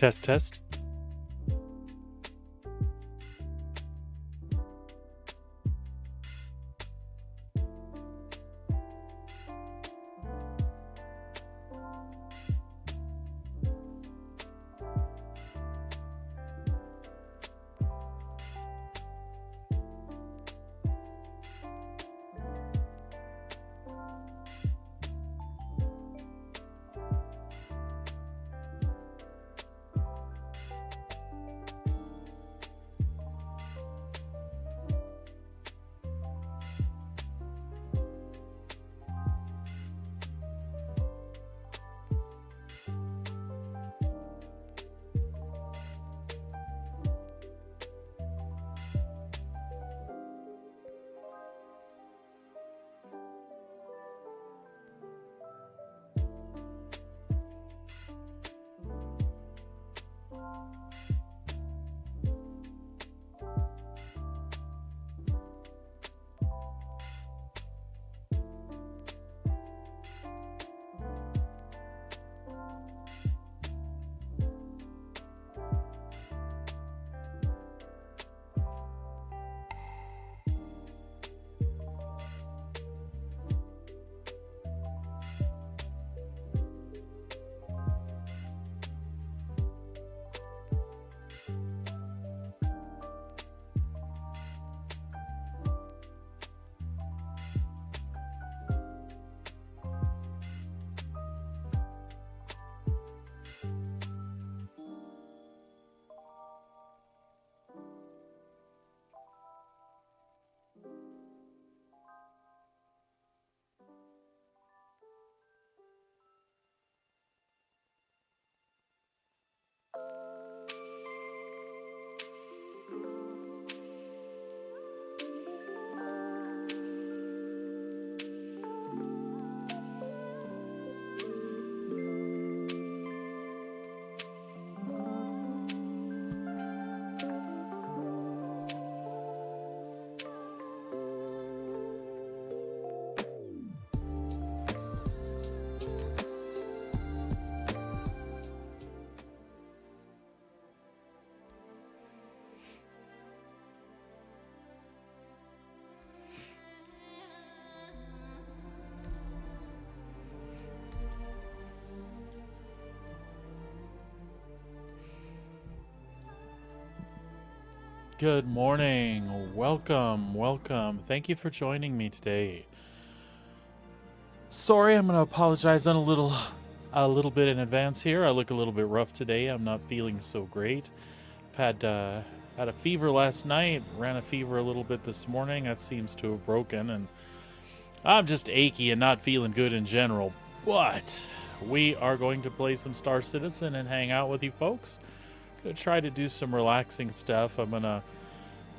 Test, test. Good morning. Welcome, welcome. Thank you for joining me today. Sorry, I'm going to apologize on a little bit in advance here. I look a little bit rough today. I'm not feeling so great. I've had a fever last night, ran a fever a little bit this morning. That seems to have broken, and I'm just achy and not feeling good in general. But we are going to play some Star Citizen and hang out with you folks. Gonna try to do some relaxing stuff.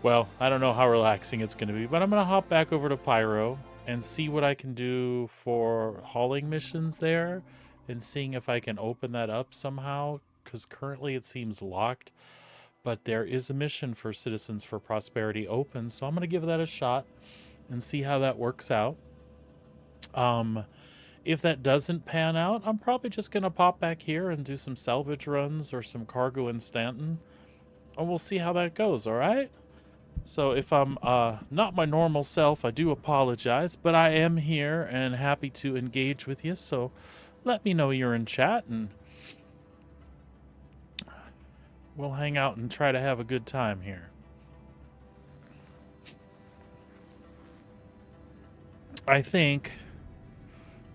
Well, I don't know how relaxing it's going to be, but I'm going to hop back over to Pyro and see what I can do for hauling missions there and seeing if I can open that up somehow, because currently it seems locked. But there is a mission for Citizens for Prosperity open, so I'm going to give that a shot and see how that works out. If that doesn't pan out, I'm probably just going to pop back here and do some salvage runs or some cargo in Stanton, and we'll see how that goes, all right? So if I'm not my normal self, I do apologize, but I am here and happy to engage with you, so let me know you're in chat, and we'll hang out and try to have a good time here. I think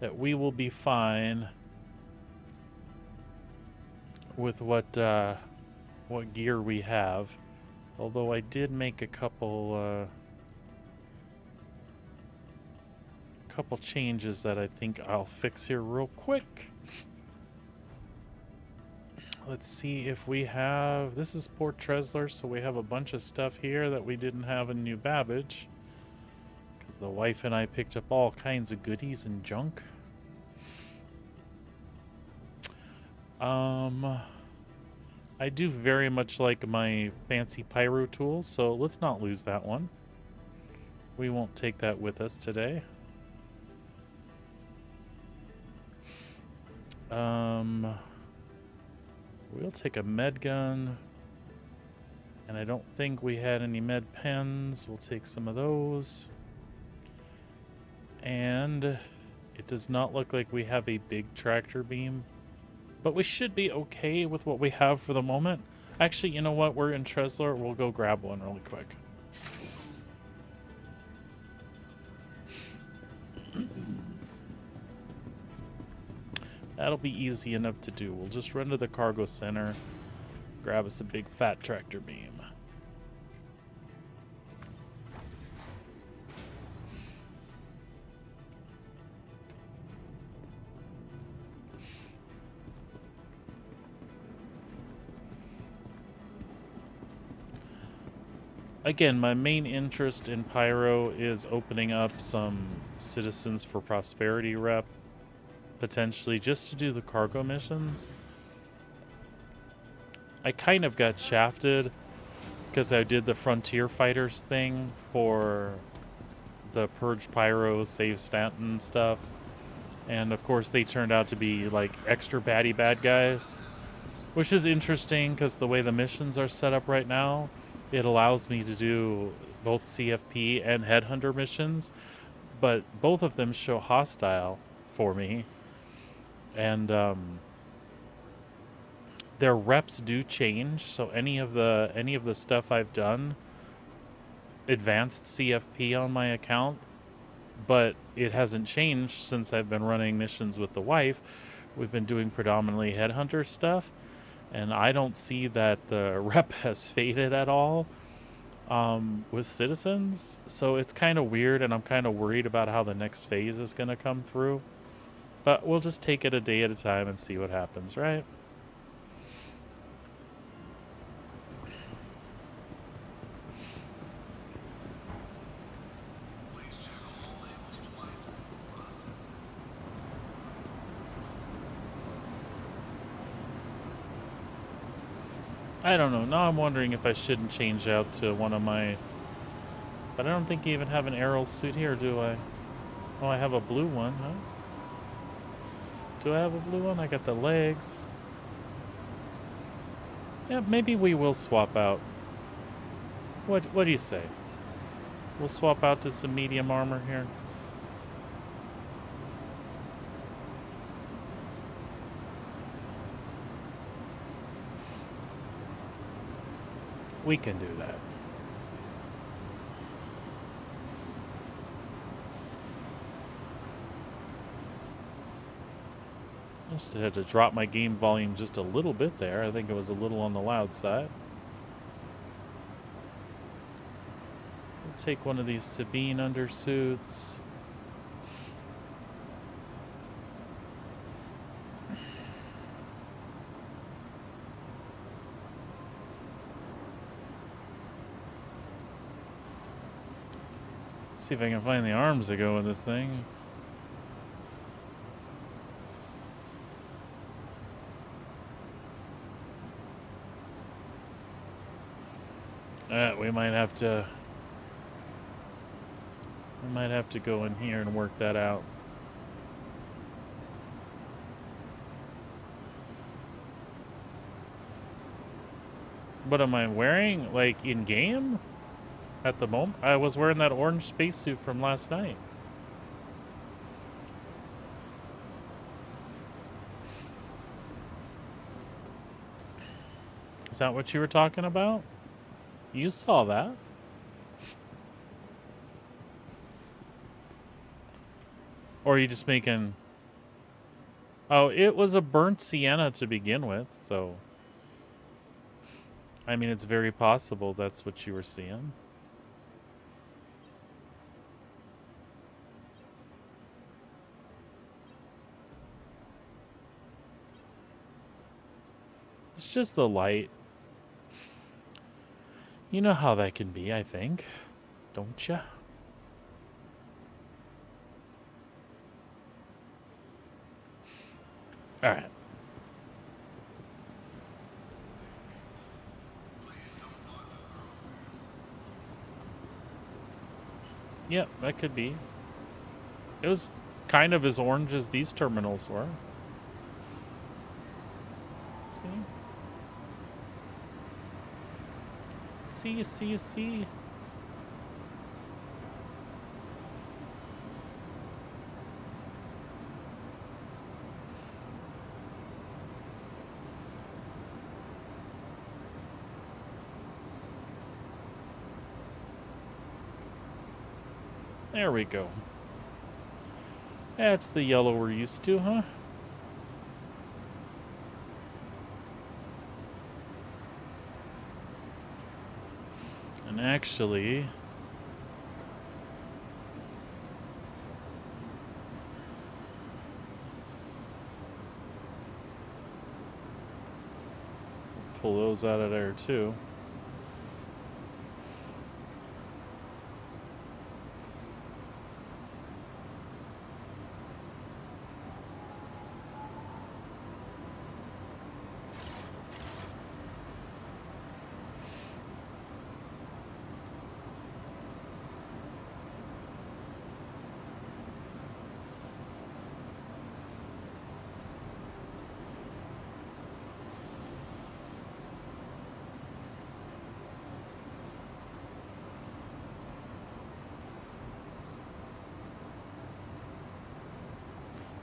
that we will be fine with what gear we have. Although I did make a couple changes that I think I'll fix here real quick. Let's see if we have... This is Port Tresler, so we have a bunch of stuff here that we didn't have in New Babbage. Because the wife and I picked up all kinds of goodies and junk. I do very much like my fancy pyro tools, so let's not lose that one. We won't take that with us today. We'll take a med gun. And I don't think we had any med pens. We'll take some of those. And it does not look like we have a big tractor beam. But we should be okay with what we have for the moment. Actually, you know what? We're in Tresler. We'll go grab one really quick. That'll be easy enough to do. We'll just run to the cargo center, grab us a big fat tractor beam. Again, my main interest in Pyro is opening up some Citizens for Prosperity rep, potentially just to do the cargo missions. I kind of got shafted because I did the Frontier Fighters thing for the Purge Pyro Save Stanton stuff. And of course they turned out to be like extra baddie bad guys, which is interesting because the way the missions are set up right now, it allows me to do both CFP and Headhunter missions, but both of them show hostile for me. And their reps do change, so any of the stuff I've done advanced CFP on my account, but it hasn't changed since I've been running missions with the wife. We've been doing predominantly Headhunter stuff, and I don't see that the rep has faded at all with Citizens. So it's kind of weird, and I'm kind of worried about how the next phase is going to come through. But we'll just take it a day at a time and see what happens, right? I don't know. Now I'm wondering if I shouldn't change out to one of my... But I don't think I even have an Errol suit here, do I? Oh, I have a blue one, huh? Do I have a blue one? I got the legs. Yeah, maybe we will swap out. What do you say? We'll swap out to some medium armor here. We can do that. Just had to drop my game volume just a little bit there. I think it was a little on the loud side. We'll take one of these Sabine undersuits. See if I can find the arms that go with this thing. We might have to go in here and work that out. What am I wearing, like, in game? At the moment? I was wearing that orange spacesuit from last night. Is that what you were talking about? You saw that. Or are you just making... Oh, it was a burnt sienna to begin with, so... I mean, it's very possible that's what you were seeing. It's just the light. You know how that can be, I think. Don't ya? Alright. Yep, that could be. It was kind of as orange as these terminals were. See? see. There we go. That's the yellow we're used to, huh? And actually, pull those out of there too.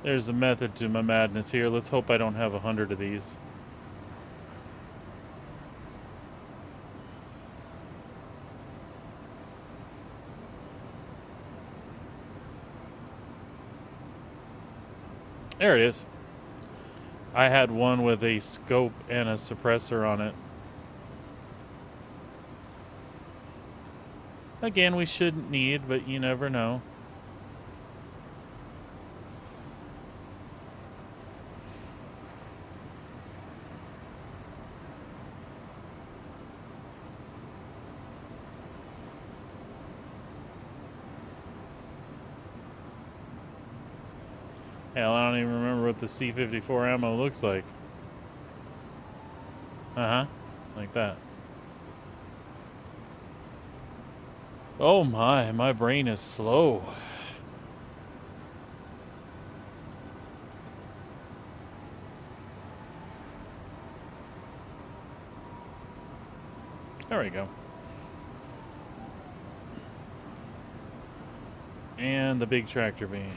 There's a method to my madness here. Let's hope I don't have 100 of these. There it is. I had one with a scope and a suppressor on it. Again, we shouldn't need, but you never know. Hell, I don't even remember what the C-54 ammo looks like. Uh-huh. Like that. Oh my brain is slow. There we go. And the big tractor beam.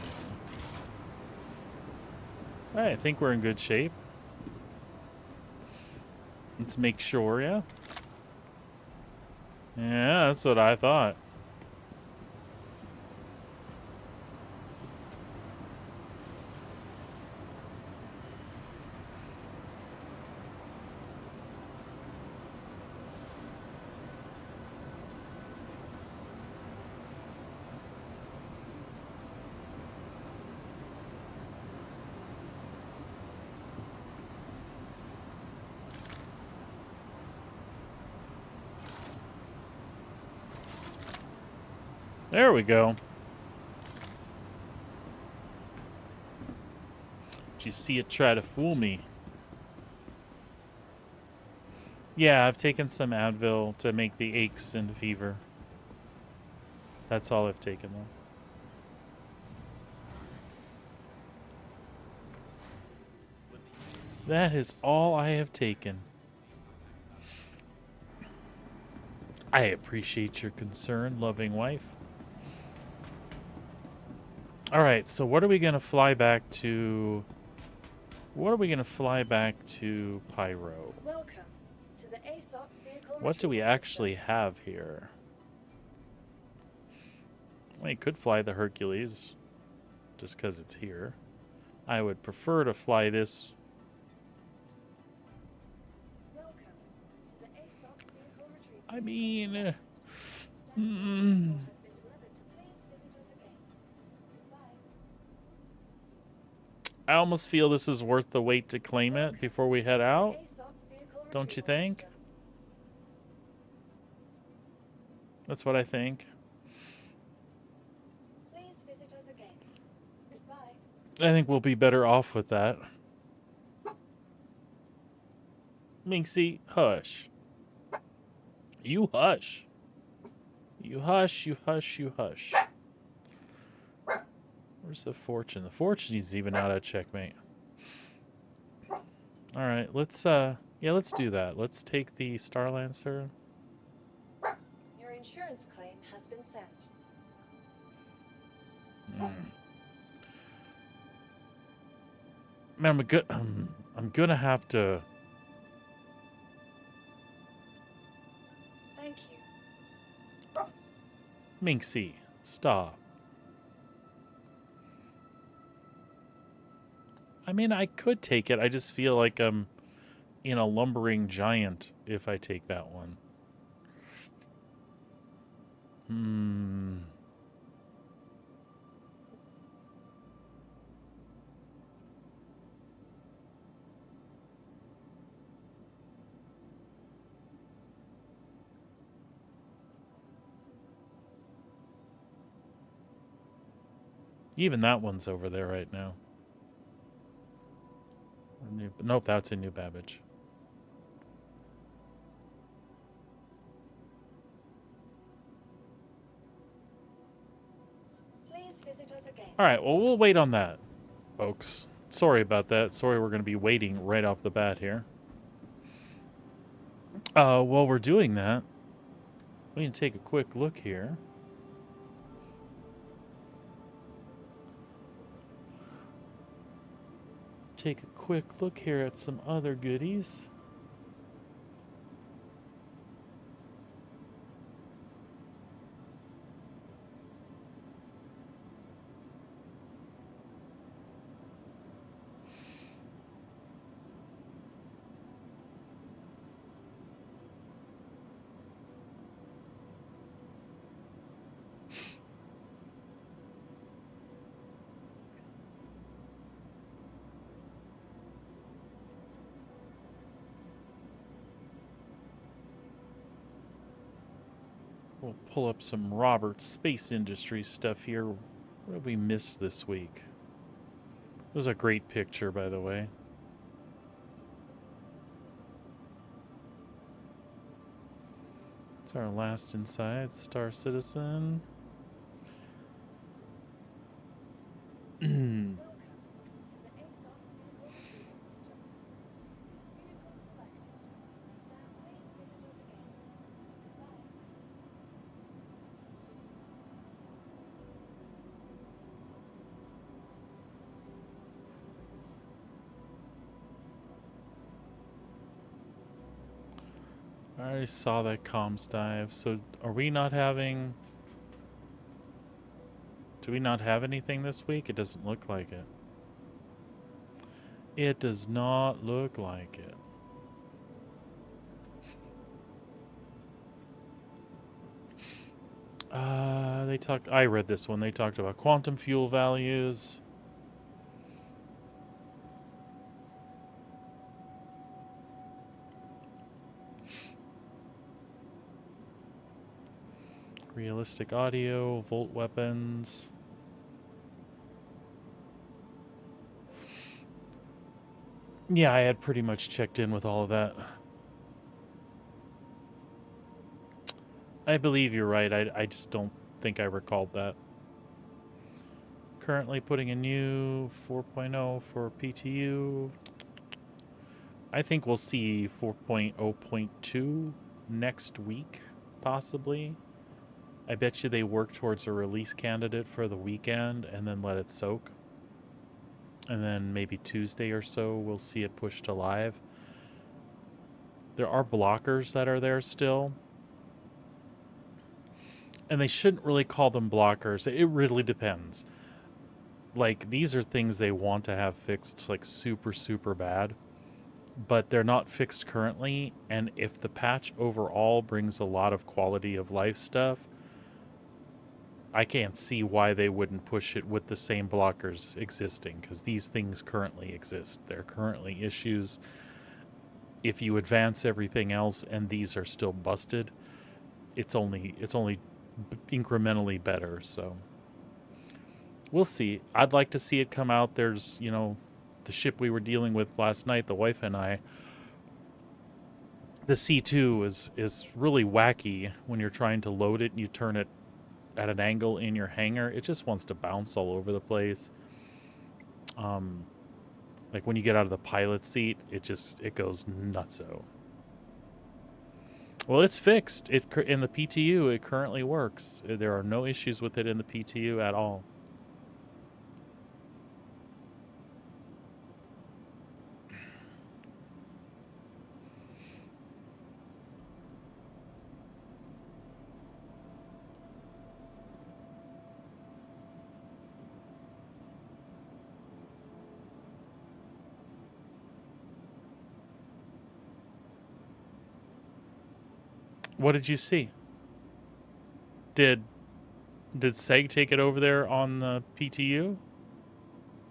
Alright, I think we're in good shape. Let's make sure, yeah? Yeah, that's what I thought. There we go. Did you see it try to fool me? Yeah, I've taken some Advil to make the aches and fever. That's all I've taken, though. That is all I have taken. I appreciate your concern, loving wife. Alright, so what are we going to fly back to... What are we going to fly back to Pyro? Welcome to the ASOP vehicle. What do we actually have here? We could fly the Hercules, just because it's here. I would prefer to fly this. Welcome to the ASOP vehicle retrieval. I mean, Has been delivered to please visit us again. Goodbye. I almost feel this is worth the wait to claim it before we head out. Don't you think? That's what I think. Please visit us again. Goodbye. I think we'll be better off with that. Minxie, hush. You hush. You hush, you hush, you hush. Where's the fortune? The fortune is even out of checkmate. Alright, let's let's do that. Let's take the Star Lancer. Man, I'm gonna have to. Thank you. Minxie, stop. I mean, I could take it. I just feel like I'm in a lumbering giant if I take that one. Hmm. Even that one's over there right now. Nope, that's a New Babbage. Please visit us again. All right, well, we'll wait on that, folks. Sorry about that. Sorry we're going to be waiting right off the bat here. While we're doing that, we can take a quick look here. Take a quick look here at some other goodies. We'll pull up some Robert Space Industries stuff here. What have we missed this week? It was a great picture, by the way. It's our last inside, Star Citizen. Welcome to the ASOP vehicle retrieval system. Vehicle selected. Staff, please visit us again. Goodbye. I already saw that comms dive. So are we not having... Do we not have anything this week? It doesn't look like it. It does not look like it. I read this one. They talked about quantum fuel values. Realistic audio, volt weapons. Yeah, I had pretty much checked in with all of that. I believe you're right. I just don't think I recalled that. Currently putting a new 4.0 for PTU. I think we'll see 4.0.2 next week, possibly. I bet you they work towards a release candidate for the weekend and then let it soak. And then maybe Tuesday or so, we'll see it pushed to live. There are blockers that are there still. And they shouldn't really call them blockers. It really depends. Like, these are things they want to have fixed, like, super, super bad. But they're not fixed currently. And if the patch overall brings a lot of quality of life stuff, I can't see why they wouldn't push it with the same blockers existing, because these things currently exist. They're currently issues. If you advance everything else and these are still busted, it's only incrementally better. So we'll see. I'd like to see it come out. There's, the ship we were dealing with last night, the wife and I, the C2 is really wacky when you're trying to load it and you turn it at an angle in your hangar. It just wants to bounce all over the place. Like when you get out of the pilot seat, it goes nutso. Well, it's fixed. In the PTU, it currently works. There are no issues with it in the PTU at all. What did you see? Did Seg take it over there on the PTU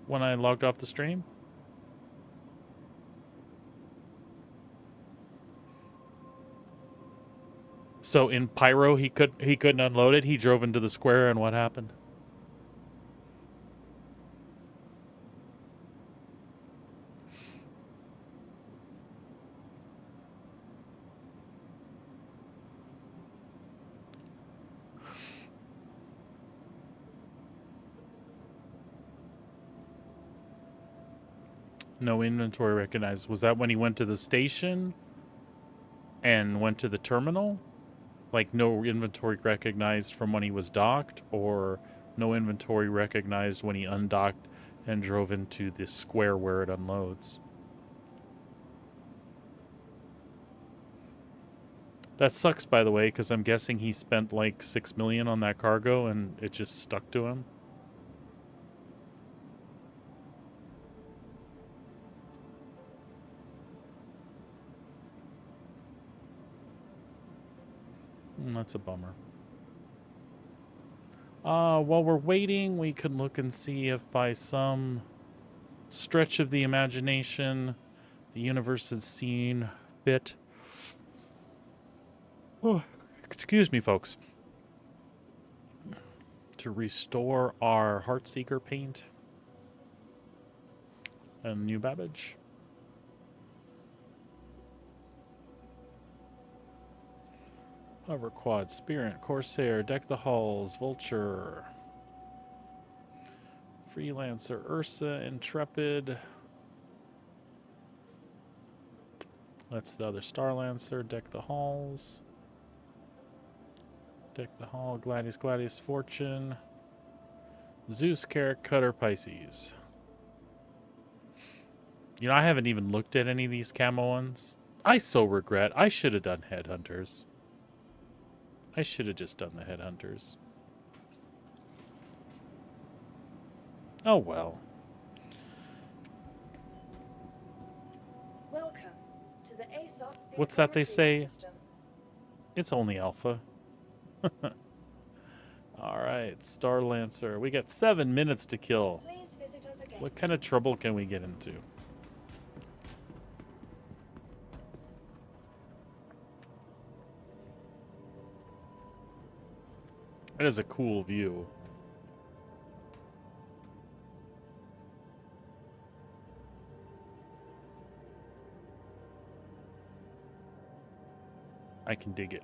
when I logged off the stream? So in Pyro he couldn't unload it. He drove into the square, and what happened? No inventory recognized. Was that when he went to the station and went to the terminal? Like no inventory recognized from when he was docked, or no inventory recognized when he undocked and drove into the square where it unloads? That sucks, by the way, because I'm guessing he spent like $6 million on that cargo and it just stuck to him. That's a bummer. While we're waiting, we can look and see if by some stretch of the imagination the universe has seen fit. Oh, excuse me, folks. To restore our Heartseeker paint and new Babbage. Hover Quad, Spirit, Corsair, Deck the Halls, Vulture, Freelancer, Ursa, Intrepid. That's the other Starlancer, Deck the Halls. Deck the Hall, Gladius, Fortune. Zeus, Carrick, Cutter, Pisces. You know, I haven't even looked at any of these camo ones. I so regret. I should have done Headhunters. I should have just done the Headhunters. Oh well. Welcome to the ASOP What's vehicle that they retrieval say? system. It's only alpha. Alright, Starlancer. We got 7 minutes to kill. Please visit us again. What kind of trouble can we get into? It is a cool view. I can dig it.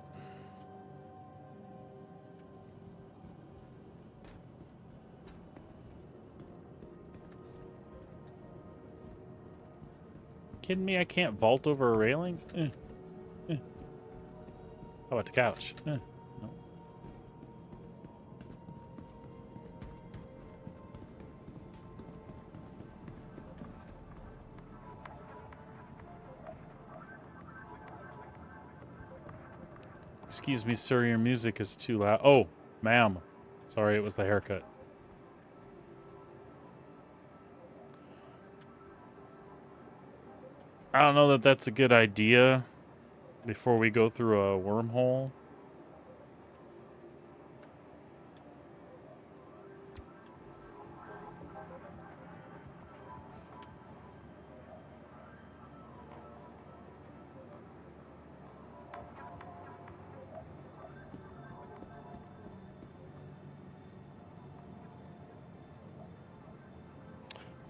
Kidding me? I can't vault over a railing? How about the couch? No. Excuse me, sir, your music is too loud. Oh, ma'am. Sorry, it was the haircut. I don't know that that's a good idea before we go through a wormhole.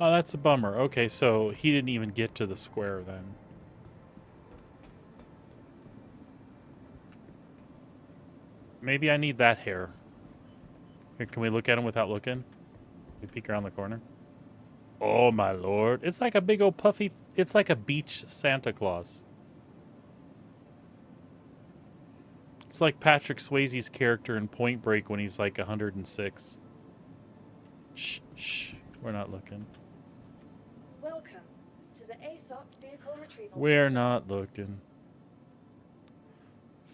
Oh, that's a bummer. Okay, so he didn't even get to the square then. Maybe I need that hair. Here, can we look at him without looking? We peek around the corner. Oh my lord. It's like a big old puffy... It's like a beach Santa Claus. It's like Patrick Swayze's character in Point Break when he's like 106. Shh, shh. We're not looking. Welcome to the ASOP vehicle retrieval We're system. not looking.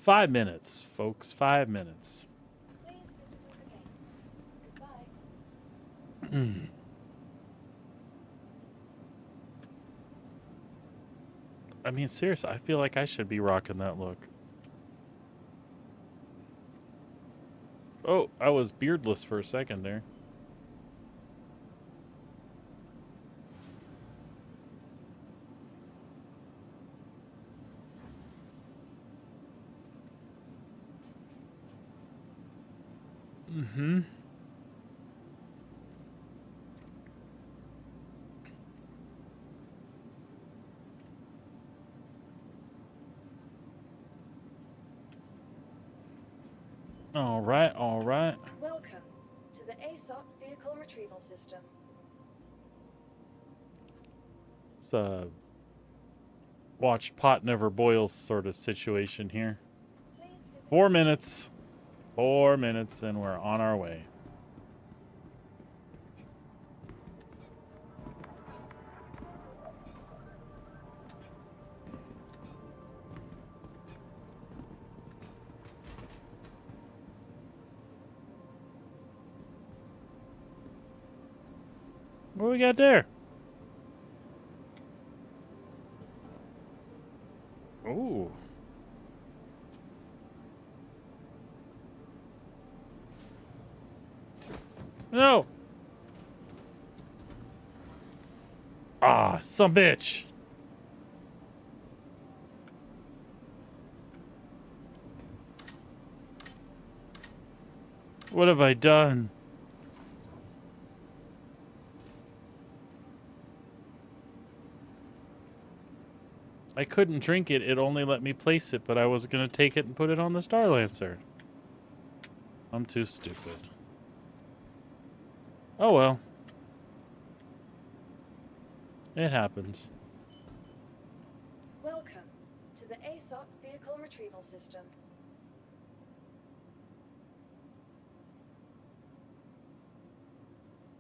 5 minutes, folks. 5 minutes. Please visit us again. Goodbye. I mean, seriously, I feel like I should be rocking that look. Oh, I was beardless for a second there. Mm-hmm. All right, all right. Welcome to the ASOP Vehicle Retrieval System. It's a watch pot never boils sort of situation here. Please visit 4 minutes. 4 minutes and we're on our way. What we got there? Ooh. No. Ah, some bitch. What have I done? I couldn't drink it. It only let me place it, but I was going to take it and put it on the Star Lancer. I'm too stupid. Oh well. It happens. Welcome to the ASOP Vehicle Retrieval System.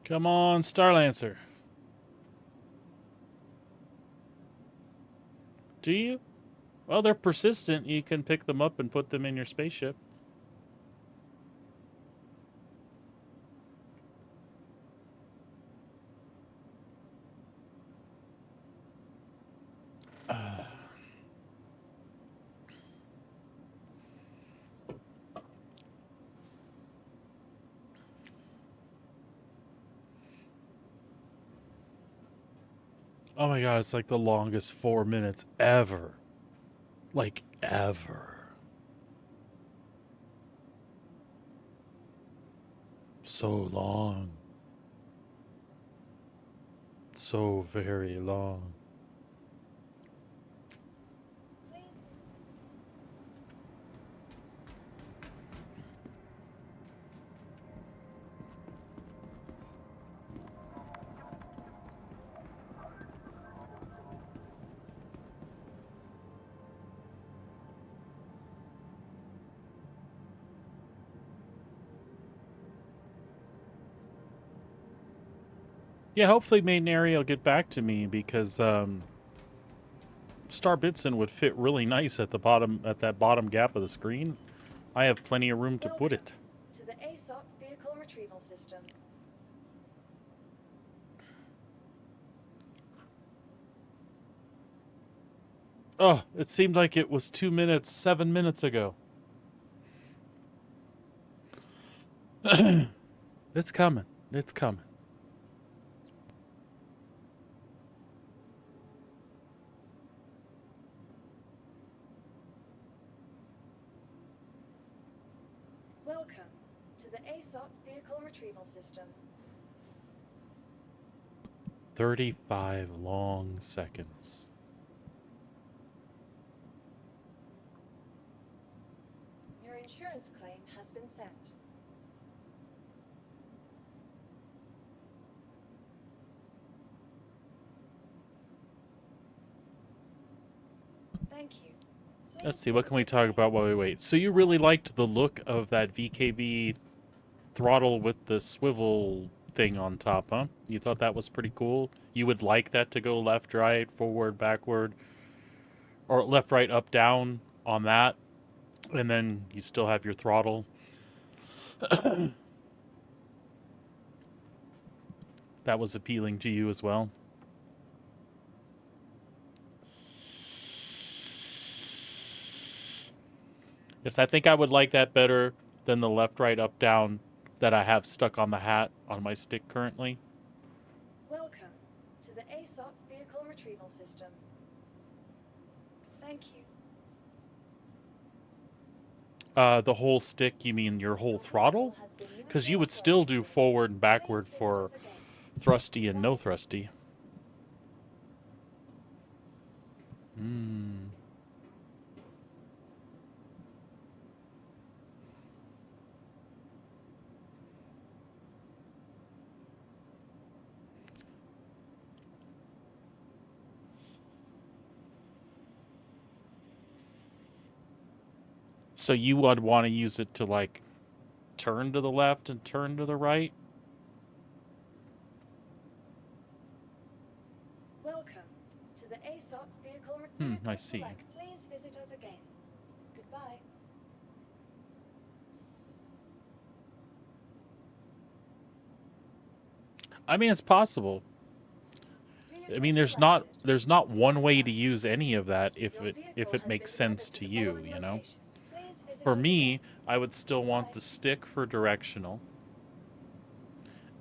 Come on, Star Lancer. Do you? Well, they're persistent. You can pick them up and put them in your spaceship. Oh my god, it's like the longest 4 minutes ever. Like, ever. So long. So very long. Please visit Yeah, hopefully Maiden Area will get back to me because Star Bitson would fit really nice at the bottom, at that bottom gap of the screen. I have plenty of room to put it. to the ASOP Vehicle Retrieval System. Oh, it seemed like it was 2 minutes, 7 minutes ago. It's coming. It's coming. Welcome to the ASOP Vehicle Retrieval System. 35 long seconds. Your insurance claim has been sent. Thank you. Let's see, what can we talk about while we wait? So you really liked the look of that VKB throttle with the swivel thing on top, huh? You thought that was pretty cool? You would like that to go left, right, forward, backward, or left, right, up, down on that, and then you still have your throttle. That was appealing to you as well. Yes, I think I would like that better than the left, right, up, down that I have stuck on the hat on my stick currently. Welcome to the ASOP Vehicle Retrieval System. Thank you. The whole stick, you mean your whole Your throttle? vehicle has been Because you newly would still authorized do for forward and retrieval. backward Please visit for us again. thrusty and no Goodbye. thrusty. Hmm. So you would want to use it to like turn to the left and turn to the right? Welcome to the ASOP Vehicle I see. Select. Please visit us again. Goodbye. I mean, it's possible. I mean, there's not one way to use any of that if it makes sense to you, you know. For me, I would still want the stick for directional,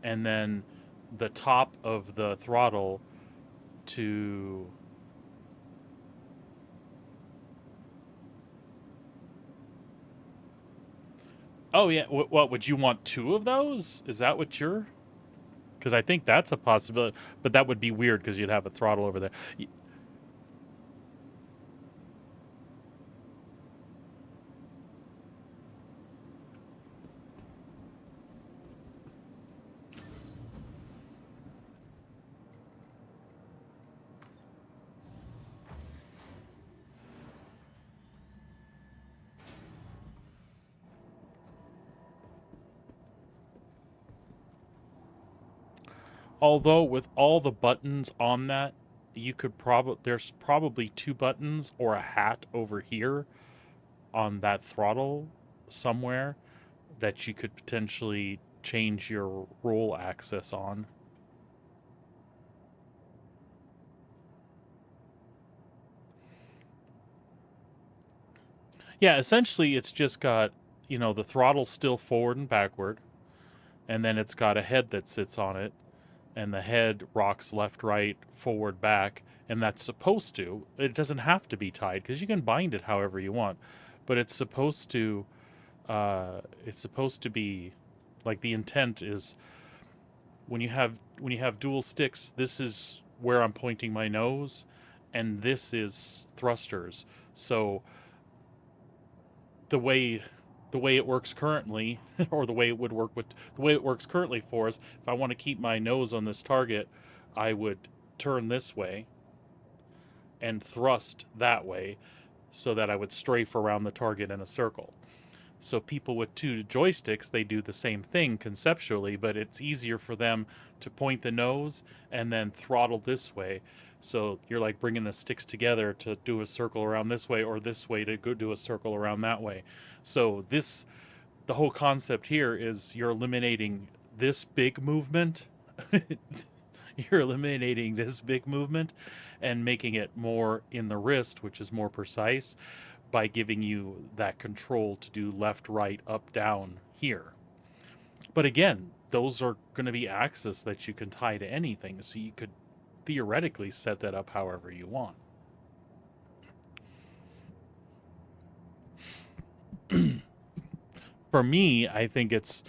and then the top of the throttle to. Oh yeah, what would you want two of those? Is that what you're? Because I think that's a possibility, but that would be weird because you'd have a throttle over there. Although with all the buttons on that, you could there's probably two buttons or a hat over here on that throttle somewhere that you could potentially change your roll axis on. Yeah, essentially it's just got, the throttle still forward and backward, and then it's got a head that sits on it, and the head rocks left, right, forward, back, and that's supposed to. It doesn't have to be tied because you can bind it however you want, but it's supposed to. It's supposed to be, like the intent is when you have dual sticks. This is where I'm pointing my nose, and this is thrusters. So the way it works currently, or the way it would work with the way it works currently for us, if I want to keep my nose on this target, I would turn this way and thrust that way so that I would strafe around the target in a circle. So people with two joysticks, they do the same thing conceptually, but it's easier for them to point the nose and then throttle this way. So you're like bringing the sticks together to do a circle around this way, or this way to go do a circle around that way. So the whole concept here is you're eliminating this big movement. You're eliminating this big movement and making it more in the wrist, which is more precise, by giving you that control to do left, right, up, down here. But again, those are going to be axes that you can tie to anything, so you could theoretically set that up however you want. For me, I think it's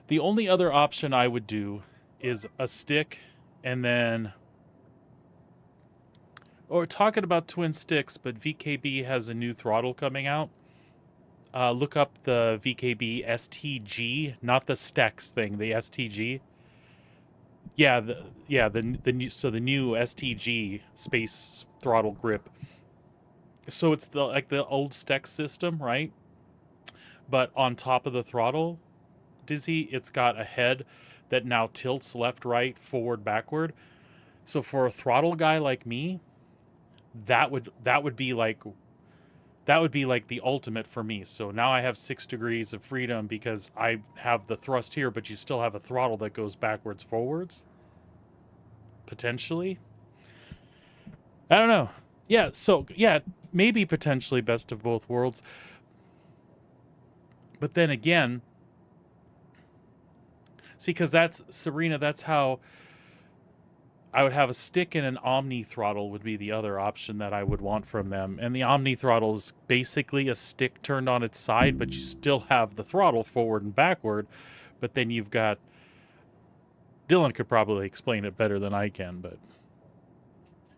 the only other option I would do is a stick, and then, or talking about twin sticks, but VKB has a new throttle coming out. Look up the VKB STG, not the Stex thing, the STG. Yeah, the new, so the new STG space throttle grip. So it's like the old Stex system, right? But on top of the throttle, Dizzy, it's got a head that now tilts left, right, forward, backward. So for a throttle guy like me, that would be like the ultimate for me. So now I have 6 degrees of freedom because I have the thrust here, but you still have a throttle that goes backwards, forwards, potentially. I don't know. Yeah, so yeah, maybe potentially best of both worlds. But then again, see, because that's Sabrina, that's how I would have a stick and an omni throttle would be the other option that I would want from them. And the omni throttle is basically a stick turned on its side, but you still have the throttle forward and backward. But then you've got, Dylan could probably explain it better than I can, but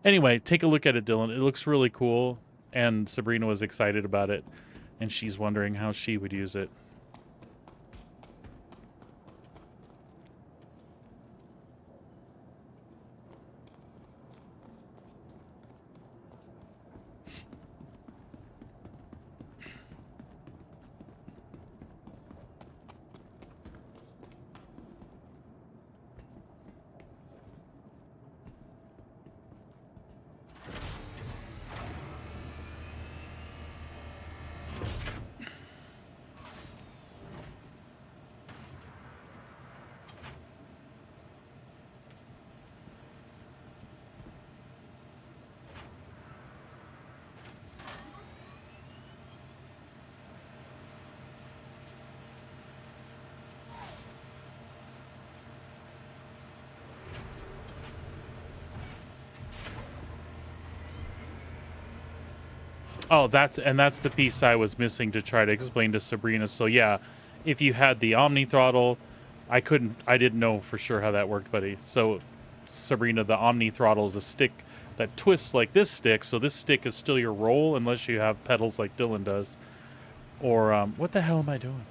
anyway, take a look at it, Dylan. It looks really cool, and Sabrina was excited about it, and she's wondering how she would use it. Oh, that's the piece I was missing to try to explain to Sabrina. So yeah, if you had the omni throttle, I didn't know for sure how that worked, buddy. So Sabrina, the omni throttle is a stick that twists like this stick, so this stick is still your roll unless you have pedals like Dylan does. Or what the hell am I doing?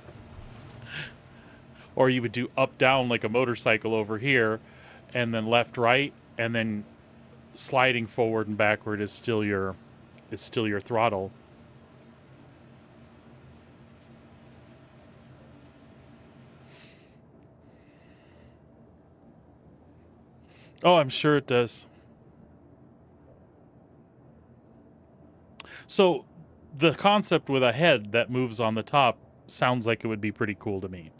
Or you would do up down like a motorcycle over here, and then left right, and then sliding forward and backward is still your throttle. Oh, I'm sure it does. So the concept with a head that moves on the top sounds like it would be pretty cool to me.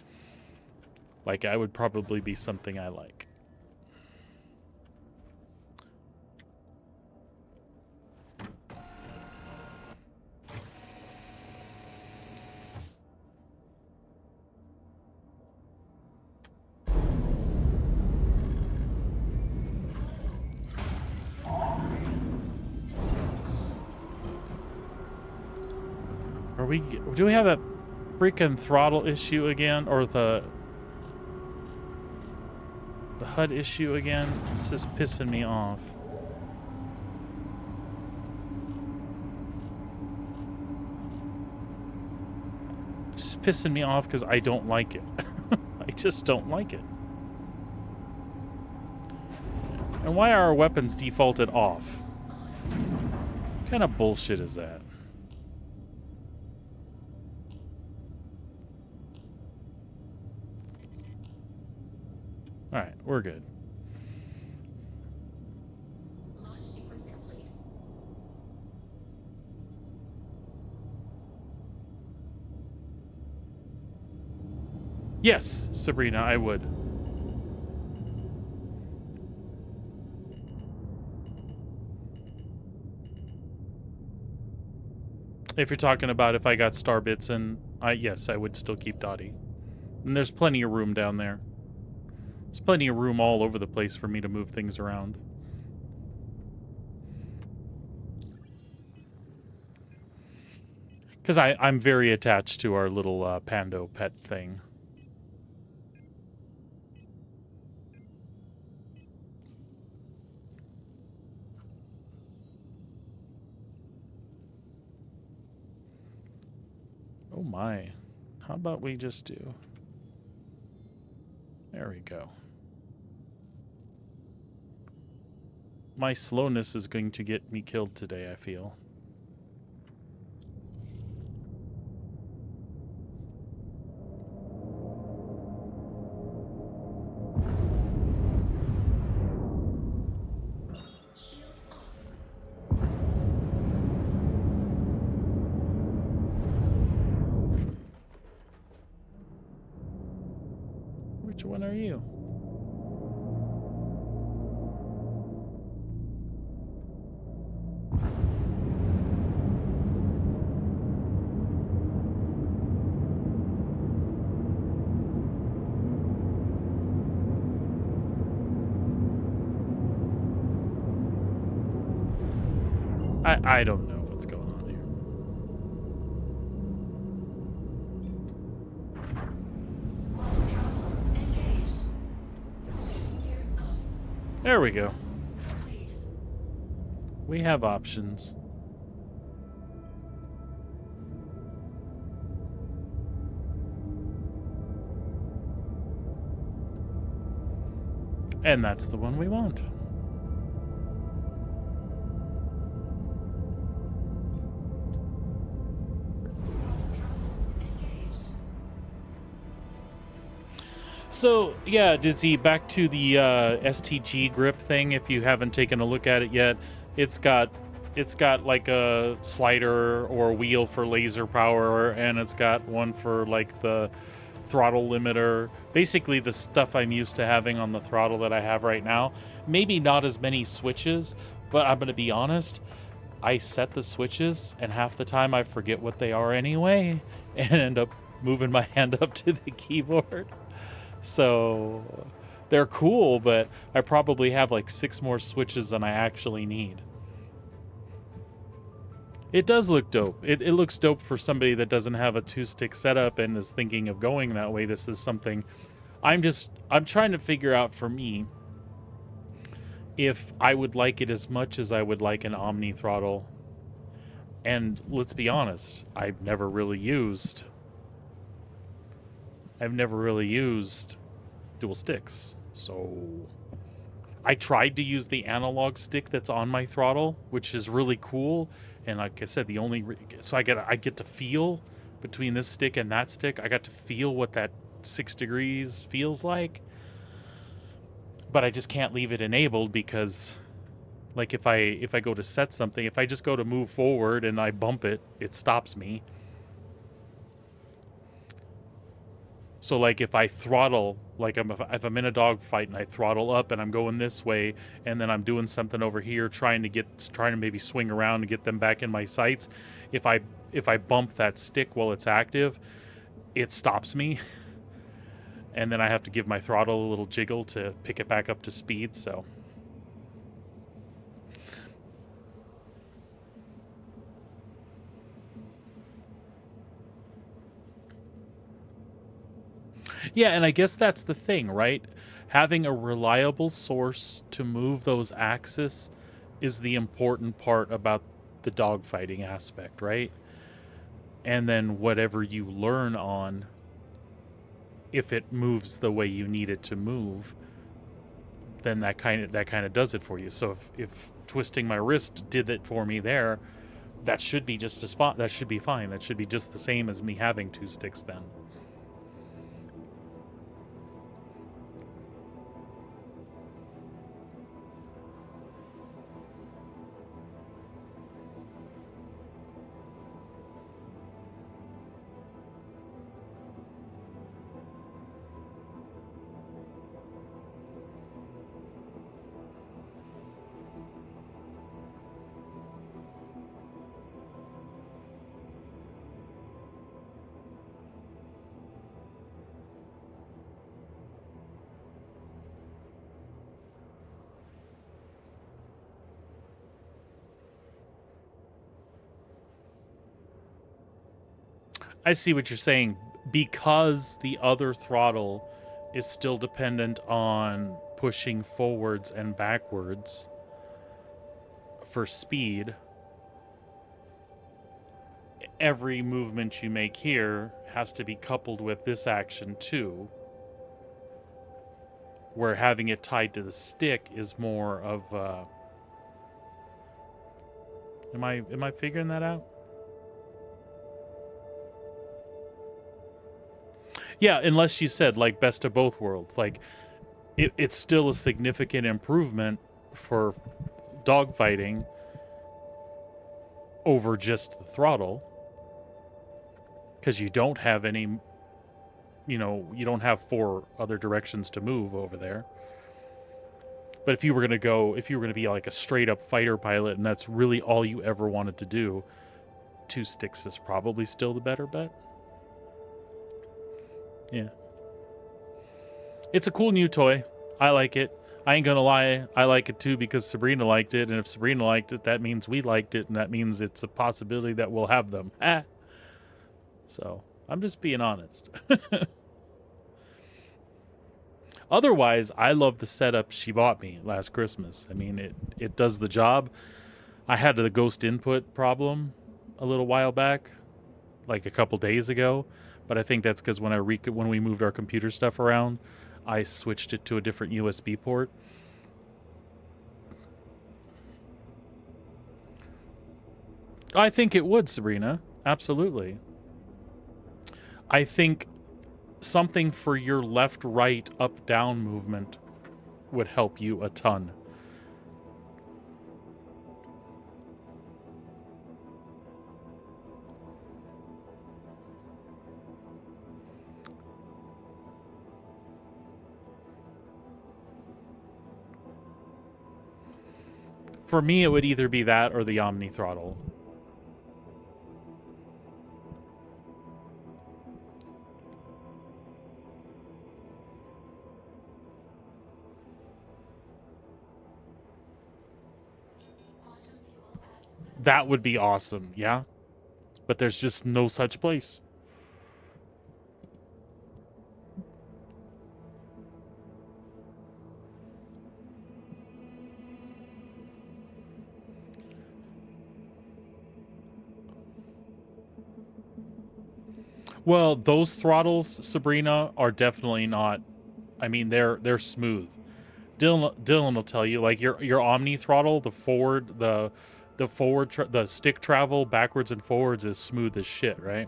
Like, I would probably be something I like. Do we have that freaking throttle issue again, or the HUD issue again? This is pissing me off. It's pissing me off because I don't like it. I just don't like it. And why are our weapons defaulted off? What kind of bullshit is that? Alright, we're good. Launch sequence complete. Yes, Sabrina, I would. If you're talking about if I got star bits, and yes, I would still keep Dottie. And there's plenty of room down there. There's plenty of room all over the place for me to move things around. Because I'm very attached to our little Pando pet thing. Oh my. How about we just do... There we go. My slowness is going to get me killed today, I feel. Shield off. Which one are you? I don't know what's going on here. There we go. We have options. And that's the one we want. So, yeah, Dizzy, back to the STG grip thing. If you haven't taken a look at it yet, it's got like a slider or wheel for laser power, and it's got one for like the throttle limiter. Basically the stuff I'm used to having on the throttle that I have right now. Maybe not as many switches, but I'm going to be honest, I set the switches and half the time I forget what they are anyway and end up moving my hand up to the keyboard. So they're cool, but I probably have like 6 more switches than I actually need. It does look dope. It looks dope for somebody that doesn't have a 2-stick setup and is thinking of going that way. This is something I'm trying to figure out for me if I would like it as much as I would like an Omni throttle. And let's be honest, I've never really used dual sticks. So I tried to use the analog stick that's on my throttle, which is really cool. And like I said, so I get to feel between this stick and that stick. I got to feel what that 6 degrees feels like. But I just can't leave it enabled because, like, if I go to set something, if I just go to move forward and I bump it, it stops me. So like if I throttle, like if I'm in a dog fight and I throttle up and I'm going this way and then I'm doing something over here trying to maybe swing around and get them back in my sights, if I bump that stick while it's active, it stops me. And then I have to give my throttle a little jiggle to pick it back up to speed, so yeah, and I guess that's the thing, right? Having a reliable source to move those axes is the important part about the dogfighting aspect, right? And then whatever you learn on, if it moves the way you need it to move, then that kind of does it for you. So if twisting my wrist did it for me there, that should be just as fine. That should be fine. That should be just the same as me having 2 sticks then. I see what you're saying. Because the other throttle is still dependent on pushing forwards and backwards for speed, every movement you make here has to be coupled with this action too, where having it tied to the stick is more of am I figuring that out? Yeah, unless you said like best of both worlds. Like it's still a significant improvement for dogfighting over just the throttle, because you don't have any, you don't have 4 other directions to move over there. But if you were going to be like a straight up fighter pilot and that's really all you ever wanted to do, 2 sticks is probably still the better bet. Yeah. It's a cool new toy. I like it. I ain't gonna lie, I like it too because Sabrina liked it, and if Sabrina liked it, that means we liked it, and that means it's a possibility that we'll have them. So, I'm just being honest. Otherwise, I love the setup she bought me last Christmas. I mean, it does the job. I had the ghost input problem a little while back, like a couple days ago, but I think that's because when we moved our computer stuff around, I switched it to a different USB port. I think it would, Sabrina. Absolutely. I think something for your left, right, up, down movement would help you a ton. For me, it would either be that or the Omni throttle. That would be awesome, yeah? But there's just no such place. Well, those throttles, Sabrina, are definitely not. I mean, they're smooth. Dylan will tell you, like your Omni throttle, the stick travel backwards and forwards is smooth as shit, right?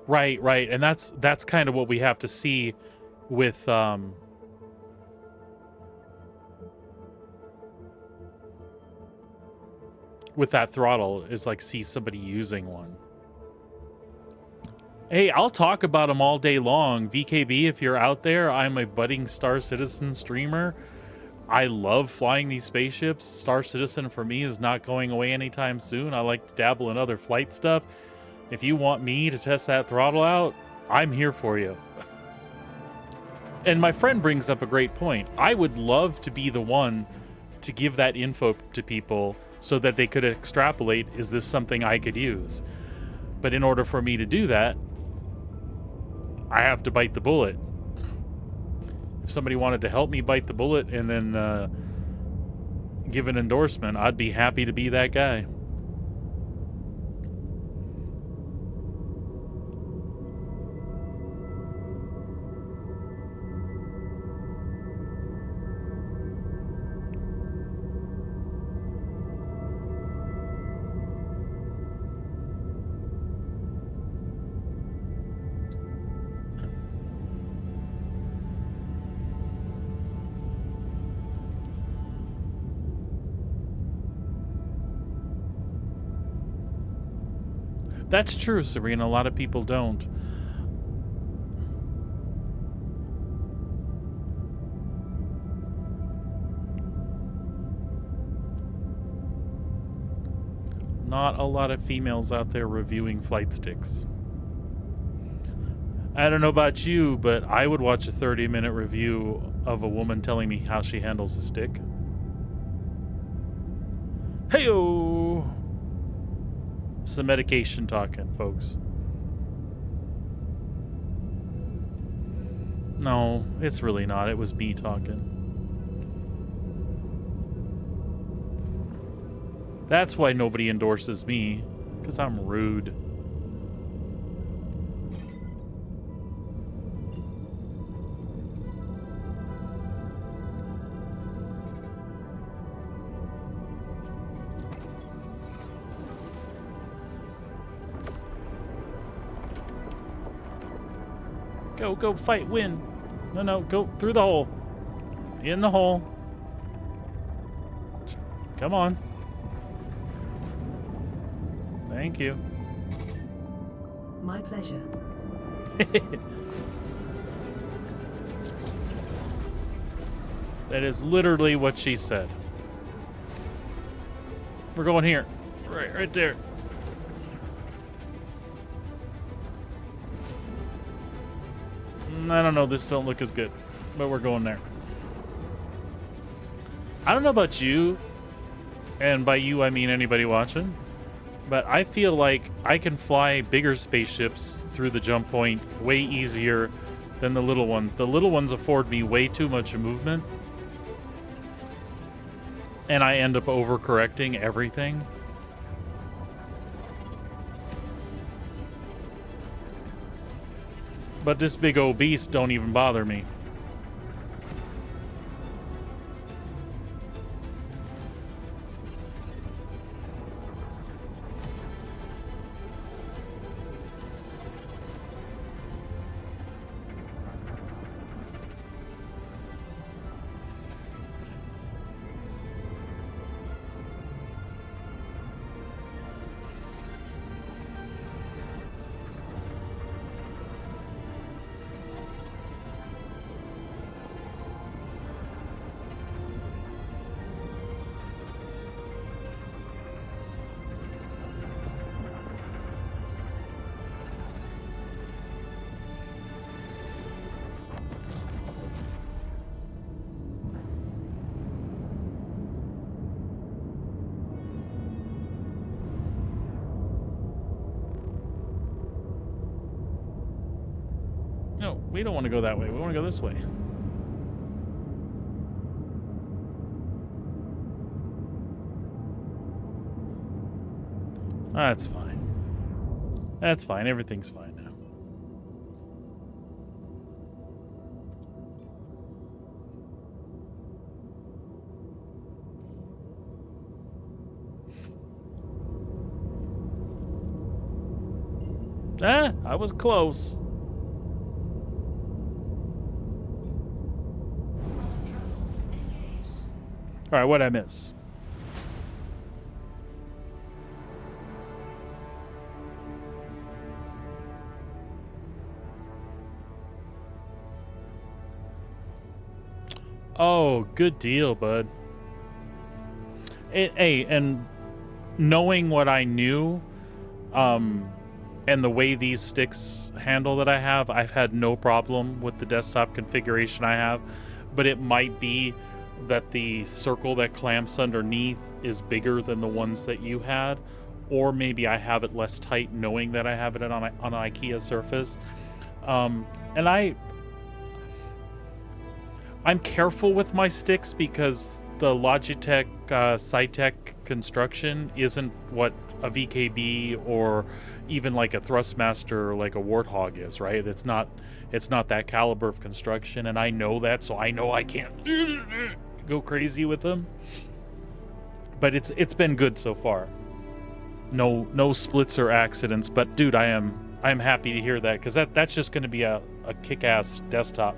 Right, and that's kind of what we have to see with that throttle, is like see somebody using one. Hey, I'll talk about them all day long. VKB, if you're out there, I'm a budding Star Citizen streamer. I love flying these spaceships. Star Citizen for me is not going away anytime soon. I like to dabble in other flight stuff. If you want me to test that throttle out, I'm here for you. And my friend brings up a great point. I would love to be the one to give that info to people so that they could extrapolate, is this something I could use? But in order for me to do that, I have to bite the bullet. If somebody wanted to help me bite the bullet and then give an endorsement, I'd be happy to be that guy. That's true, Serena. A lot of people don't. Not a lot of females out there reviewing flight sticks. I don't know about you, but I would watch a 30-minute review of a woman telling me how she handles a stick. Hey-o! Some medication talking, folks. No, it's really not. It was me talking. That's why nobody endorses me, because I'm rude. Go, fight, win. No, go through the hole. In the hole. Come on. Thank you. My pleasure. That is literally what she said. We're going here. Right there. I don't know. This don't look as good, but we're going there. I don't know about you, and by you I mean anybody watching, but I feel like I can fly bigger spaceships through the jump point way easier than the little ones. The little ones afford me way too much movement, and I end up overcorrecting everything. But this big old beast don't even bother me. No, we don't want to go that way. We want to go this way. That's fine. That's fine. Everything's fine now. I was close. All right, what'd I miss? Oh, good deal, bud. Hey, and knowing what I knew, and the way these sticks handle that I have, I've had no problem with the desktop configuration I have, but it might be that the circle that clamps underneath is bigger than the ones that you had, or maybe I have it less tight knowing that I have it on an IKEA surface. And I'm careful with my sticks because the Logitech Cytec construction isn't what a VKB or even like a Thrustmaster or like a Warthog is, right? It's not that caliber of construction, and I know that, so I know I can't go crazy with them. But it's been good so far. No splits or accidents, but dude, I'm happy to hear that, because that's just going to be a kick-ass desktop.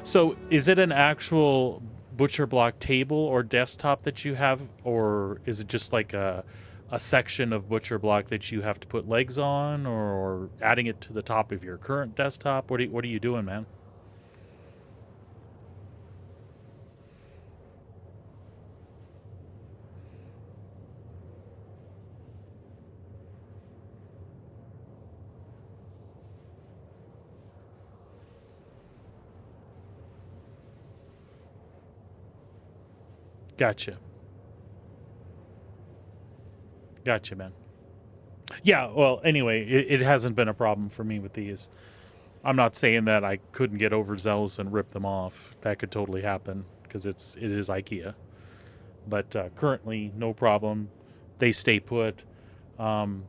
So is it an actual butcher block table or desktop that you have, or is it just like a section of butcher block that you have to put legs on, or adding it to the top of your current desktop? What are you doing, man? Gotcha, man. Yeah, well, anyway, it hasn't been a problem for me with these. I'm not saying that I couldn't get overzealous and rip them off. That could totally happen because it is IKEA. But currently, no problem. They stay put. Um,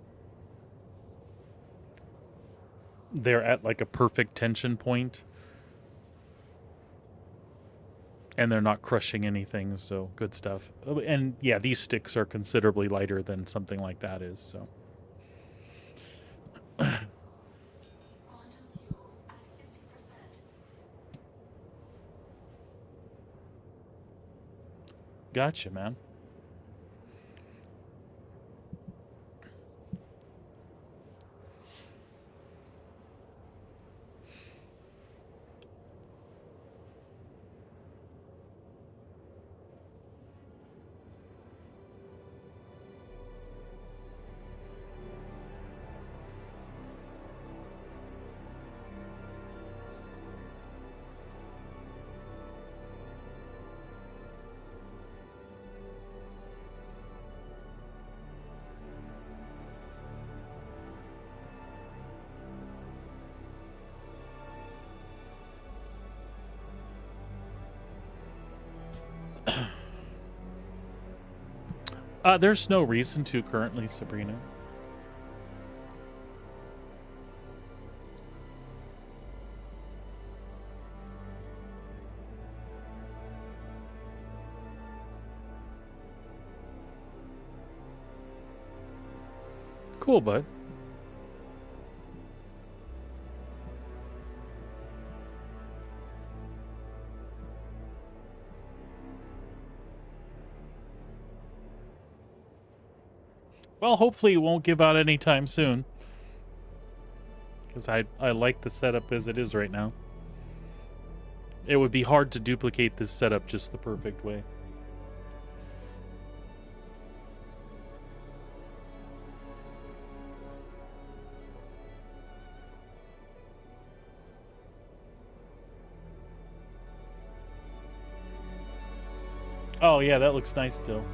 they're at like a perfect tension point, and they're not crushing anything. So good stuff. And yeah, these sticks are considerably lighter than something like that is. So Quantum fuel at 50%. gotcha, man. There's no reason to currently, Sabrina. Cool, bud. Well, hopefully it won't give out anytime soon. Because I like the setup as it is right now. It would be hard to duplicate this setup just the perfect way. Oh, yeah, that looks nice still.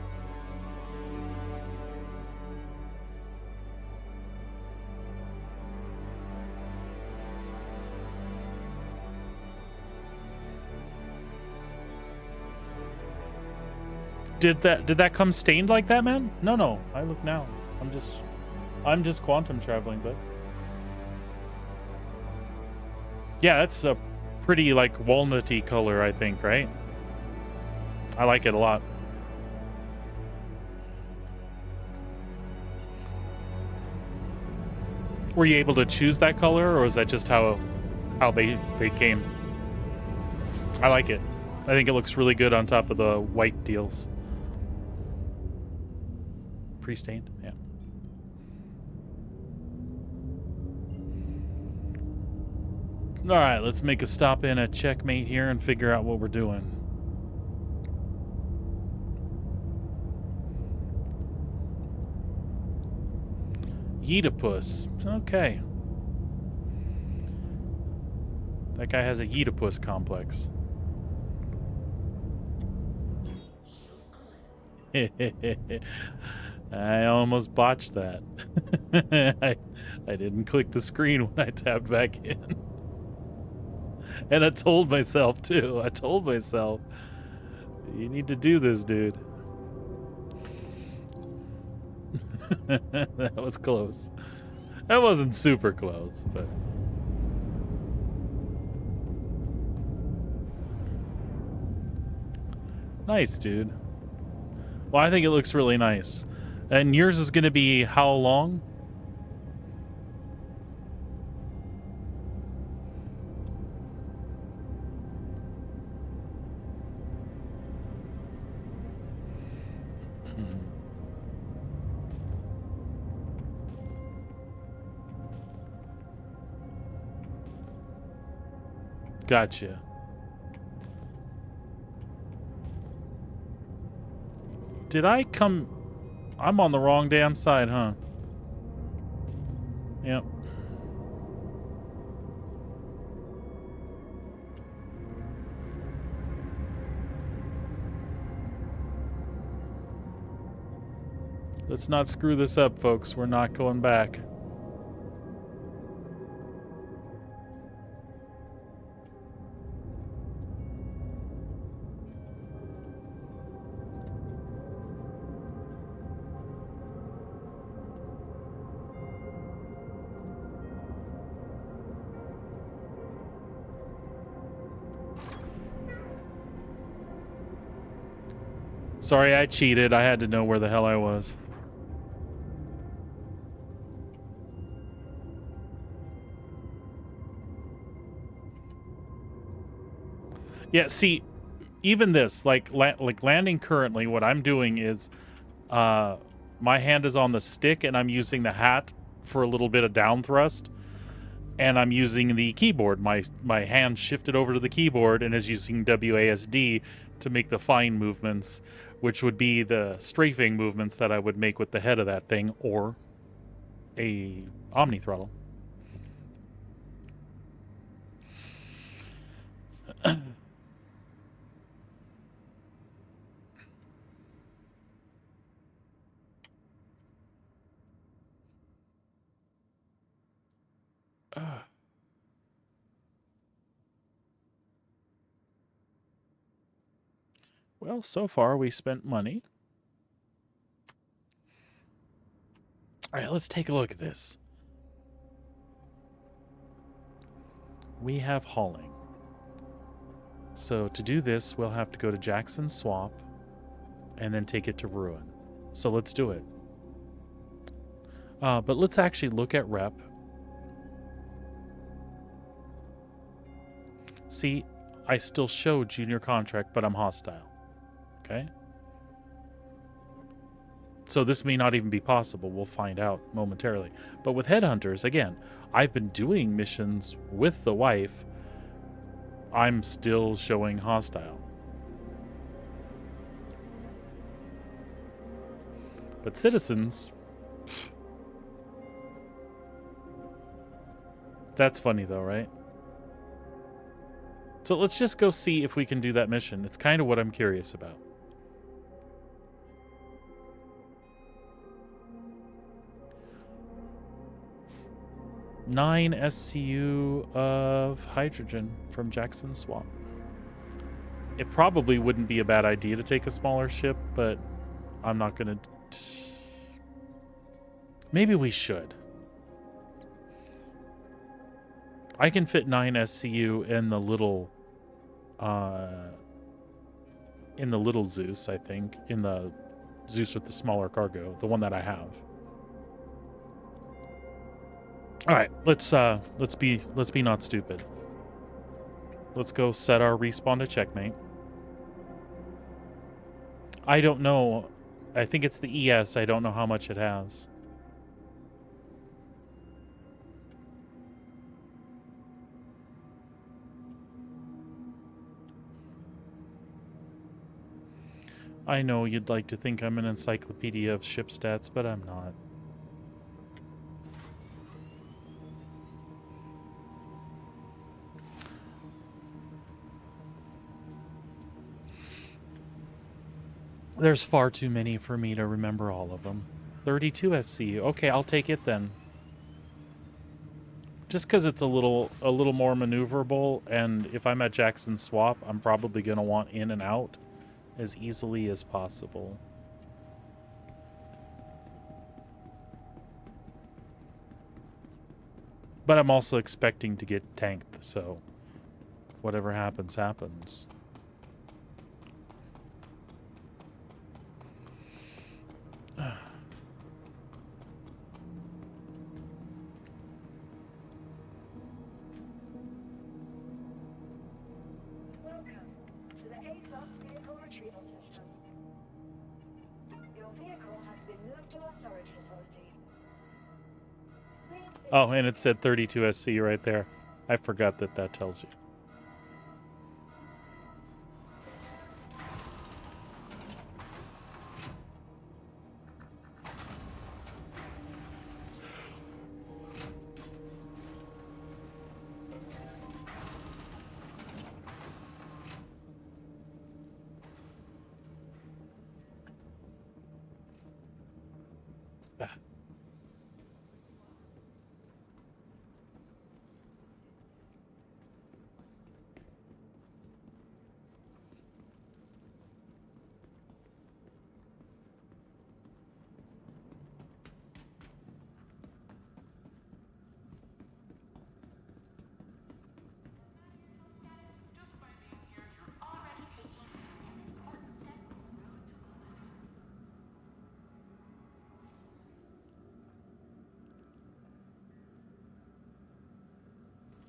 Did that come stained like that, man? No. I look now. I'm just quantum traveling, but yeah, that's a pretty like walnutty color, I think, right? I like it a lot. Were you able to choose that color, or is that just how they came? I like it. I think it looks really good on top of the white deals. Pre-stained, yeah. All right, let's make a stop in at Checkmate here and figure out what we're doing. Yeetapus. Okay. That guy has a Yeetapus complex. I almost botched that. I didn't click the screen when I tapped back in. And I told myself, too. I told myself, you need to do this, dude. That was close. That wasn't super close, but... Nice, dude. Well, I think it looks really nice. And yours is going to be how long? Gotcha. Did I come... I'm on the wrong damn side, huh? Yep. Let's not screw this up, folks. We're not going back. Sorry, I cheated. I had to know where the hell I was. Yeah, see, even this, like landing currently, what I'm doing is, my hand is on the stick and I'm using the hat for a little bit of down thrust, and I'm using the keyboard. My hand shifted over to the keyboard and is using WASD to make the fine movements, which would be the strafing movements that I would make with the head of that thing, or a Omni throttle. Well, so far we spent money. All right, let's take a look at this. We have hauling. So to do this, we'll have to go to Jackson Swamp and then take it to Ruin. So let's do it. But let's actually look at rep. See, I still show junior contract, but I'm hostile. Okay? So this may not even be possible. We'll find out momentarily. But with headhunters, again, I've been doing missions with the wife. I'm still showing hostile. But citizens... That's funny though, right? So let's just go see if we can do that mission. It's kind of what I'm curious about. Nine SCU of hydrogen from Jackson Swamp. It probably wouldn't be a bad idea to take a smaller ship, but I'm not going to... Maybe we should. I can fit 9 SCU in the little Zeus, I think. In the Zeus with the smaller cargo, the one that I have. All right, let's be not stupid. Let's go set our respawn to checkmate. I don't know. I think it's the ES. I don't know how much it has. I know you'd like to think I'm an encyclopedia of ship stats, but I'm not. There's far too many for me to remember all of them. 32 SCU. Okay, I'll take it then. Just because it's a little more maneuverable, and if I'm at Jackson Swamp, I'm probably going to want in and out as easily as possible. But I'm also expecting to get tanked, so whatever happens, happens. Oh, and it said 32 SC right there. I forgot that tells you.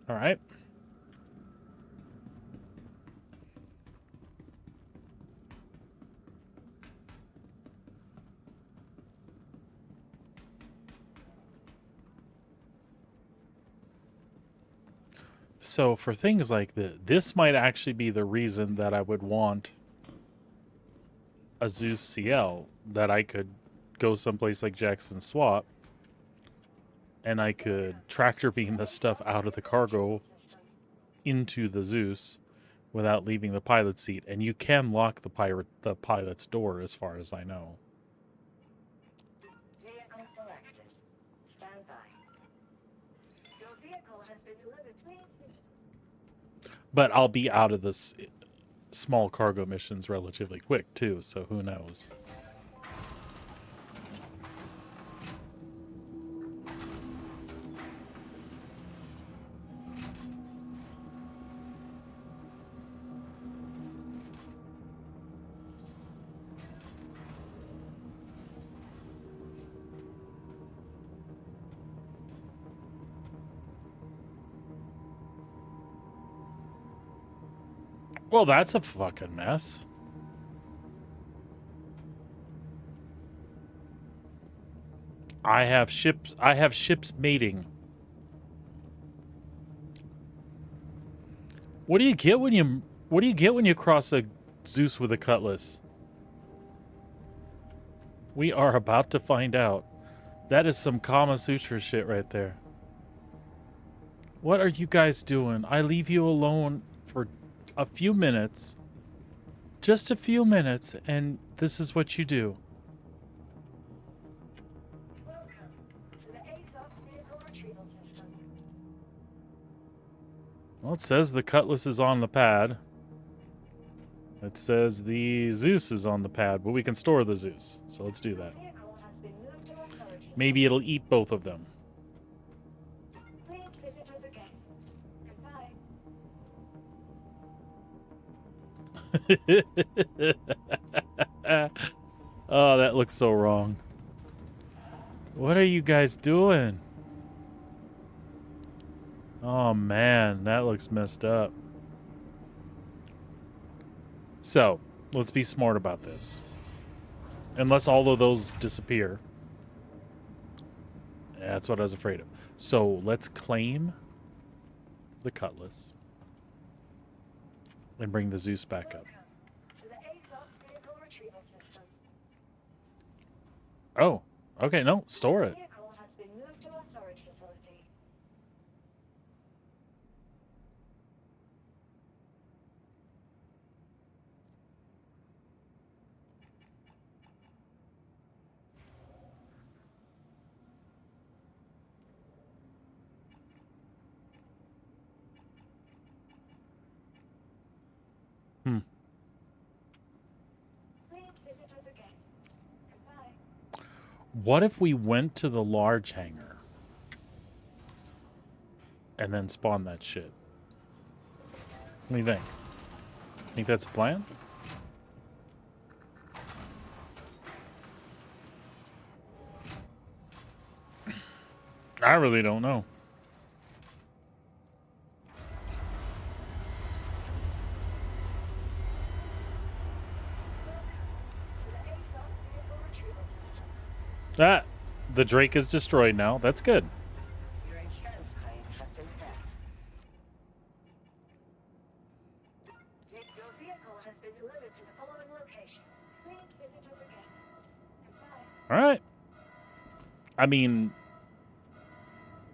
All right. So for things like this might actually be the reason that I would want a Zeus CL, that I could go someplace like Jackson Swamp and I could tractor beam the stuff out of the cargo into the Zeus without leaving the pilot seat. And you can lock the pilot's door, as far as I know. Vehicle selected. Stand by. Your vehicle has been delivered. But I'll be out of this small cargo missions relatively quick too, so who knows. Well, that's a fucking mess. I have ships mating. What do you get when you cross a Zeus with a cutlass? We are about to find out. That is some Kama Sutra shit right there. What are you guys doing? I leave you alone for a few minutes. Just a few minutes, and this is what you do. Welcome to the ASOS vehicle retrieval system. Well, it says the cutlass is on the pad. It says the Zeus is on the pad, but we can store the Zeus. So let's do that. Vehicle has been moved to authority. Maybe it'll eat both of them. Please visit us again. Goodbye. Oh, that looks so wrong. What are you guys doing? Oh man, that looks messed up. So, let's be smart about this. Unless all of those disappear. That's what I was afraid of. So, let's claim the cutlass. And bring the Zeus back up. Welcome to the ASOS vehicle retrieval system. Oh, okay, no, store it. Vehicle has been moved to our storage facility. Hmm. Please visit us again. Goodbye. What if we went to the large hangar? And then spawn that shit? What do you think? Think that's a plan? I really don't know. Ah, the Drake is destroyed now. That's good. Your insurance claim has been set. Your vehicle has been delivered to the following location. Please visit us again. Goodbye. All right. I mean,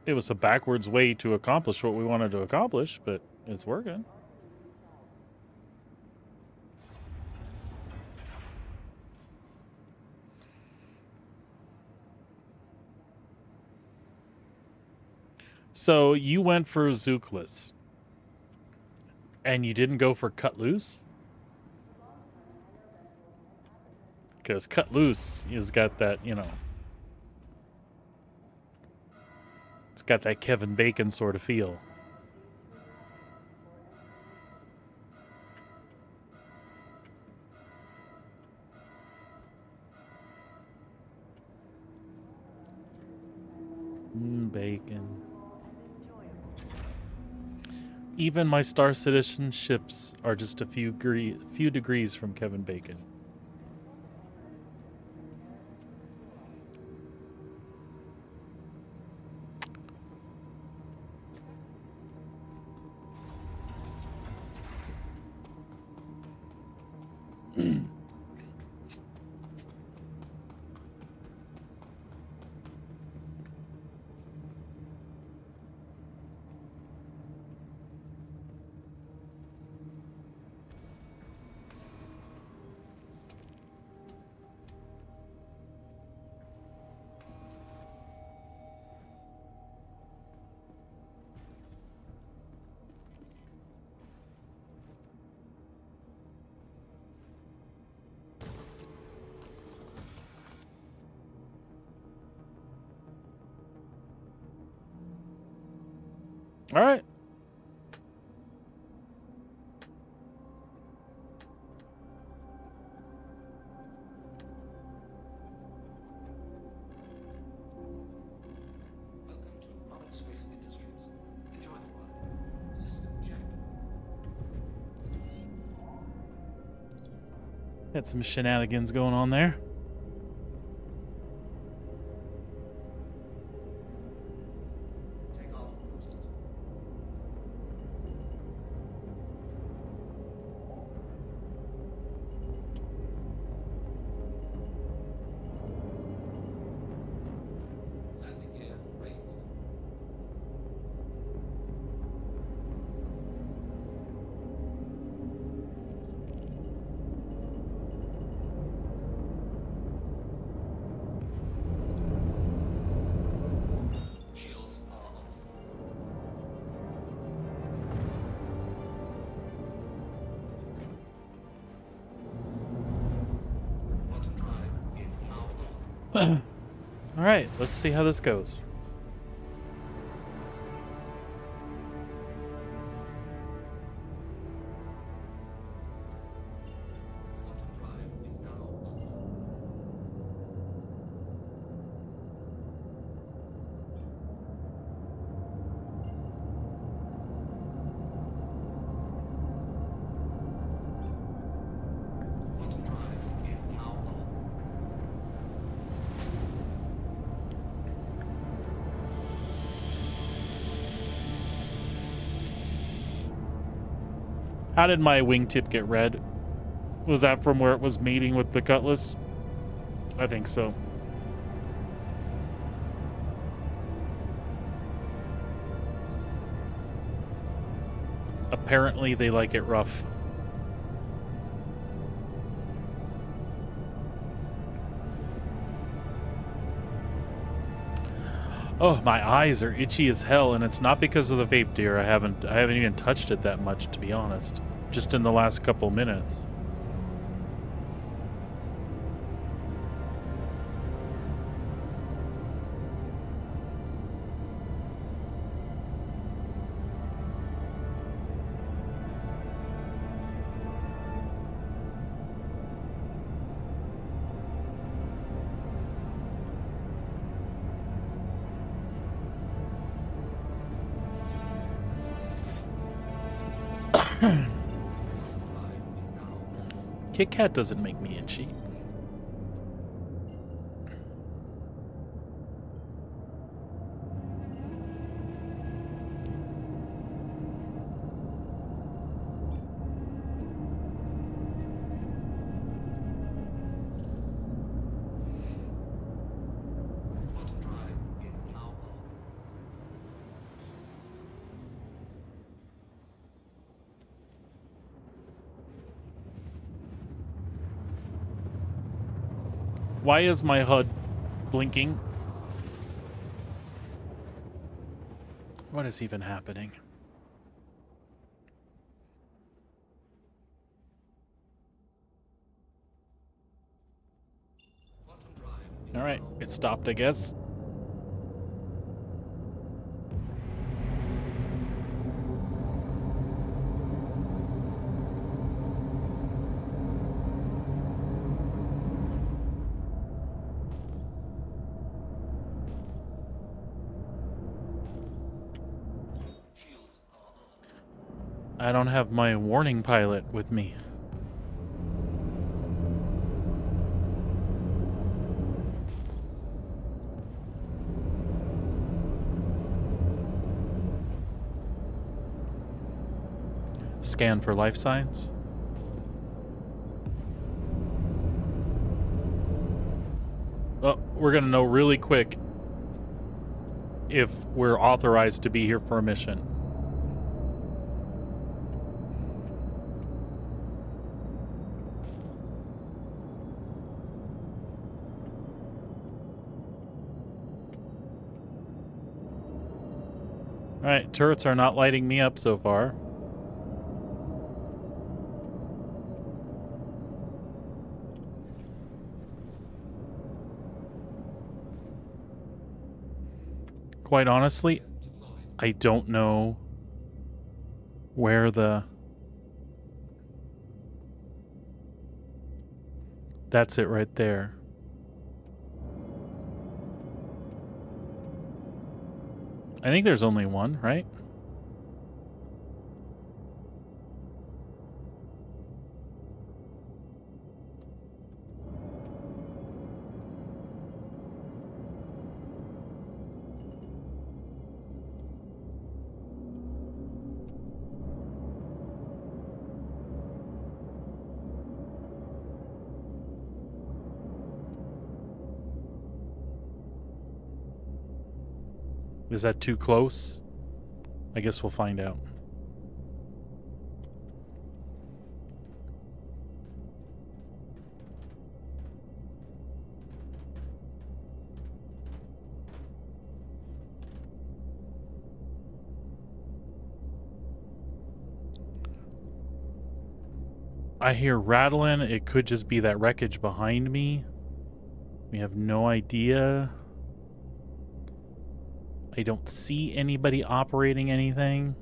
it was a backwards way to accomplish what we wanted to accomplish, but it's working. So you went for Zookless. And you didn't go for Cut Loose? Because Cut Loose has got that, you know... It's got that Kevin Bacon sort of feel. Bacon. Even my Star Citizen ships are just a few degrees from Kevin Bacon. All right. Welcome to Rocket Space Industries. Enjoy the ride. System check. Had some shenanigans going on there. Takeoff complete. Landing gear raised. Shields are off. Quantum drive is now on. All right, let's see how this goes. Quantum drive is now off. Quantum drive is now on. How did my wingtip get red? Was that from where it was meeting with the Cutlass? I think so. Apparently they like it rough. Oh, my eyes are itchy as hell, and it's not because of the vape, dear. I haven't even touched it that much, to be honest. Just in the last couple minutes. Quantum drive is now off. Kit Kat doesn't make me itchy. Quantum drive is now on. Why is my HUD blinking? What is even happening? Quantum drive is All right, now it stopped, I guess. Shields are on. I don't have my warning pilot with me. Scan for life signs. Oh, we're gonna know really quick if we're authorized to be here for a mission. Alright, turrets are not lighting me up so far. Quite honestly, Deployed. I don't know where the... That's it right there. I think there's only one, right? Is that too close? I guess we'll find out. I hear rattling. It could just be that wreckage behind me. We have no idea. I don't see anybody operating anything.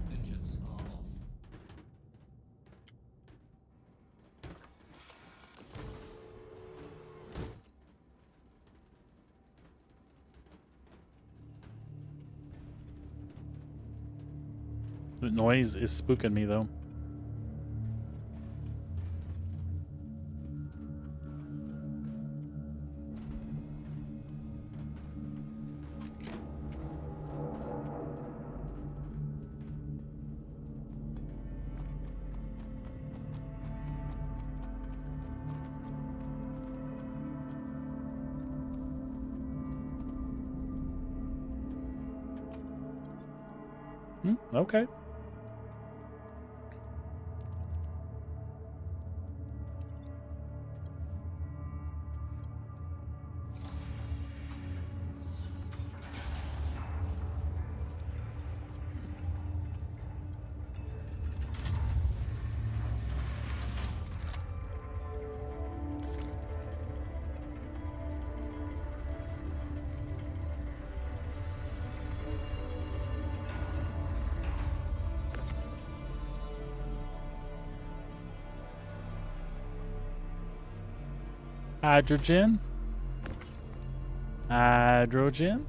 Engines are off. The noise is spooking me, though. Okay. Hydrogen. Hydrogen.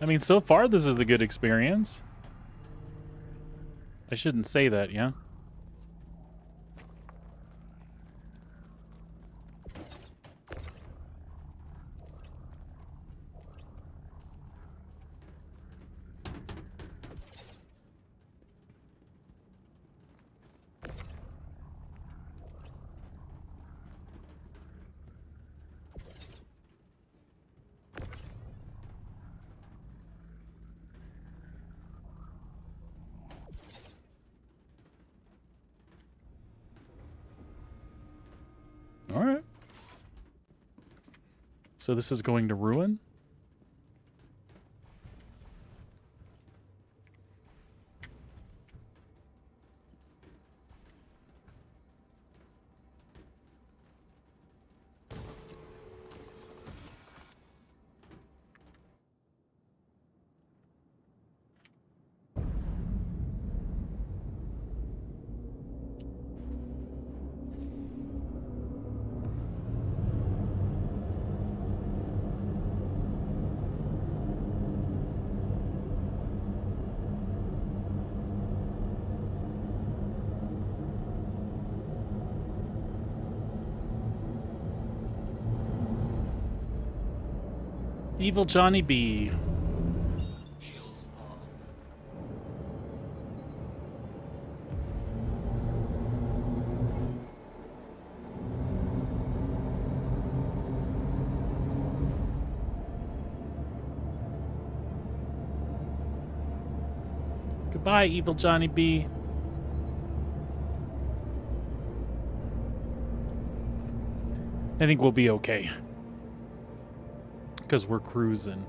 I mean, so far this is a good experience. I shouldn't say that, yeah? All right. So this is going to ruin? Evil Johnny B. Shields are off. Goodbye, Evil Johnny B. I think we'll be okay. Because we're cruising.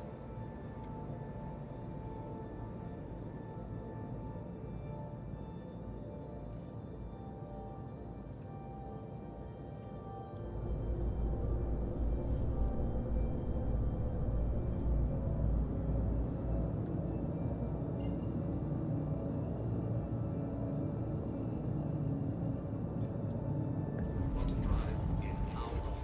Auto drive is now on.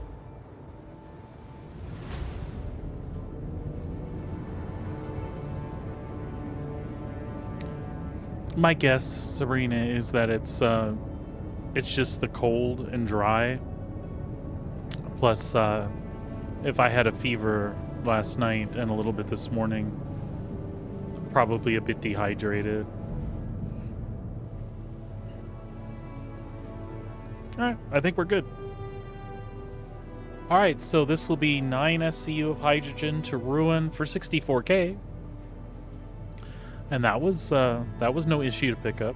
My guess, Sabrina, is that it's just the cold and dry. Plus, if I had a fever last night and a little bit this morning, probably a bit dehydrated. All right, I think we're good. All right, so this will be 9 SCU of hydrogen to ruin for 64K. And that was no issue to pick up.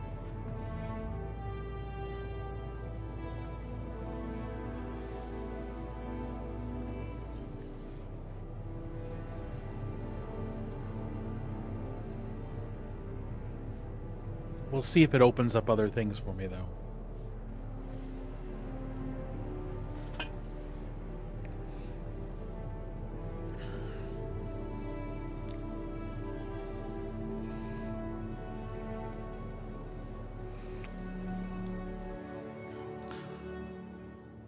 We'll see if it opens up other things for me, though.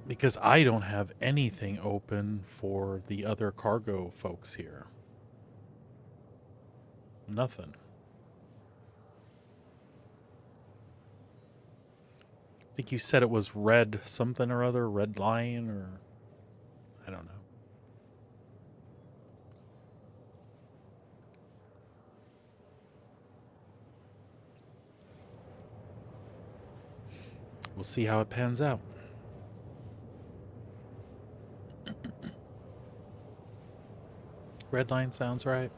Because I don't have anything open for the other cargo folks here. Nothing. I think you said it was red something or other, red lion, or I don't know. We'll see how it pans out. Red line sounds right.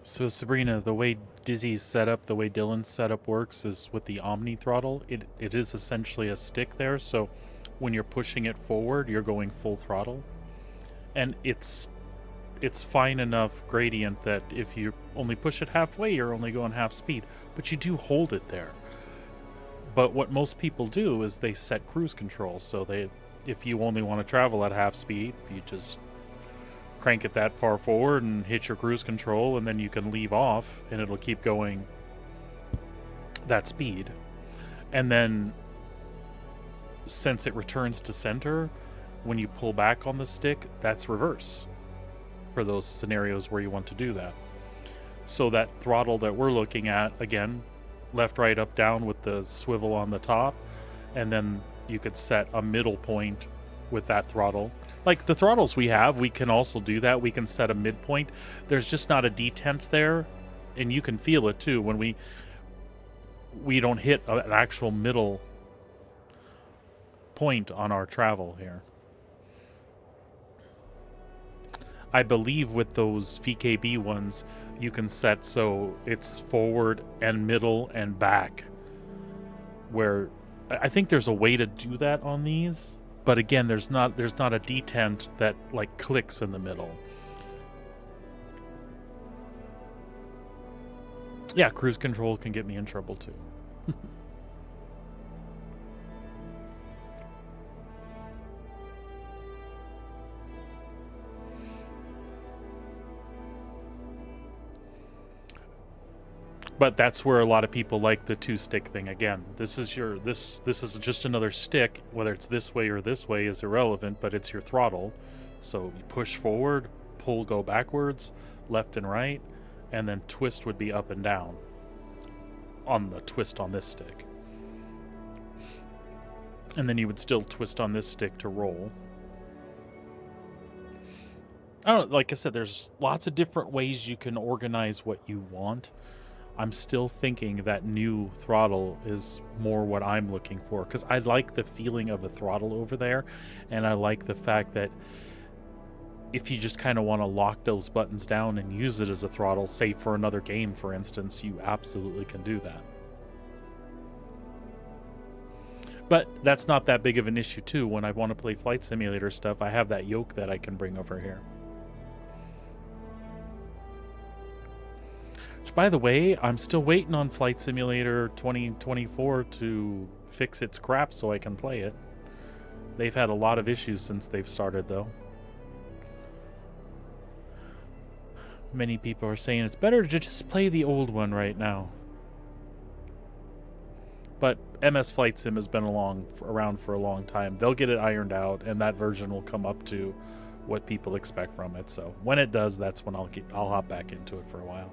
So Sabrina, the way Dizzy's setup, the way Dylan's setup works is with the Omni throttle. It is essentially a stick there, so when you're pushing it forward, you're going full throttle. And it's fine enough gradient that if you only push it halfway, you're only going half speed, but you do hold it there. But what most people do is they set cruise control, so if you only want to travel at half speed, you just crank it that far forward and hit your cruise control, and then you can leave off and it'll keep going that speed. And then since it returns to center, when you pull back on the stick, that's reverse for those scenarios where you want to do that. So that throttle that we're looking at, again, left, right, up, down with the swivel on the top, and then you could set a middle point with that throttle. Like the throttles we have, we can also do that. We can set a midpoint. There's just not a detent there, and you can feel it too when we don't hit an actual middle point on our travel here. I believe with those VKB ones, you can set so it's forward and middle and back, where I think there's a way to do that on these. But again, there's not a detent that like clicks in the middle. Yeah, cruise control can get me in trouble too. But that's where a lot of people like the two stick thing. Again, this is just another stick. Whether it's this way or this way is irrelevant, but it's your throttle. So you push forward, pull, go backwards, left and right, and then twist would be up and down on the twist on this stick. And then you would still twist on this stick to roll. I don't know, like I said, there's lots of different ways you can organize what you want. I'm still thinking that new throttle is more what I'm looking for, because I like the feeling of a throttle over there, and I like the fact that if you just kind of want to lock those buttons down and use it as a throttle, say for another game, for instance, you absolutely can do that. But that's not that big of an issue too. When I want to play flight simulator stuff, I have that yoke that I can bring over here. By the way, I'm still waiting on Flight Simulator 2024 to fix its crap so I can play it. They've had a lot of issues since they've started, though. Many people are saying it's better to just play the old one right now. But MS Flight Sim has been around for a long time. They'll get it ironed out, and that version will come up to what people expect from it. So when it does, that's when I'll hop back into it for a while.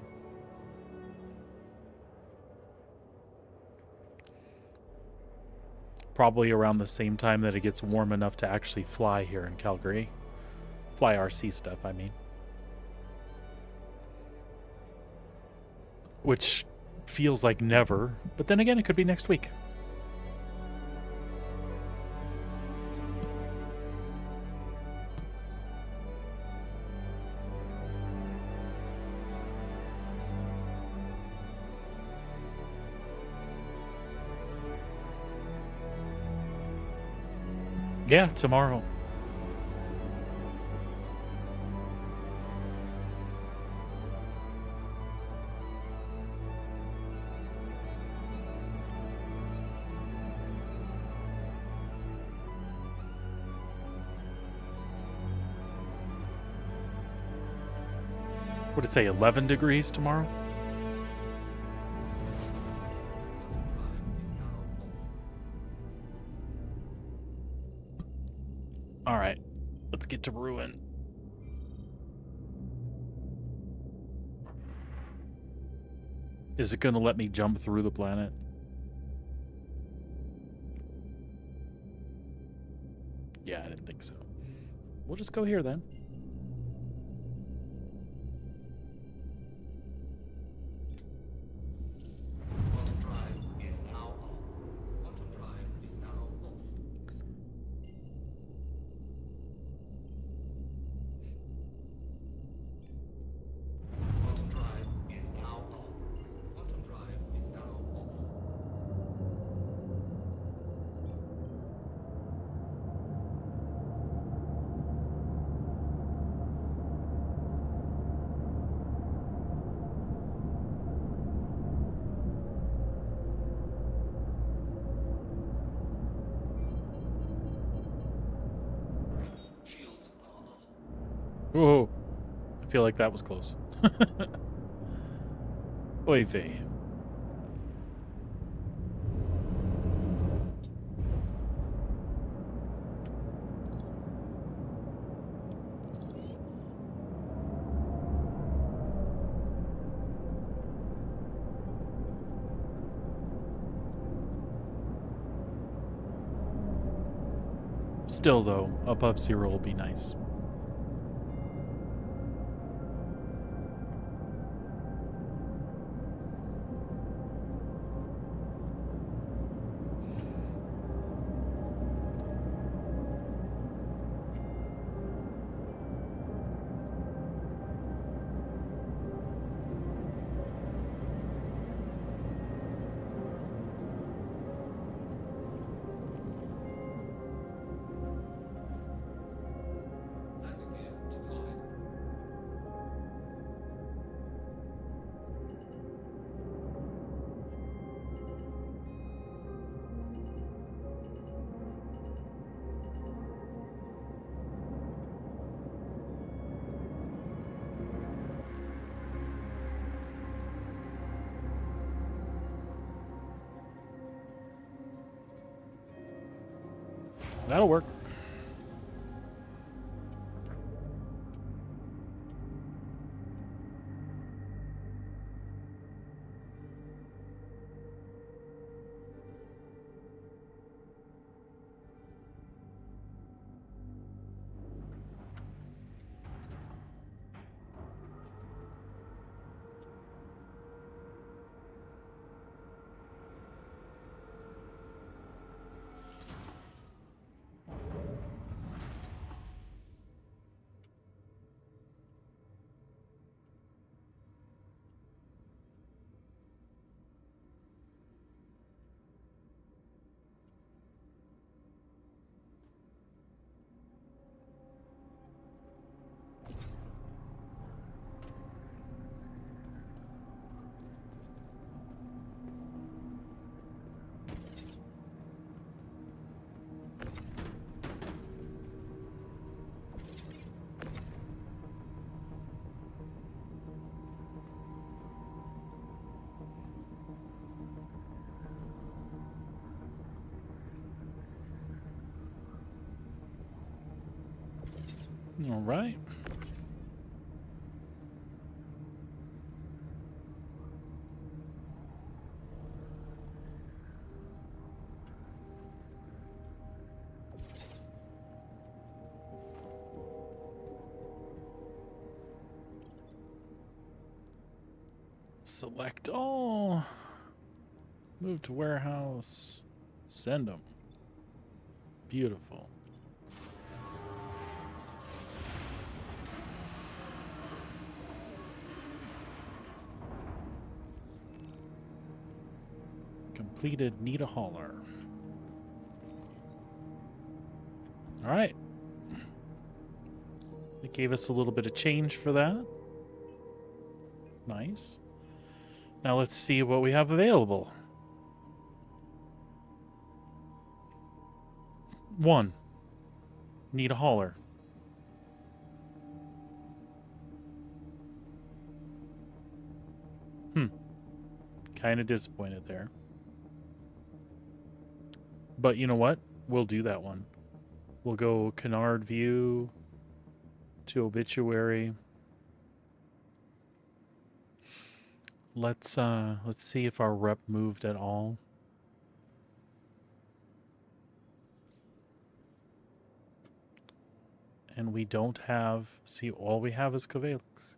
Probably around the same time that it gets warm enough to actually fly here in Calgary. Fly RC stuff, I mean. Which feels like never, but then again, it could be next week. Yeah, tomorrow. Would it say 11 degrees tomorrow? All right, let's get to Ruin. Is it going to let me jump through the planet? Yeah, I didn't think so. We'll just go here then. Quantum drive is now on. Quantum drive is now off. Quantum drive is now on. Quantum drive is now off. Shields are on. Whoa, I feel like that was close. Oy vey. Still, though, above zero will be nice. Landing gear deployed. That'll work. All right. Select all. Move to warehouse. Send them. Beautiful. Completed. Need a hauler. All right. It gave us a little bit of change for that. Nice. Now let's see what we have available. 1. Need a hauler. Kind of disappointed there. But you know what? We'll do that one. We'll go Canard View to Obituary. Let's see if our rep moved at all. And we don't have, see, all we have is Covalix.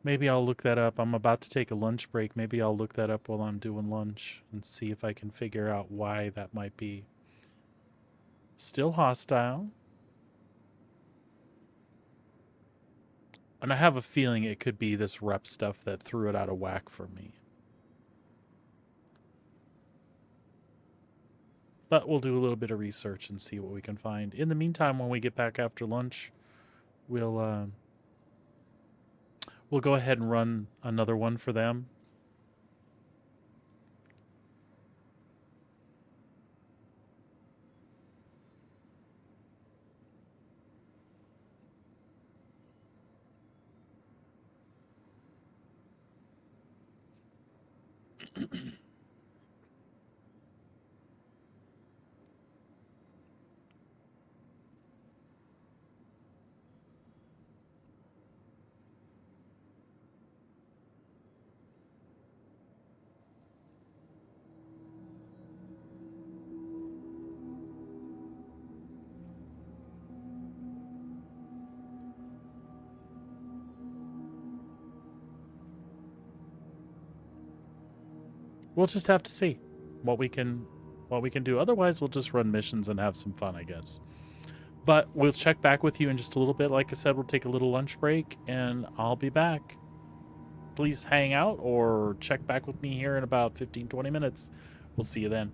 Maybe I'll look that up. I'm about to take a lunch break. Maybe I'll look that up while I'm doing lunch and see if I can figure out why that might be. Still hostile. And I have a feeling it could be this rep stuff that threw it out of whack for me. But we'll do a little bit of research and see what we can find. In the meantime, when we get back after lunch, we'll go ahead and run another one for them. We'll just have to see what we can do. Otherwise, we'll just run missions and have some fun, I guess. But we'll check back with you in just a little bit. Like I said, we'll take a little lunch break, and I'll be back. Please hang out or check back with me here in about 15, 20 minutes. We'll see you then.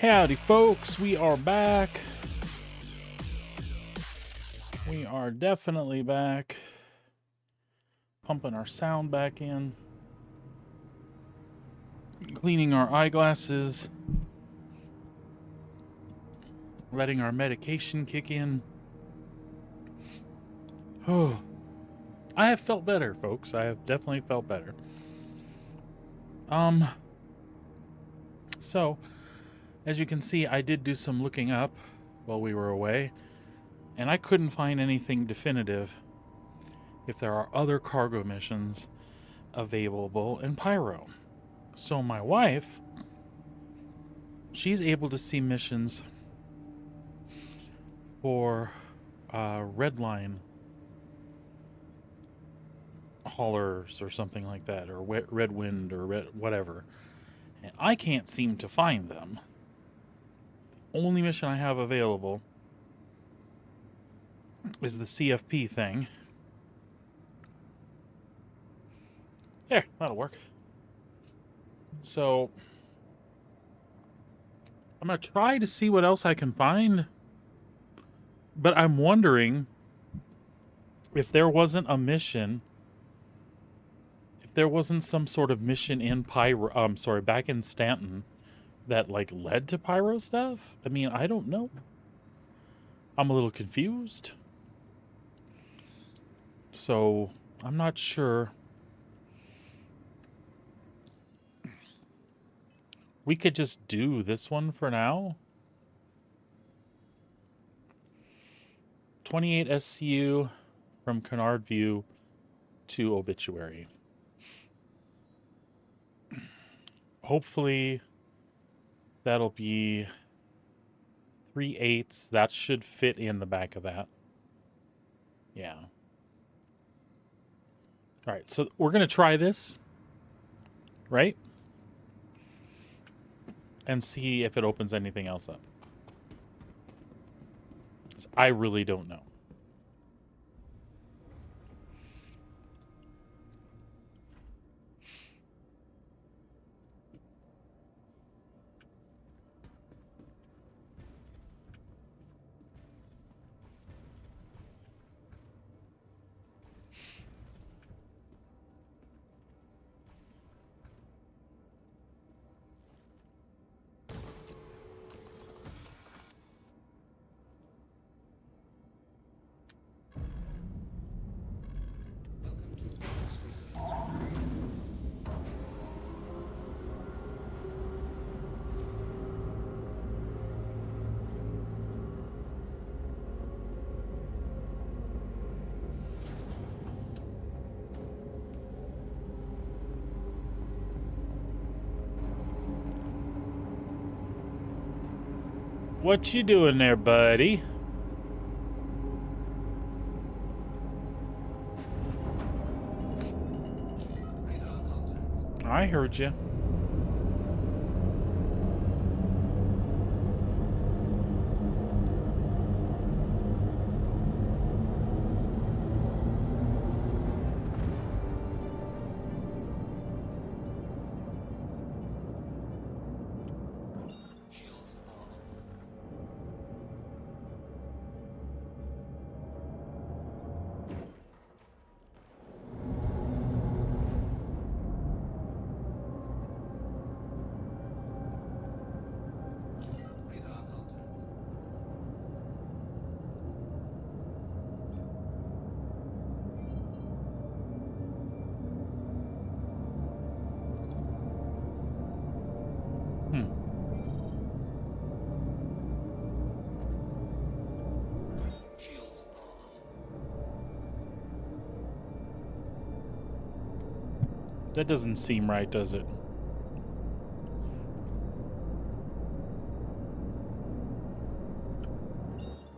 Howdy, folks. We are back. We are definitely back. Pumping our sound back in. Cleaning our eyeglasses. Letting our medication kick in. Oh, I have felt better, folks. I have definitely felt better. So, as you can see, I did do some looking up while we were away, and I couldn't find anything definitive if there are other cargo missions available in Pyro. So my wife, she's able to see missions for red line haulers or something like that, or red wind or red whatever, and I can't seem to find them. The only mission I have available is the CFP thing. There, that'll work. So I'm gonna try to see what else I can find, but I'm wondering if there wasn't a mission, if there wasn't some sort of mission in back in Stanton that like led to Pyro stuff. I mean, I don't know. I'm a little confused. So I'm not sure. We could just do this one for now. 28 SCU from Canard View to Obituary. Hopefully that'll be 3/8. That should fit in the back of that. Yeah. All right, so we're going to try this, right? And see if it opens anything else up. 'Cause I really don't know. Welcome to Lost Research. What you doing there, buddy? Radar contact. I heard you. Shields are off. Radar contact. Hmm. Shields are off. That doesn't seem right, does it?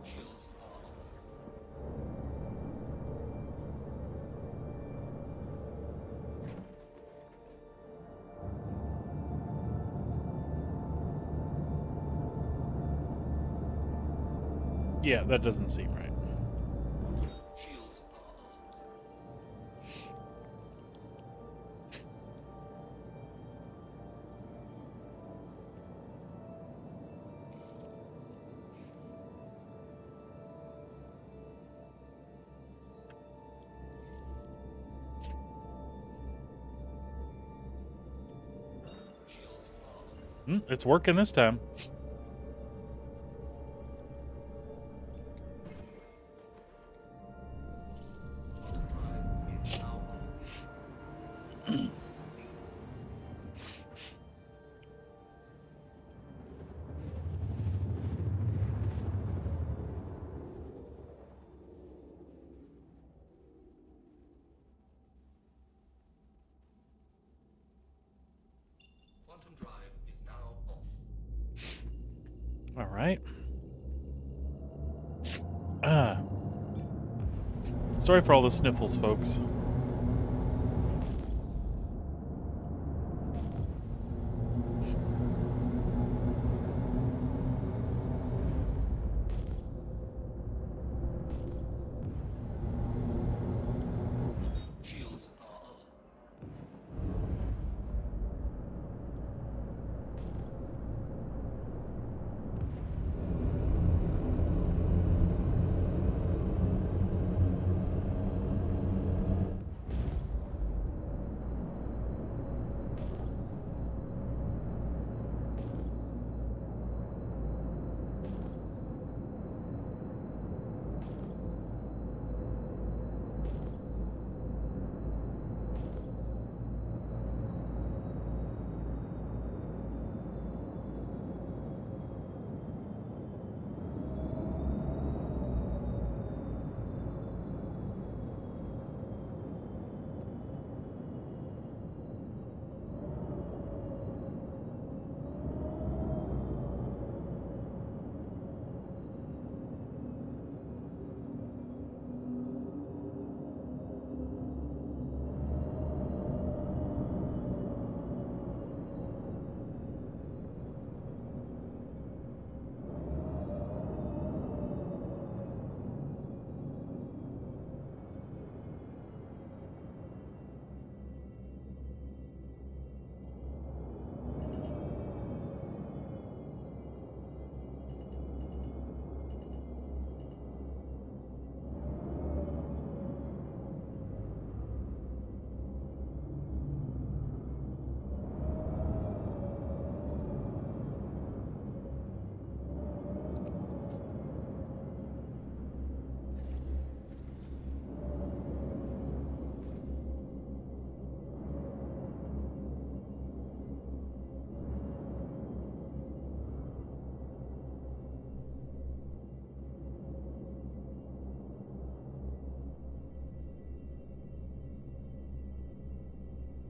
Shields are off. Yeah, that doesn't seem right. Shields are off. It's working this time. Quantum drive is now on. Quantum drive is now off. All right. Ah. Sorry for all the sniffles, folks. Shields are up.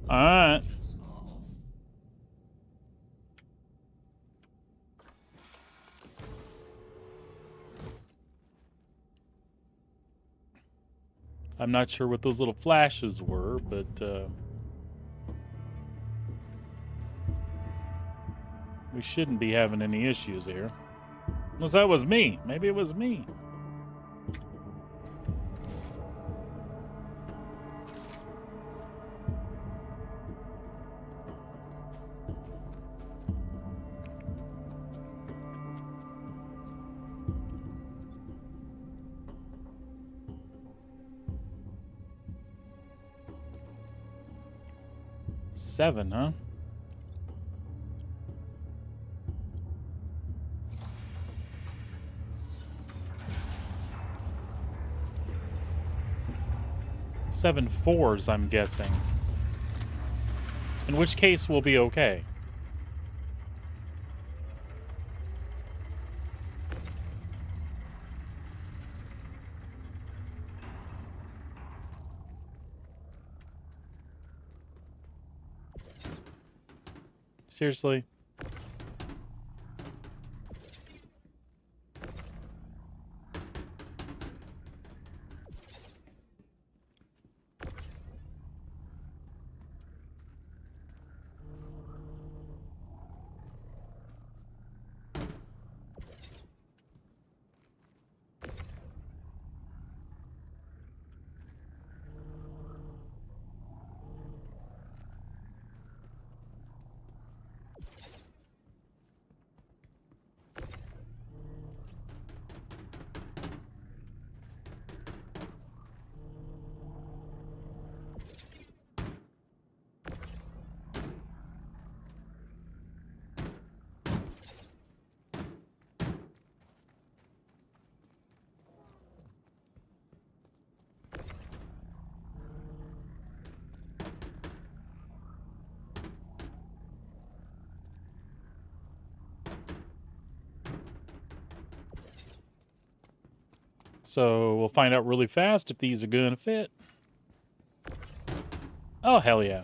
All right. Shields are off. I'm not sure what those little flashes were, but we shouldn't be having any issues here. Unless that was me. Maybe it was me. Seven, huh? Seven fours, I'm guessing. In which case, we'll be okay. Seriously? So we'll find out really fast if these are gonna fit. Oh, hell yeah.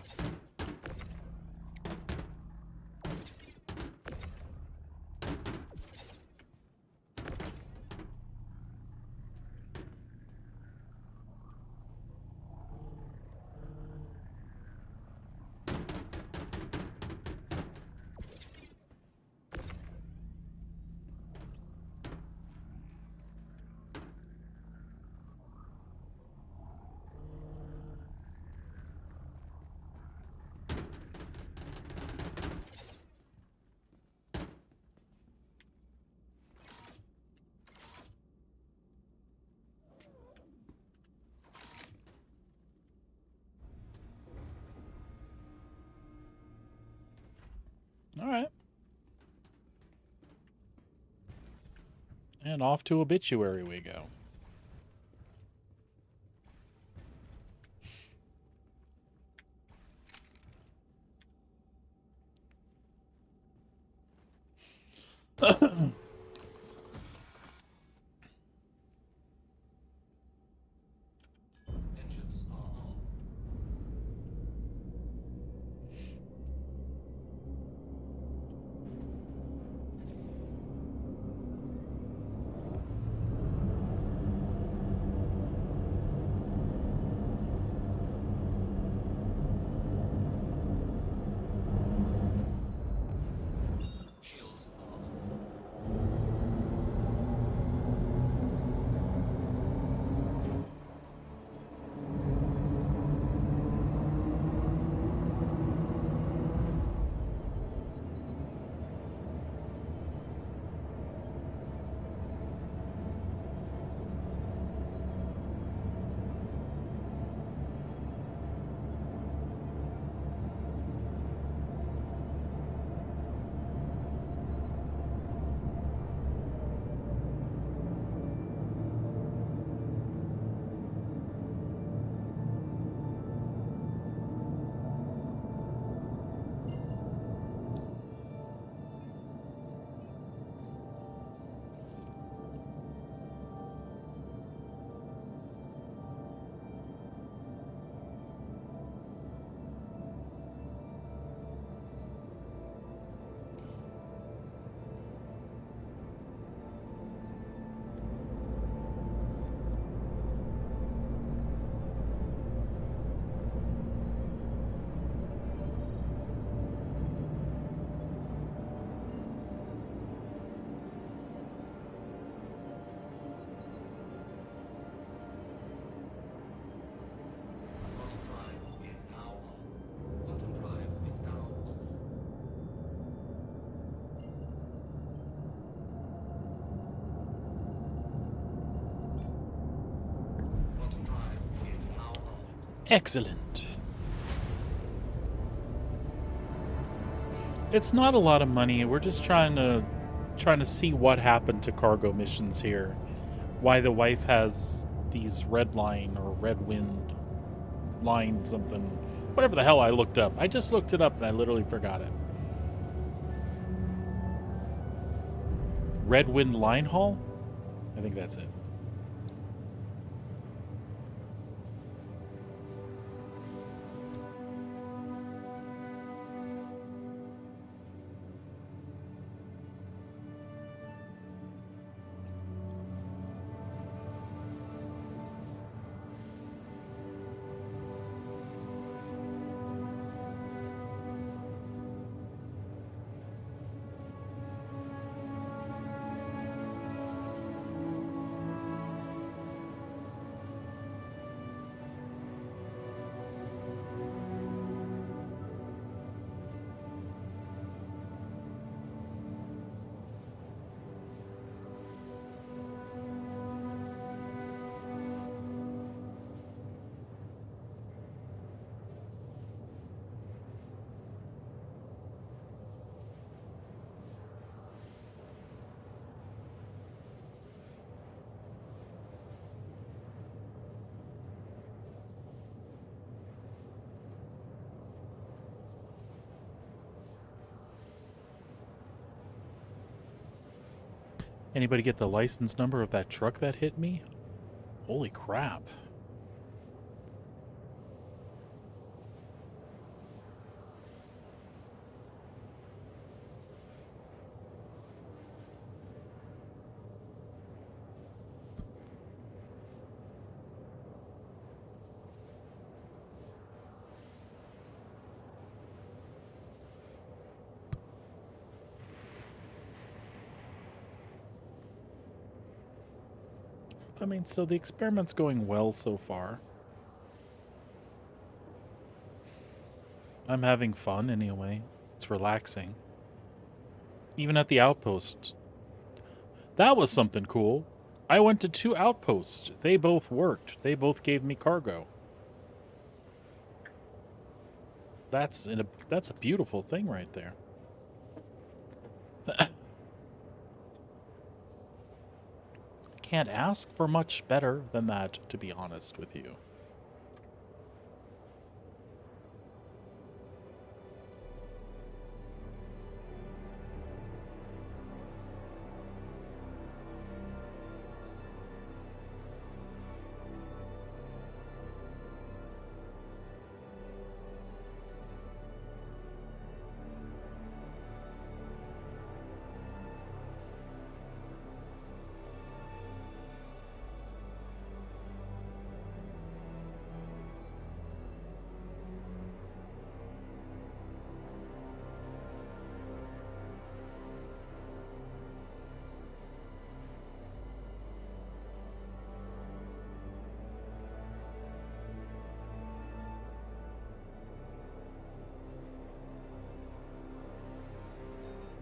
All right. And off to obituary we go. Engines are on. Shields are off. Quantum drive is now on. Quantum drive is now off. Quantum drive is now on. Excellent. It's not a lot of money. We're just trying to see what happened to cargo missions here. Why the wife has these red line or red wind line something. Whatever the hell I looked up. I just looked it up and I literally forgot it. Red Wind Line Haul? I think that's it. Anybody get the license number of that truck that hit me? Holy crap. I mean, so the experiment's going well so far. I'm having fun anyway. It's relaxing. Even at the outpost. That was something cool. I went to 2 outposts. They both worked. They both gave me cargo. That's a beautiful thing right there. Can't ask for much better than that, to be honest with you.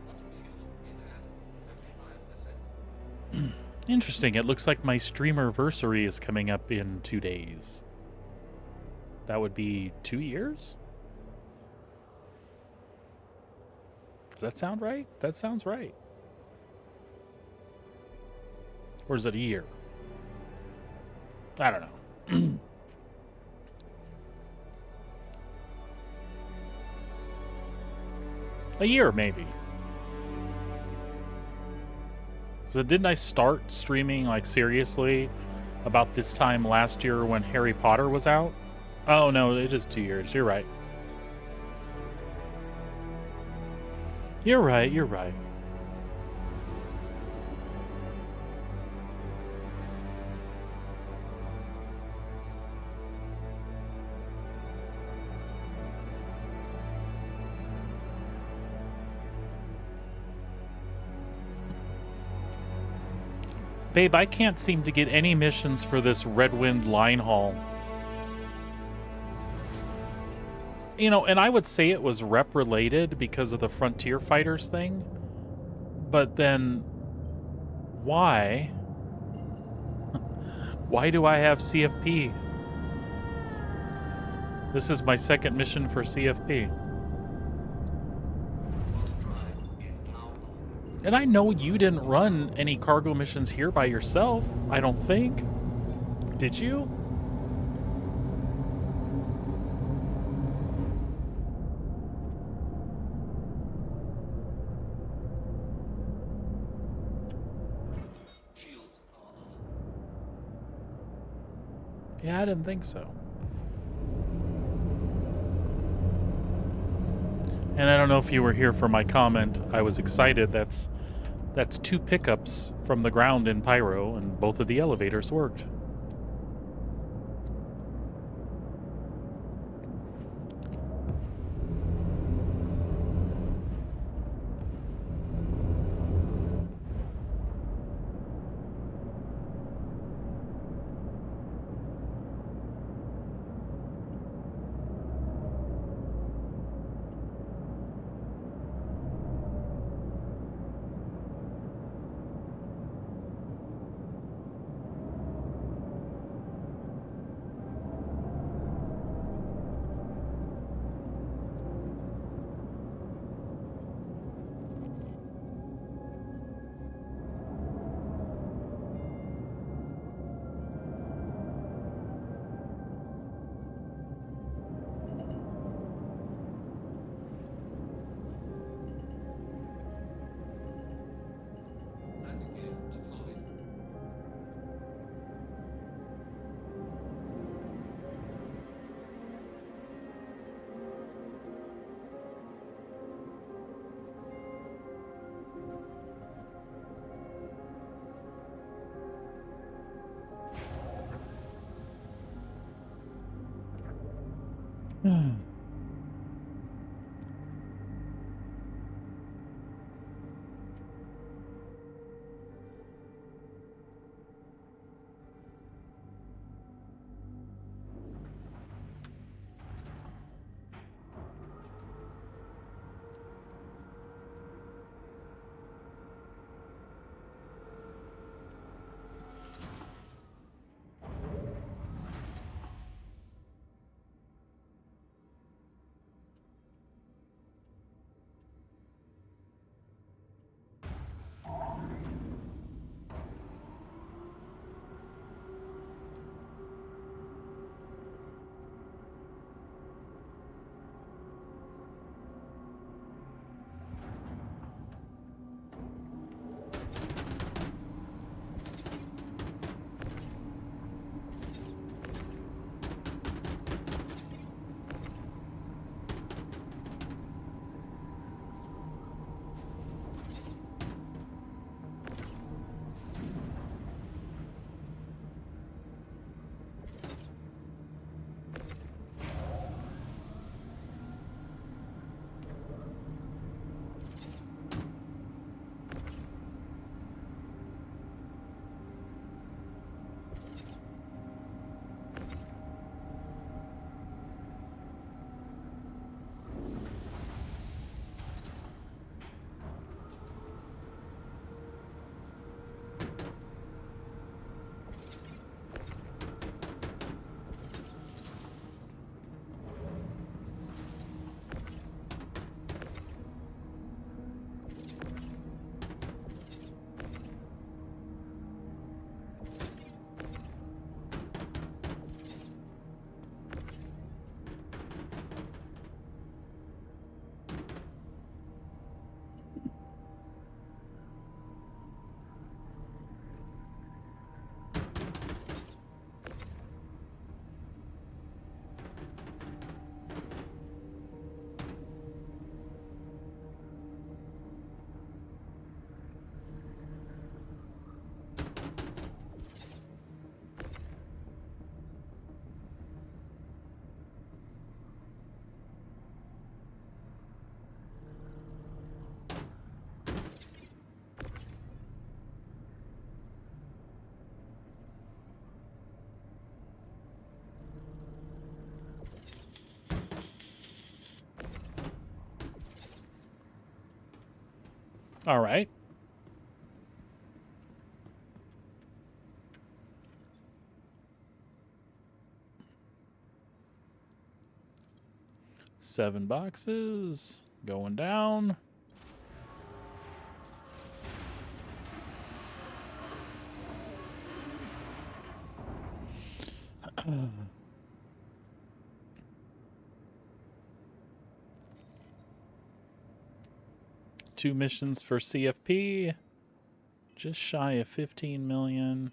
Quantum fuel is at 75%. Interesting. It looks like my streamerversary is coming up in 2 days. That would be 2 years? Does that sound right? That sounds right. Or is it a year? I don't know. A year, maybe. So didn't I start streaming, like, seriously about this time last year when Harry Potter was out? Oh, no, it is 2 years. You're right. You're right, you're right. Babe, I can't seem to get any missions for this Red Wind line haul. You know, and I would say it was rep related because of the Frontier Fighters thing. But then, why? Why do I have CFP? This is my second mission for CFP. Quantum drive is now on. And I know you didn't run any cargo missions here by yourself, I don't think. Did you? Shields are on. Yeah, I didn't think so. And I don't know if you were here for my comment. I was excited. That's 2 pickups from the ground in Pyro, and both of the elevators worked. All right. Seven boxes going down. Two missions for CFP. Just shy of 15 million.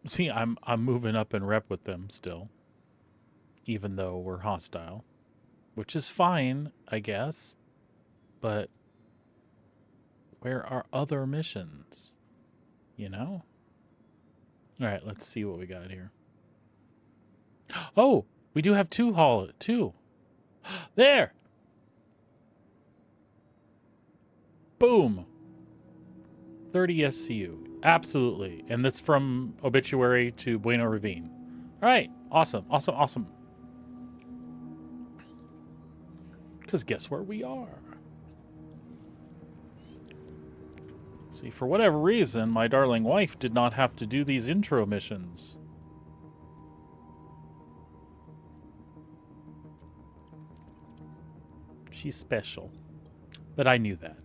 See, I'm moving up in rep with them still, even though we're hostile, which is fine, I guess. But where are other missions? You know? All right, let's see what we got here. Oh, we do have two. There. Boom. 30 SCU. Absolutely. And that's from Obituary to Bueno Ravine. All right. Awesome. Awesome. Awesome. Because guess where we are? See, for whatever reason, my darling wife did not have to do these intro missions. She's special. But I knew that.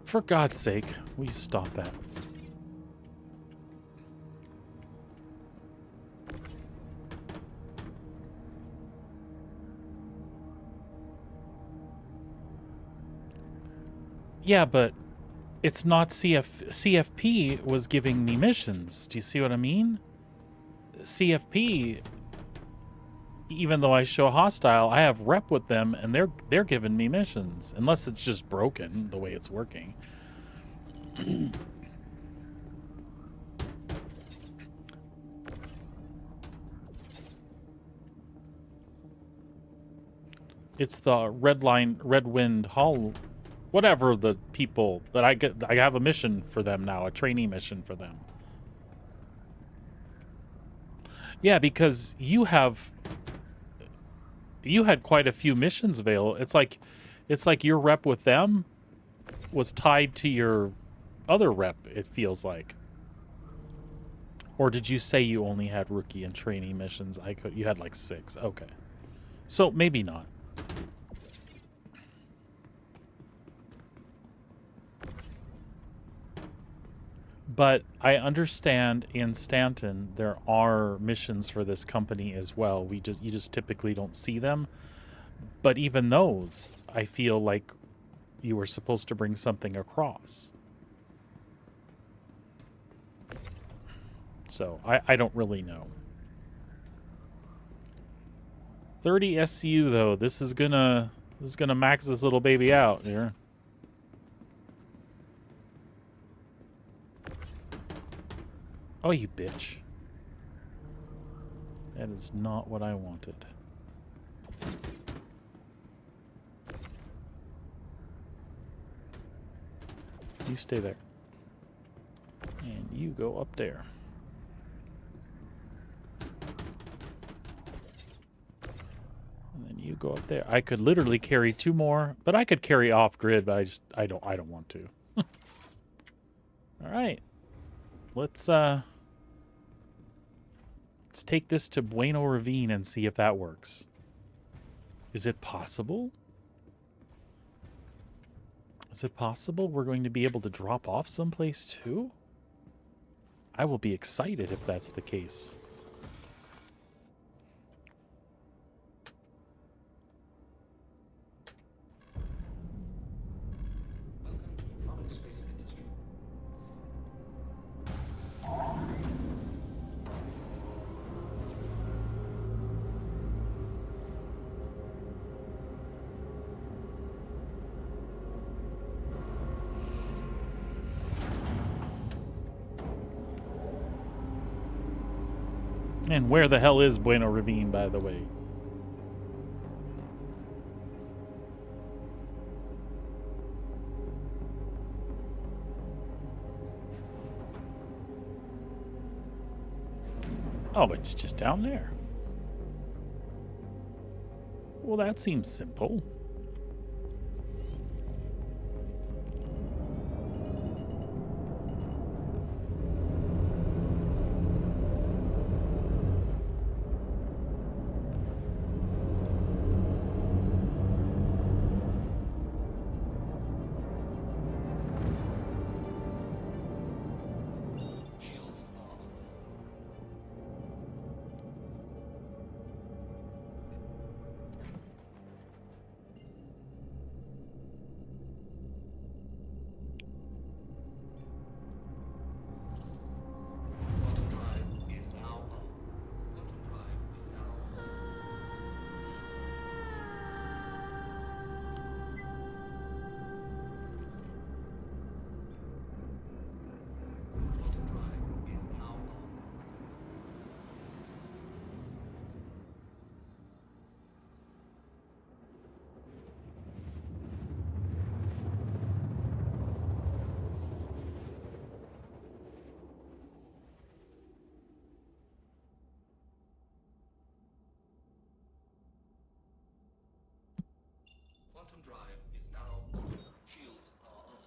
For God's sake, will you stop that? Yeah, but it's not CFP was giving me missions. Do you see what I mean? CFP, even though I show hostile, I have rep with them, and they're giving me missions. Unless it's just broken the way it's working. It's the Red Wind Hall, whatever the people that I have a mission for them now, a trainee mission for them. Yeah, because you had quite a few missions available. It's like your rep with them was tied to your other rep, it feels like. Or did you say you only had rookie and trainee missions? You had like 6. Okay. So maybe not. But I understand in Stanton there are missions for this company as well. You just typically don't see them. But even those, I feel like you were supposed to bring something across. So I don't really know. 30 SCU though. This is gonna max this little baby out here. Oh, you bitch. That is not what I wanted. You stay there. And you go up there. And then you go up there. I could literally carry 2 more, but I could carry off grid, but I don't want to. All right. Let's take this to Bueno Ravine and see if that works. Is it possible? Is it possible we're going to be able to drop off someplace too? I will be excited if that's the case. Welcome to Province Space Industry. And where the hell is Bueno Ravine, by the way? Oh, it's just down there. Well, that seems simple. Shields are off. Quantum drive is now on. Quantum drive is now on. Quantum drive is now on. Quantum drive is now on. Shields are on.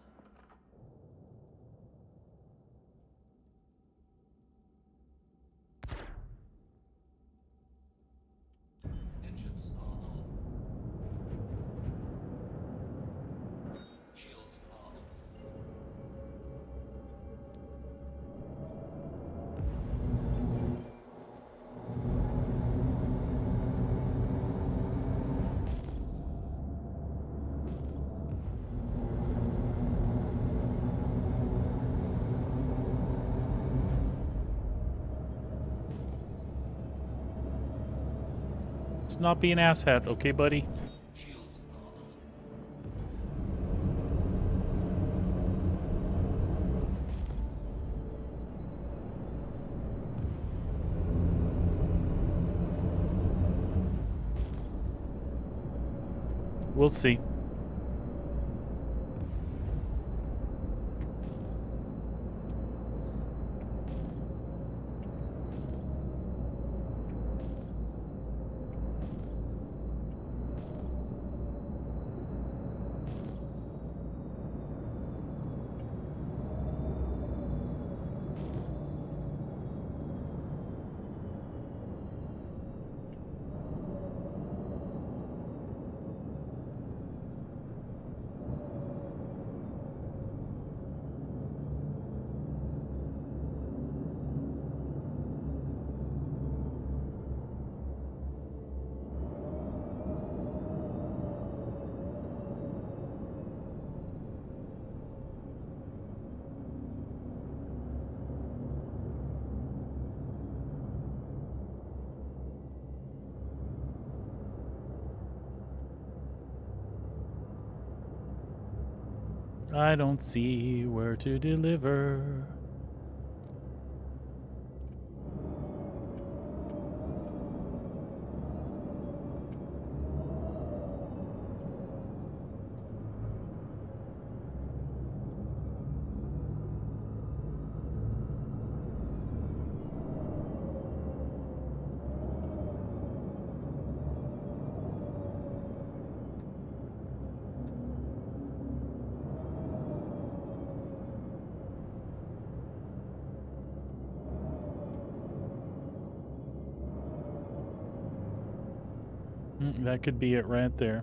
Engines are on. Shields are off. Let's not be an asshat, okay, buddy? Shields are up. We'll see. I don't see where to deliver. That could be it right there.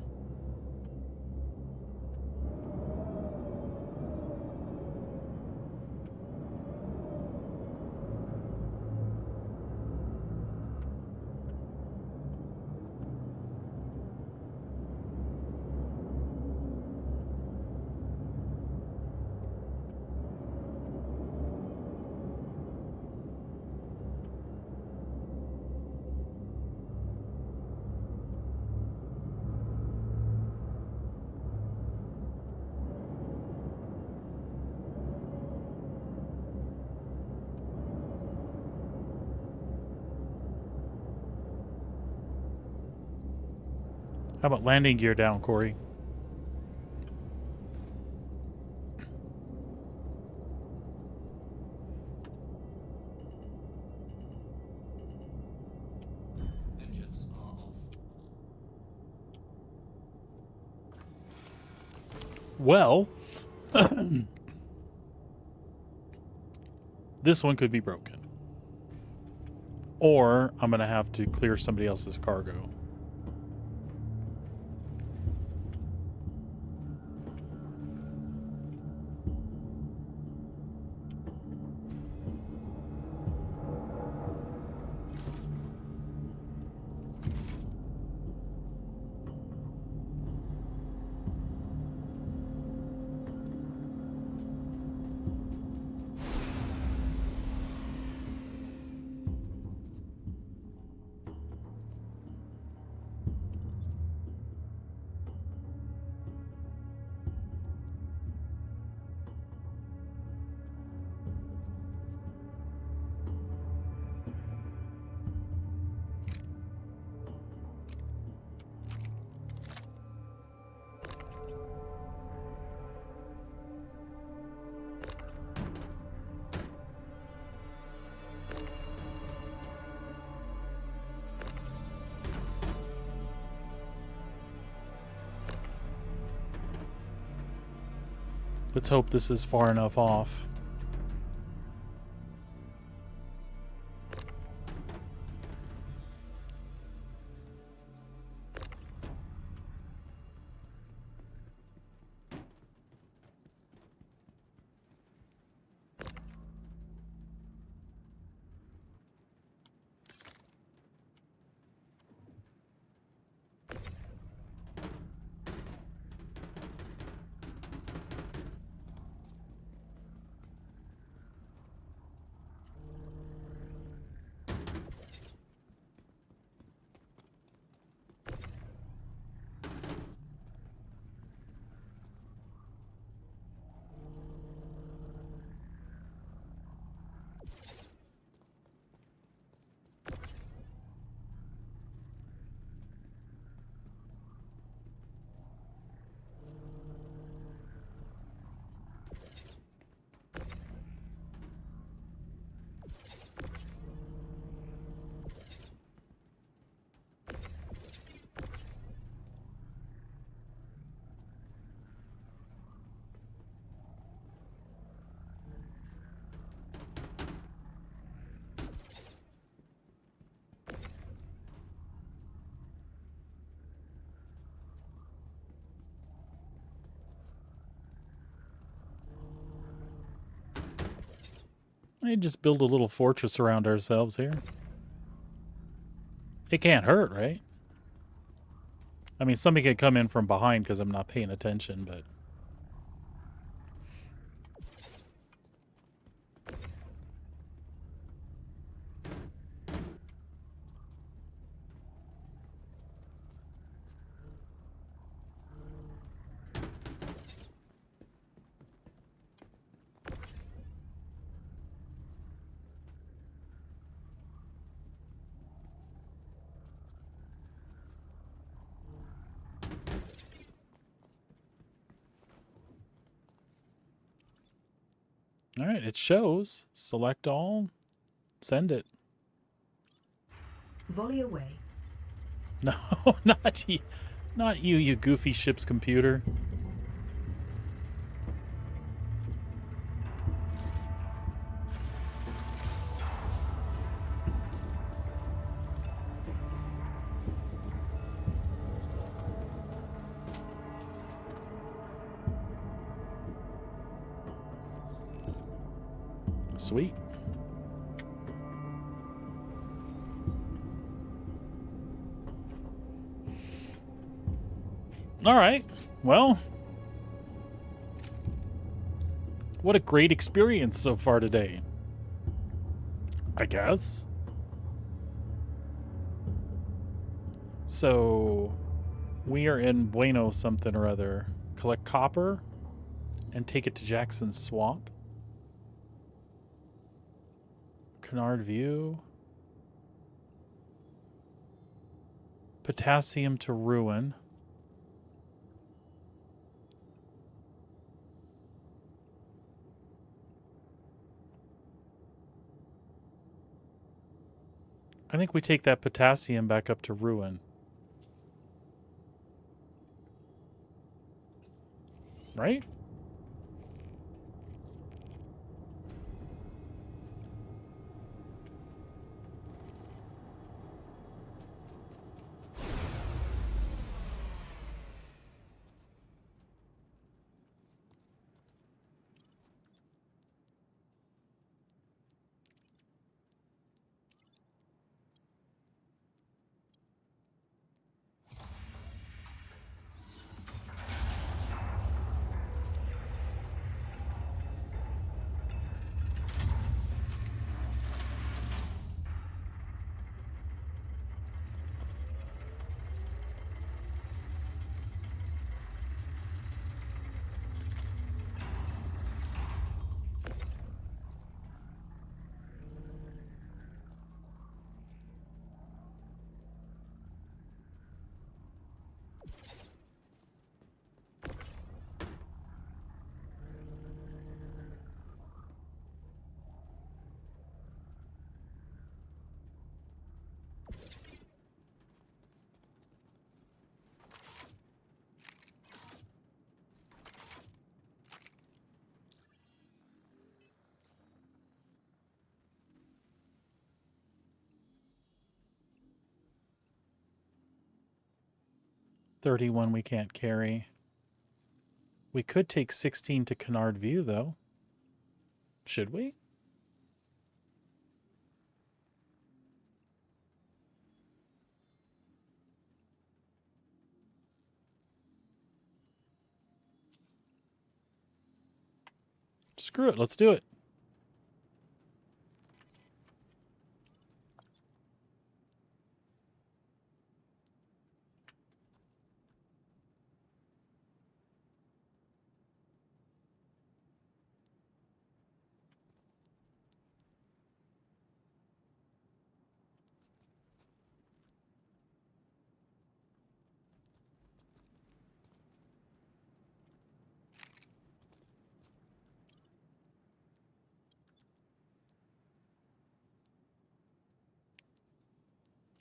How about landing gear down, Corey? Engines are off. Well, this one could be broken. Or I'm going to have to clear somebody else's cargo. Let's hope this is far enough off. We just build a little fortress around ourselves here. It can't hurt, right? I mean, somebody could come in from behind because I'm not paying attention, but... All right, it shows. Select all. Send it. Volley away. No, not you. Not you, you goofy ship's computer. Sweet. All right. Well, what a great experience so far today. I guess. So, we are in Bueno something or other. Collect copper and take it to Jackson's Swamp. Canard View. Potassium to Ruin. I think we take that potassium back up to Ruin. Right? $31 we can't carry. We could take 16 to Canard View, though. Should we? Screw it, let's do it.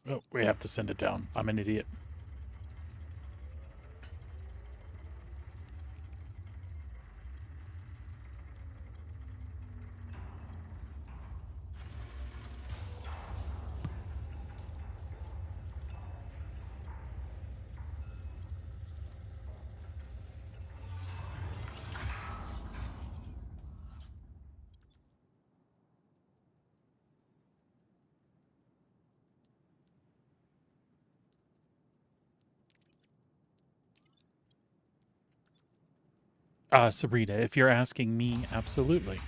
Oh, we have to send it down. I'm an idiot. Sabrina, if you're asking me, absolutely.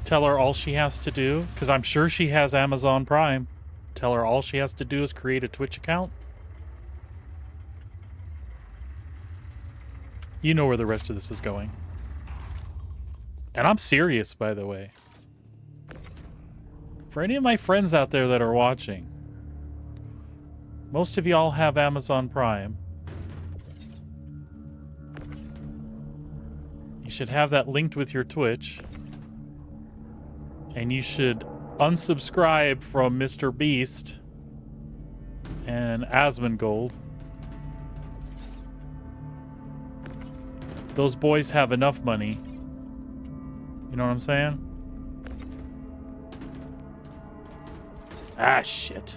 Tell her all she has to do, because I'm sure she has Amazon Prime. Tell her all she has to do is create a Twitch account. You know where the rest of this is going. And I'm serious, by the way. For any of my friends out there that are watching, most of y'all have Amazon Prime. You should have that linked with your Twitch. And you should unsubscribe from Mr. Beast and Asmongold. Those boys have enough money. You know what I'm saying? Ah, shit.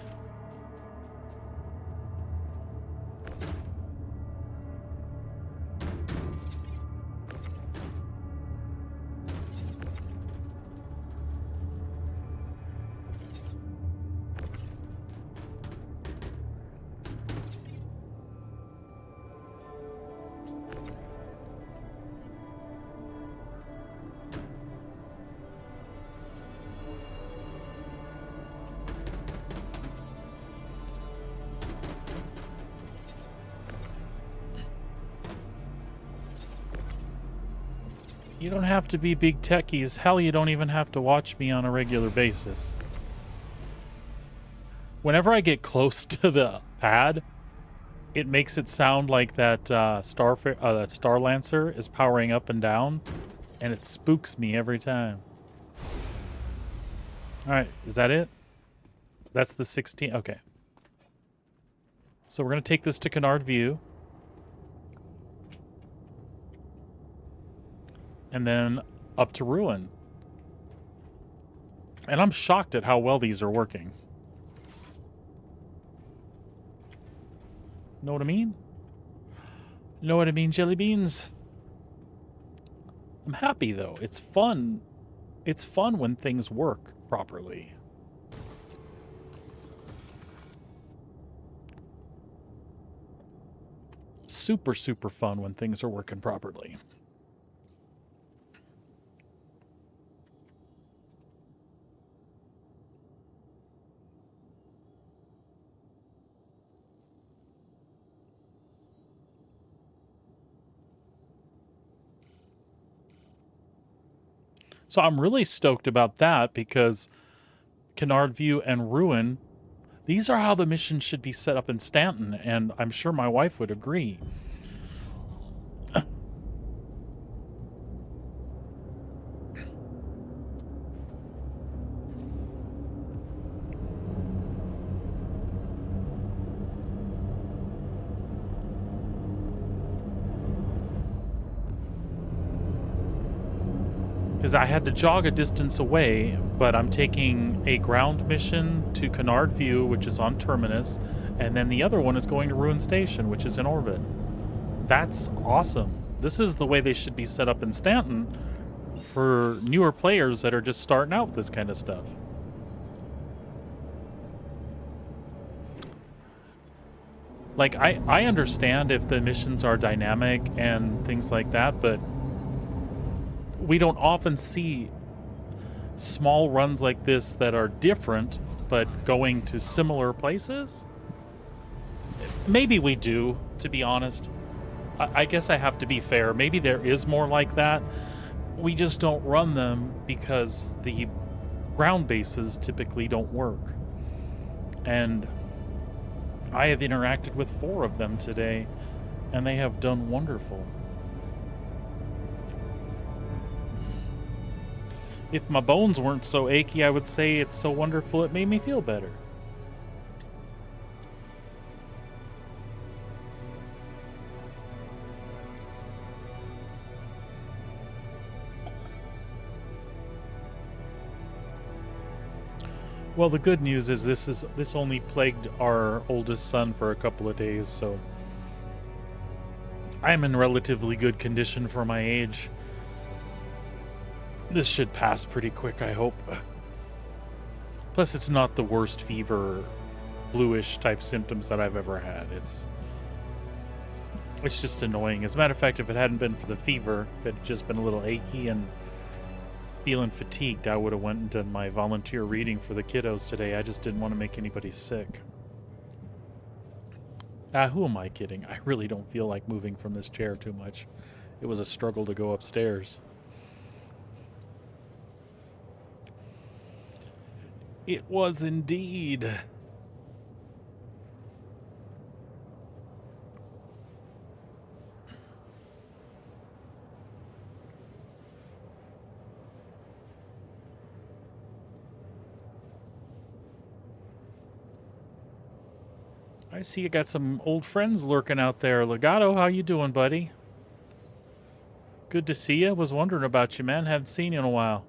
You don't have to be big techies. Hell, you don't even have to watch me on a regular basis. Whenever I get close to the pad, it makes it sound like that that Star Lancer is powering up and down, and it spooks me every time. All right, is that it? That's the 16. Okay. So we're gonna take this to Canard View. And then up to Ruin. And I'm shocked at how well these are working. Know what I mean? Know what I mean, jelly beans? I'm happy, though. It's fun. It's fun when things work properly. Super, super fun when things are working properly. So I'm really stoked about that because Canard View and Ruin, these are how the mission should be set up in Stanton, and I'm sure my wife would agree. Because I had to jog a distance away, but I'm taking a ground mission to Canard View, which is on Terminus, and then the other one is going to Ruin Station, which is in orbit. That's awesome. This is the way they should be set up in Stanton for newer players that are just starting out with this kind of stuff. Like, I understand if the missions are dynamic and things like that, but we don't often see small runs like this that are different, but going to similar places. Maybe we do, to be honest. I guess I have to be fair. Maybe there is more like that. We just don't run them because the ground bases typically don't work. And I have interacted with 4 of them today, and they have done wonderful. If my bones weren't so achy, I would say it's so wonderful it made me feel better. Well, the good news is this only plagued our oldest son for a couple of days, so I'm in relatively good condition for my age. This should pass pretty quick, I hope. Plus, it's not the worst fever bluish type symptoms that I've ever had. It's just annoying. As a matter of fact, if it hadn't been for the fever, if it had just been a little achy and feeling fatigued, I would have went and done my volunteer reading for the kiddos today. I just didn't want to make anybody sick. Who am I kidding? I really don't feel like moving from this chair too much. It was a struggle to go upstairs. It was indeed. I see you got some old friends lurking out there. Legato, how you doing, buddy? Good to see you. Was wondering about you, man. Hadn't seen you in a while.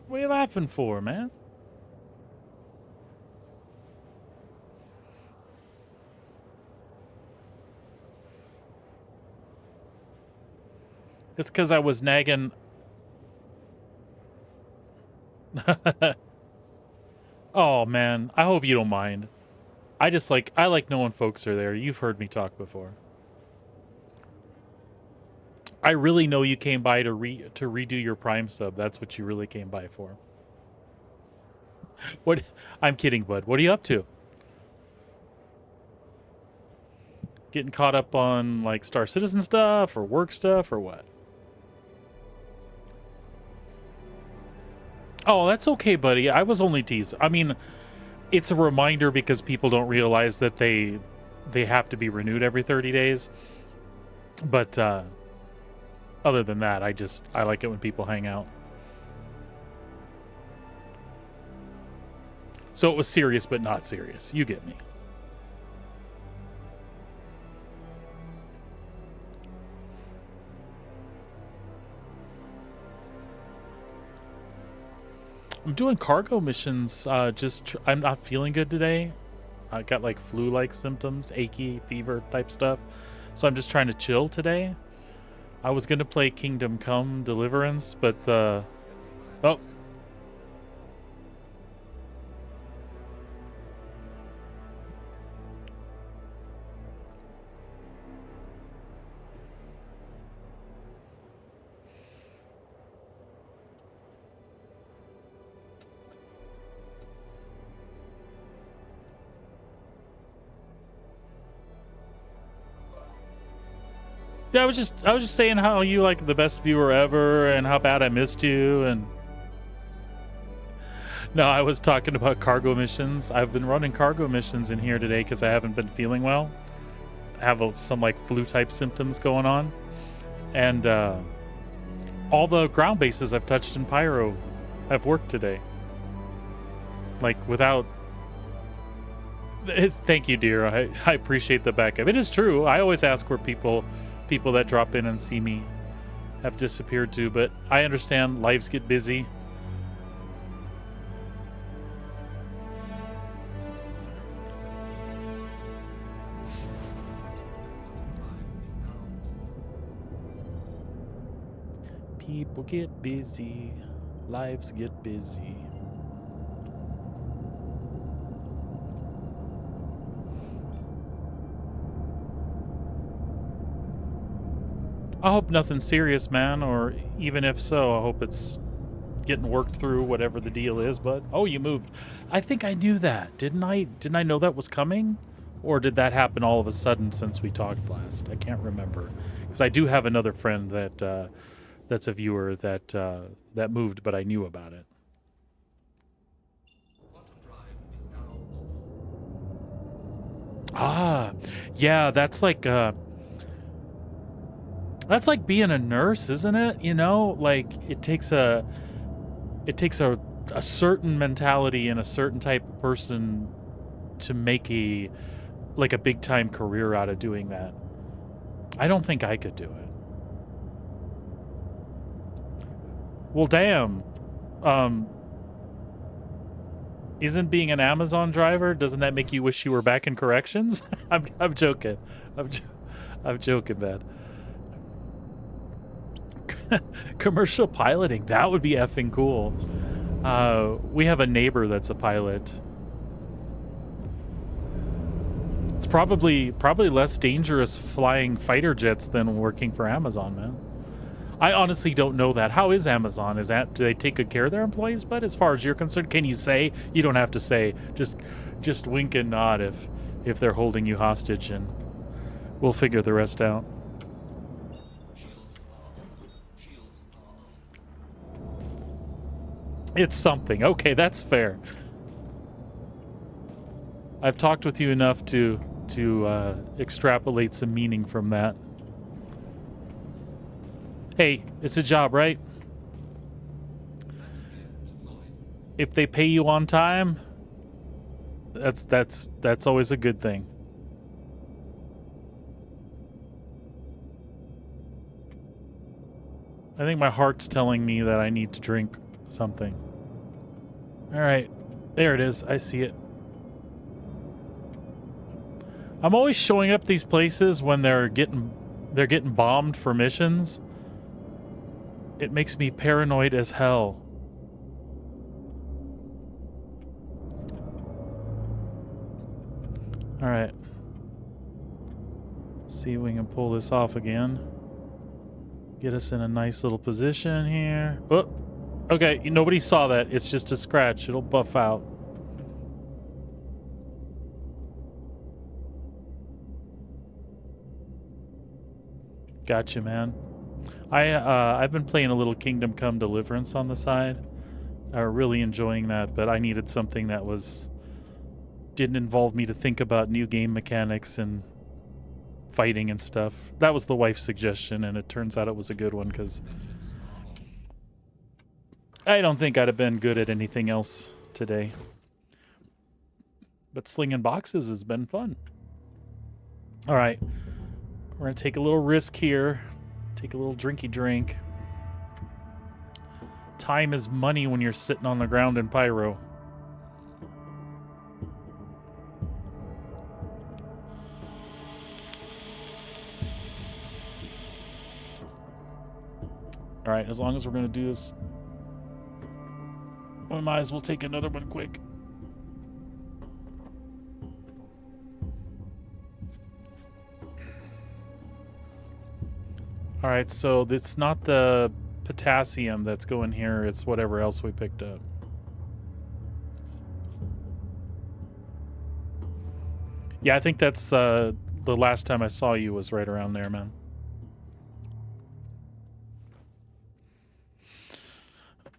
What are you laughing for, man? It's because I was nagging. Oh, man. I hope you don't mind. I like knowing folks are there. You've heard me talk before. I really know you came by to redo your Prime sub. That's what you really came by for. What? I'm kidding, bud. What are you up to? Getting caught up on like Star Citizen stuff or work stuff or what? Oh, that's okay, buddy. I was only teasing. I mean, it's a reminder because people don't realize that they have to be renewed every 30 days. But other than that, I like it when people hang out. So it was serious but not serious. You get me. I'm doing cargo missions. I'm not feeling good today. I got like flu-like symptoms, achy, fever type stuff. So I'm just trying to chill today. I was gonna play Kingdom Come Deliverance, but oh. Yeah, I was just saying how you like the best viewer ever and how bad I missed you and no, I was talking about cargo missions. I've been running cargo missions in here today because I haven't been feeling well. I have some like flu type symptoms going on. And all the ground bases I've touched in Pyro have worked today. Like without thank you, dear. I appreciate the backup. It is true. I always ask where people that drop in and see me have disappeared to, but I understand lives get busy. People get busy. Lives get busy. I hope nothing serious, man, or even if so, I hope it's getting worked through, whatever the deal is. But oh, you moved. I think I knew that, didn't I? Didn't I know that was coming? Or did that happen all of a sudden since we talked last? I can't remember. Because I do have another friend that that's a viewer that that moved, but I knew about it. Quantum drive is now off. Ah, yeah, that's like being a nurse, isn't it? You know, like it takes a certain mentality and a certain type of person to make a big time career out of doing that. I don't think I could do it. Well, damn. Isn't being an Amazon driver, doesn't that make you wish you were back in corrections? I'm joking. I'm joking, man. Commercial piloting, that would be effing cool. We have a neighbor that's a pilot. It's probably less dangerous flying fighter jets than working for Amazon, man. I honestly don't know that. How is Amazon? Do they take good care of their employees? But as far as you're concerned, can you say? You don't have to say. Just wink and nod if they're holding you hostage, and we'll figure the rest out. It's something. Okay, that's fair. I've talked with you enough to extrapolate some meaning from that. Hey, it's a job, right? If they pay you on time, that's always a good thing. I think my heart's telling me that I need to drink something. All right, there it is. I see it. I'm always showing up these places when they're getting bombed for missions. It makes me paranoid as hell. All right. See if we can pull this off again. Get us in a nice little position here. Oh, okay. Nobody saw that. It's just a scratch. It'll buff out. Gotcha, man. I've been playing a little Kingdom Come Deliverance on the side. Really enjoying that, but I needed something that didn't involve me to think about new game mechanics and fighting and stuff. That was the wife's suggestion, and it turns out it was a good one, because I don't think I'd have been good at anything else today. But slinging boxes has been fun. All right. We're going to take a little risk here. Take a little drinky drink. Time is money when you're sitting on the ground in Pyro. All right, as long as we're going to do this, we might as well take another one quick. All right, so it's not the potassium that's going here. It's whatever else we picked up. Yeah, I think that's the last time I saw you was right around there, man.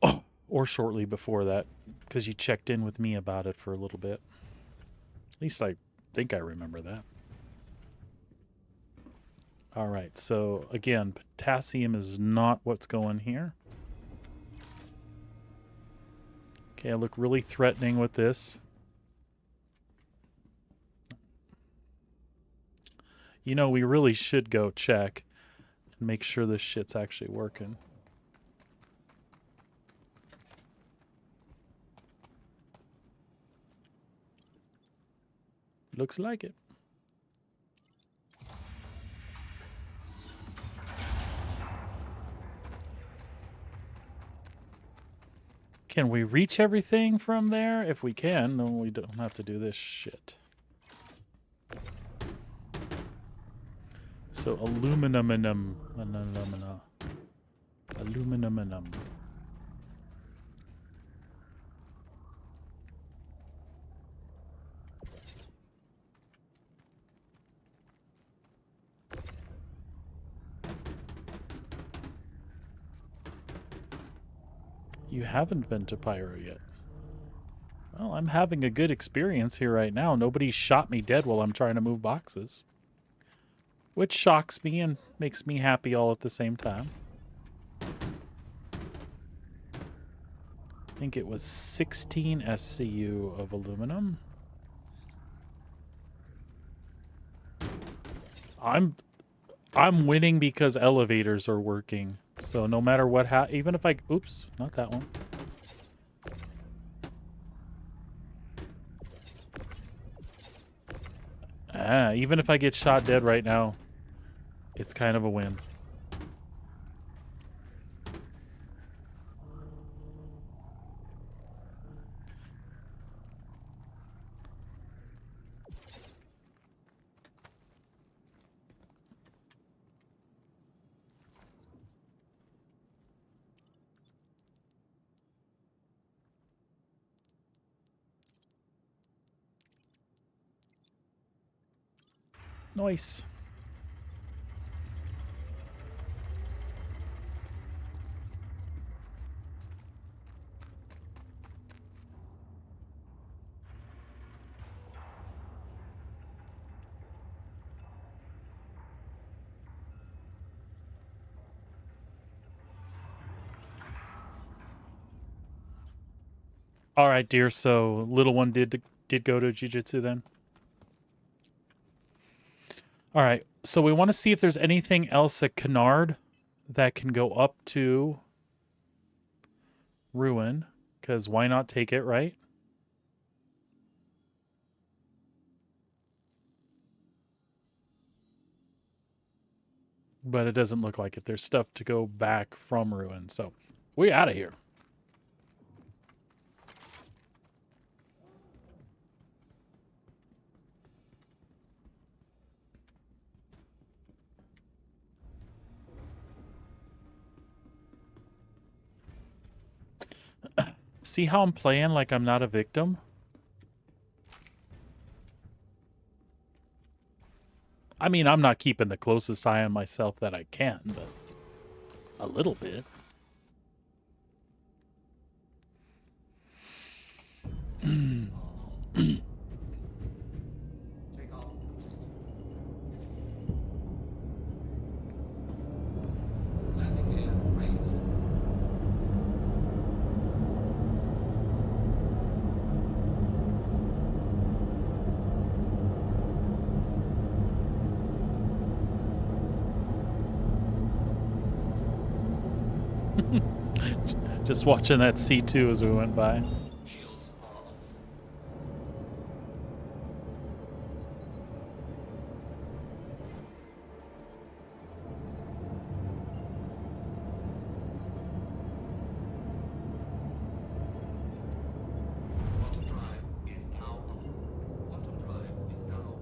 Oh, or shortly before that, because you checked in with me about it for a little bit. At least I think I remember that. All right, so again, potassium is not what's going here. Okay, I look really threatening with this. You know, we really should go check and make sure this shit's actually working. Looks like it. Can we reach everything from there? If we can, then we don't have to do this shit. So aluminum. You haven't been to Pyro yet. Well, I'm having a good experience here right now. Nobody shot me dead while I'm trying to move boxes. Which shocks me and makes me happy all at the same time. I think it was 16 SCU of aluminum. I'm winning because elevators are working. So no matter what even if I... Oops, not that one. Even if I get shot dead right now, it's kind of a win. Nice. All right, dear. So little one did go to jiu-jitsu then. All right. So we want to see if there's anything else at Kennard that can go up to Ruin, because why not take it, right? But it doesn't look like it. There's stuff to go back from Ruin. So we out of here. See how I'm playing like I'm not a victim? I mean, I'm not keeping the closest eye on myself that I can, but a little bit. Take off. Landing gear raised. Just watching that C2 as we went by. Shields are off. Quantum drive is now on. Quantum drive is now off.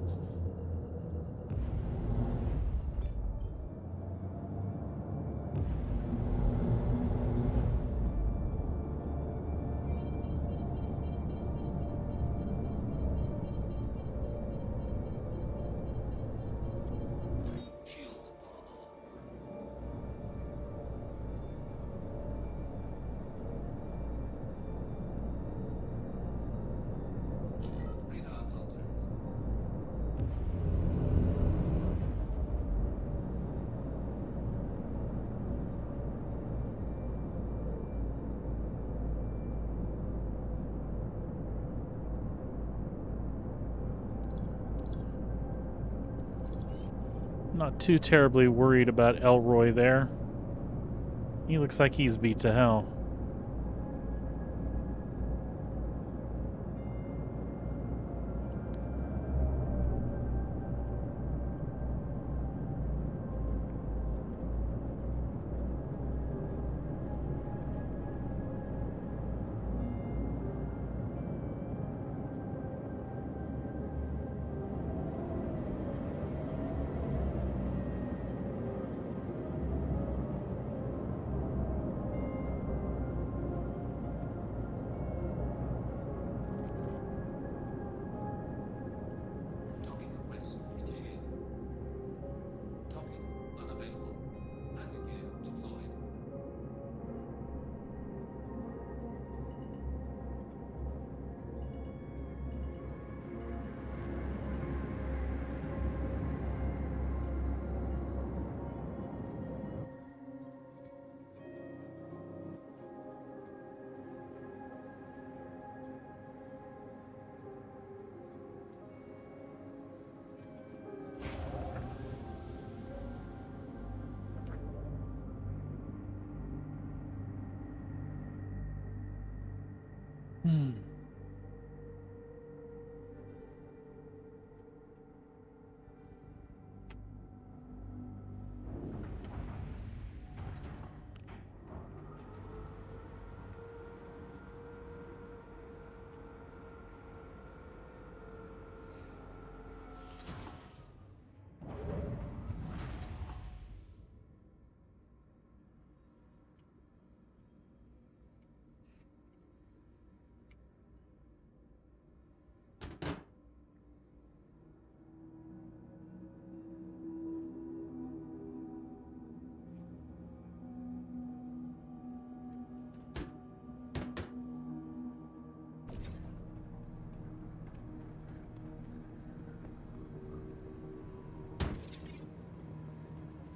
Shields are on. Radar contact. Not too terribly worried about Elroy there. He looks like he's beat to hell. Docking request initiated. Docking unavailable. Landing gear deployed.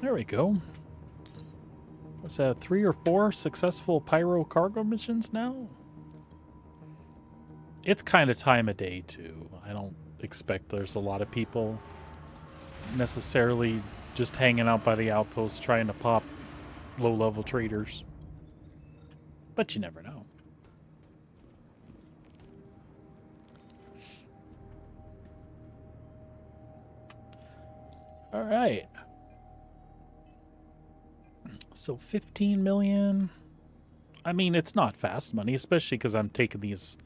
There we go. What's that, 3 or 4 successful pyro cargo missions now? It's kind of time of day, too. I don't expect there's a lot of people necessarily just hanging out by the outposts trying to pop low-level traders. But you never know. All right. So 15 million. I mean, it's not fast money, especially because I'm taking these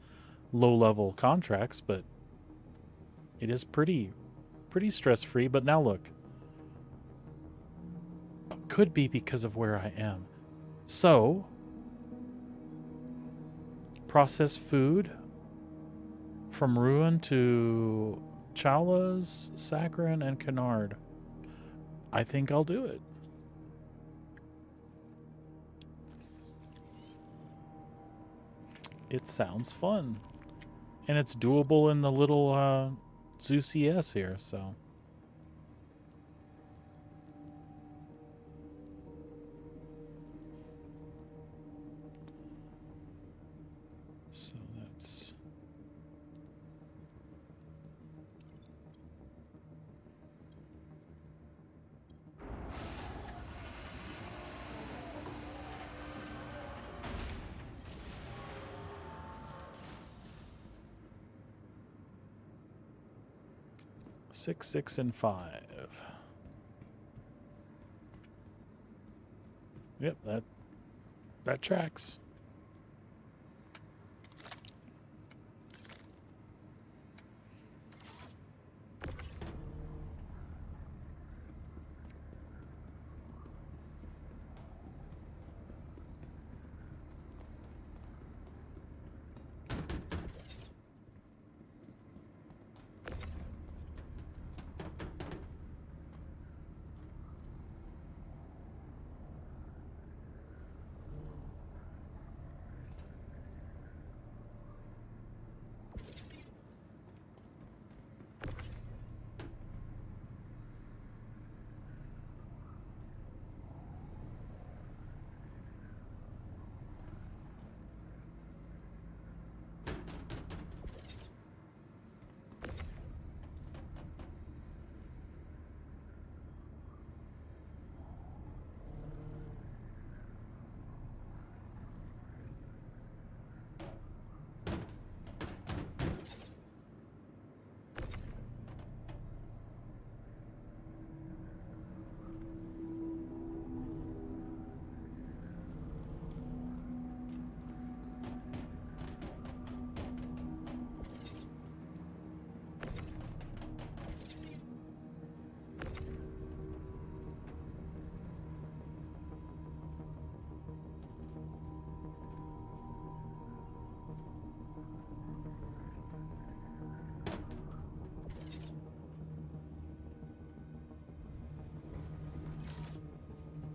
low-level contracts, but it is pretty stress-free. But now look. Could be because of where I am. So, process food from Ruin to Chowla's, Saccharin, and Canard. I think I'll do it. It sounds fun. And it's doable in the little Zeus ES here, so. So that's... Six, 6, and 5. Yep, that tracks.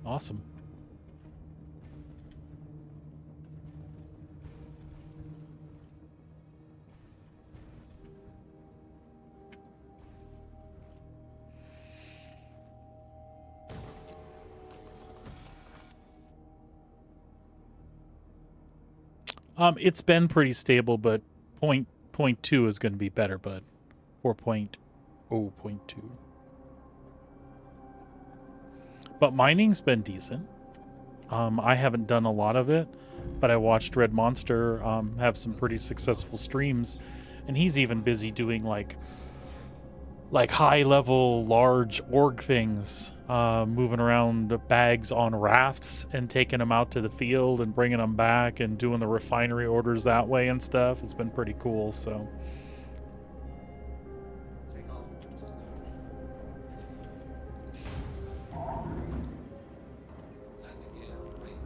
Awesome. It's been pretty stable, but point two is going to be better, bud. 4.0.2. But mining's been decent. I haven't done a lot of it, but I watched Red Monster have some pretty successful streams, and he's even busy doing like high-level, large org things, moving around bags on rafts and taking them out to the field and bringing them back and doing the refinery orders that way and stuff. It's been pretty cool, so... Take off. Landing gear raised.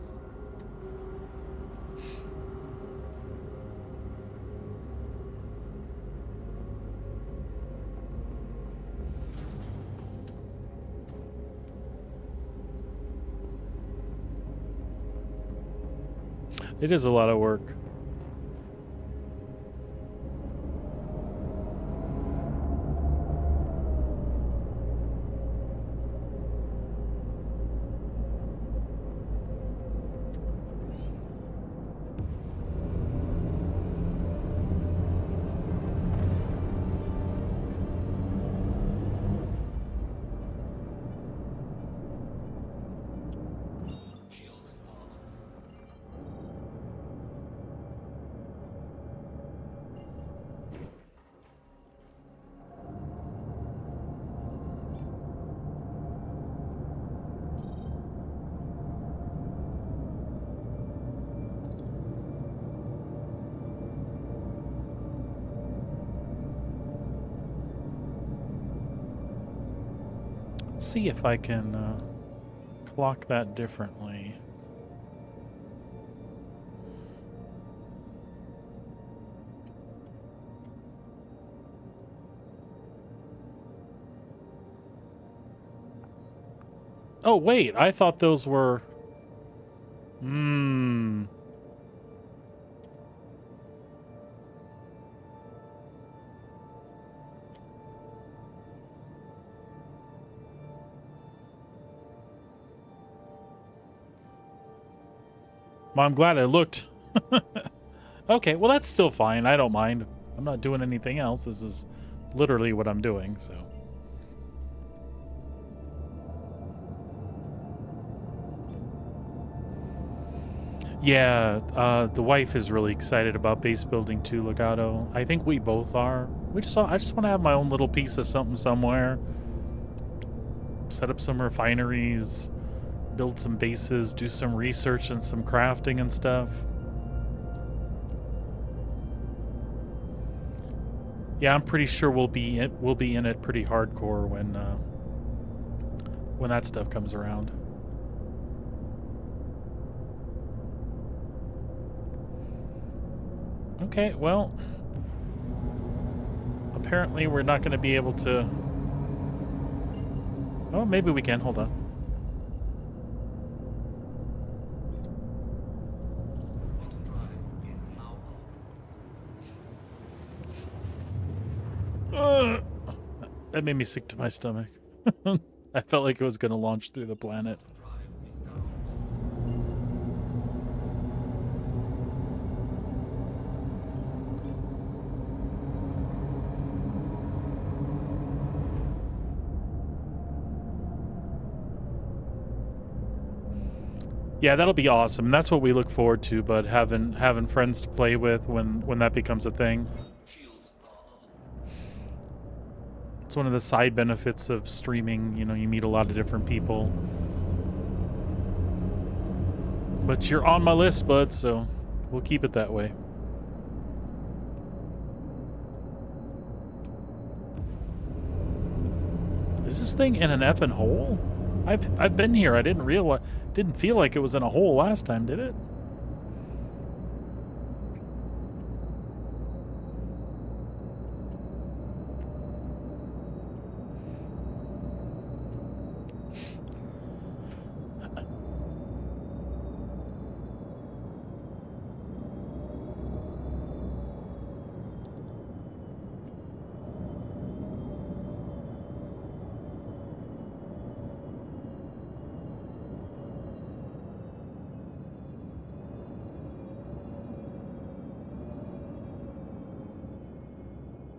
It is a lot of work. see if I can clock that differently. Oh, wait, I thought those were... Hmm. Well, I'm glad I looked. Okay, well, that's still fine. I don't mind. I'm not doing anything else. This is literally what I'm doing, so... Yeah, the wife is really excited about base building too, Legato. I think we both are. I just want to have my own little piece of something somewhere. Set up some refineries, build some bases, do some research and some crafting and stuff. Yeah, I'm pretty sure we'll be in it pretty hardcore when that stuff comes around. Okay, well, apparently we're not going to be able to... Oh, maybe we can. Hold on. Quantum drive is now on. That made me sick to my stomach. I felt like it was going to launch through the planet. Quantum drive is now off. Yeah, that'll be awesome. That's what we look forward to, but having friends to play with when that becomes a thing. Shields are up. It's one of the side benefits of streaming. You know, you meet a lot of different people. But you're on my list, bud, so we'll keep it that way. Is this thing in an effing hole? I've been here. I didn't feel like it was in a hole last time, did it?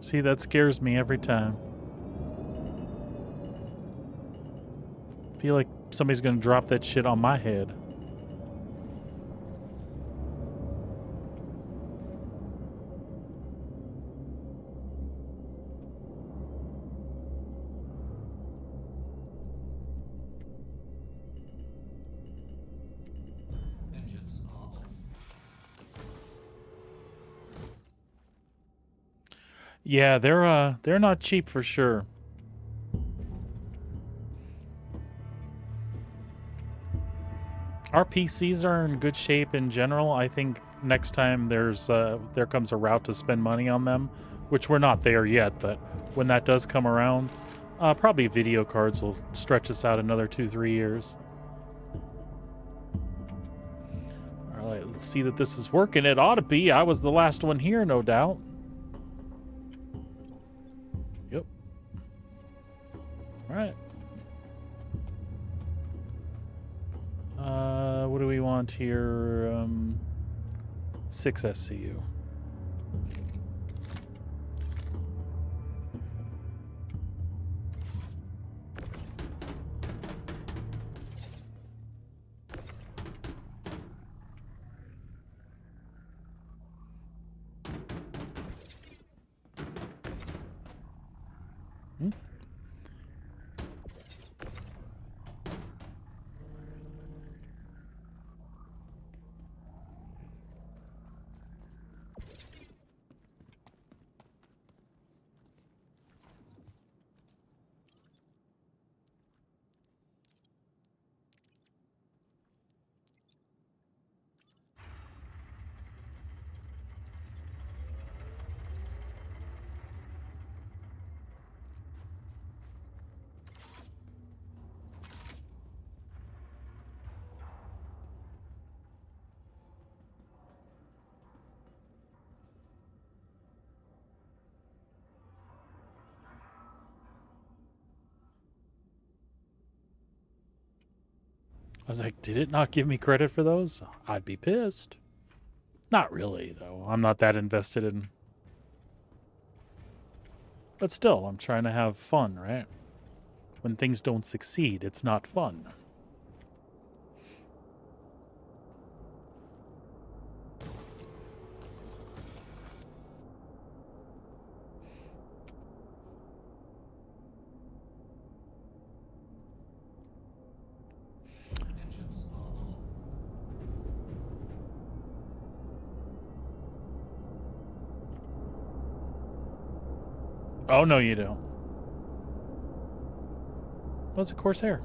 See, that scares me every time. I feel like somebody's gonna drop that shit on my head. Engines are off. Yeah, they're not cheap for sure. Our PCs are in good shape in general. I think next time there comes a route to spend money on them, which we're not there yet, but when that does come around, probably video cards will stretch us out another 2-3 years. All right, let's see that this is working. It ought to be. I was the last one here, no doubt. Yep. All right. What do we want here? 6 SCU. Hmm? was like, did it not give me credit for those? I'd be pissed. Not really, though. I'm not that invested in... But still, I'm trying to have fun, right? When things don't succeed, it's not fun. Engines are on. Oh, no, you don't. What's a Corsair?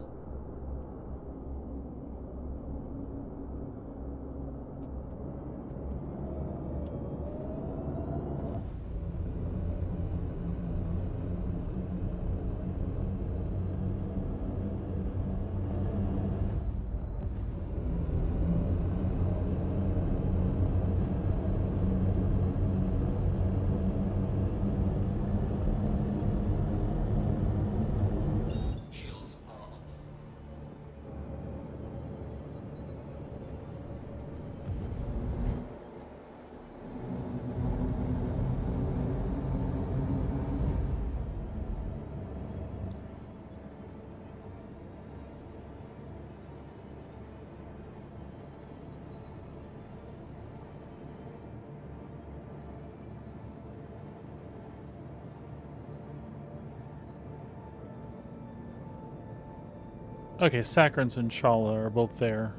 Shields are off. Okay, Saccharins and Shala are both there.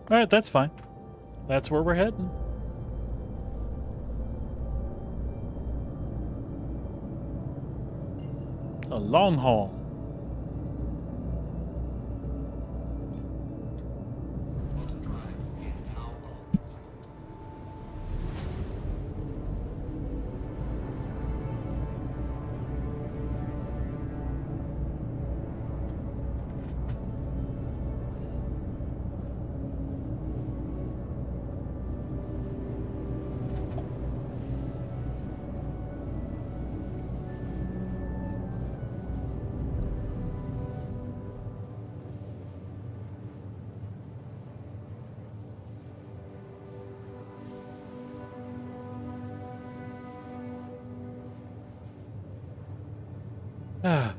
Alright, that's fine. That's where we're heading. A long haul. Auto drive is now on. Ah.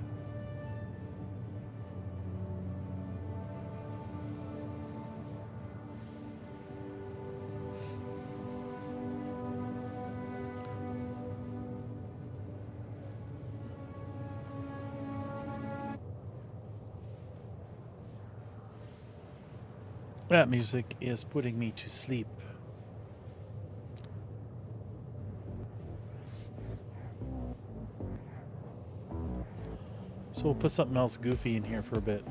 That music is putting me to sleep. So we'll put something else goofy in here for a bit.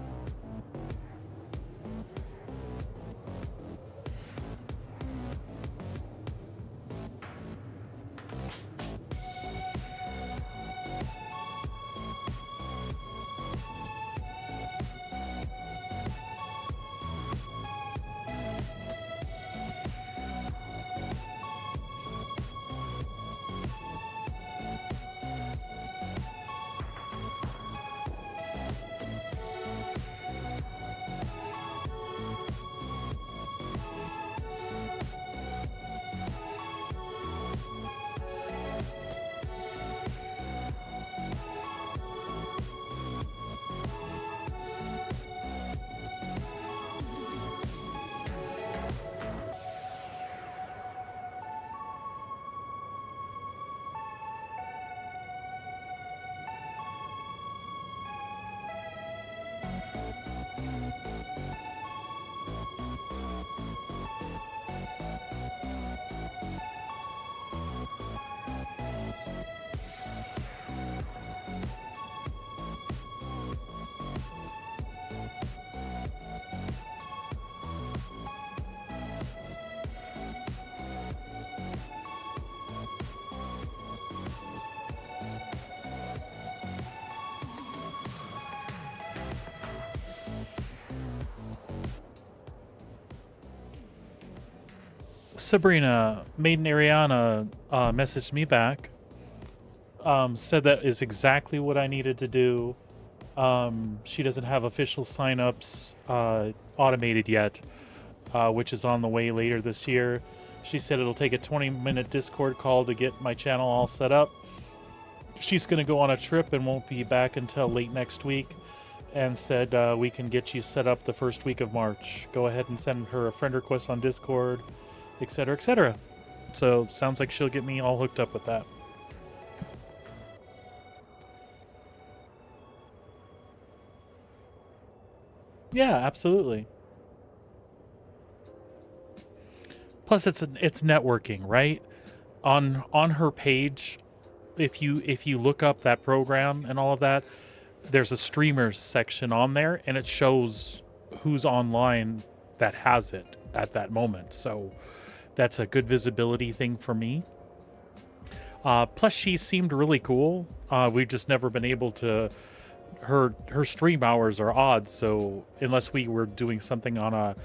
Sabrina, Maiden Ariana, messaged me back. Said that is exactly what I needed to do. She doesn't have official signups automated yet, which is on the way later this year. She said it'll take a 20-minute Discord call to get my channel all set up. She's going to go on a trip and won't be back until late next week, and said we can get you set up the first week of March. Go ahead and send her a friend request on Discord, etc., etc. So sounds like she'll get me all hooked up with that. Yeah, absolutely. Plus, it's networking, right? On her page, if you look up that program and all of that, there's a streamers section on there, and it shows who's online that has it at that moment. So that's a good visibility thing for me. Plus, she seemed really cool. We've just never been able to. Her stream hours are odd, so unless we were doing something on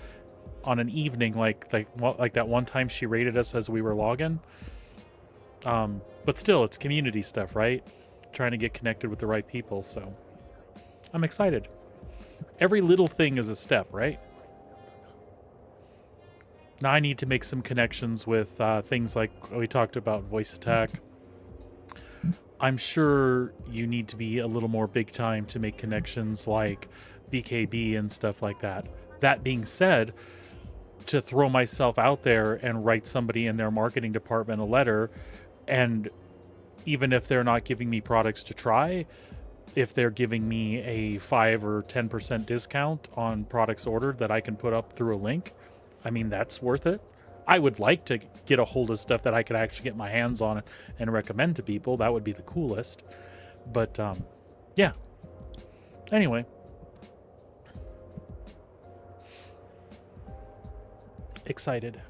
an evening, like that one time she rated us as we were logging. But still, it's community stuff, right? Trying to get connected with the right people. So I'm excited. Every little thing is a step, right? Now I need to make some connections with things like we talked about, voice attack. I'm sure you need to be a little more big time to make connections like VKB and stuff like that. That being said, to throw myself out there and write somebody in their marketing department a letter, and even if they're not giving me products to try, if they're giving me a 5 or 10% discount on products ordered that I can put up through a link, I mean, that's worth it. I would like to get a hold of stuff that I could actually get my hands on and recommend to people. That would be the coolest. But yeah. Anyway. Excited.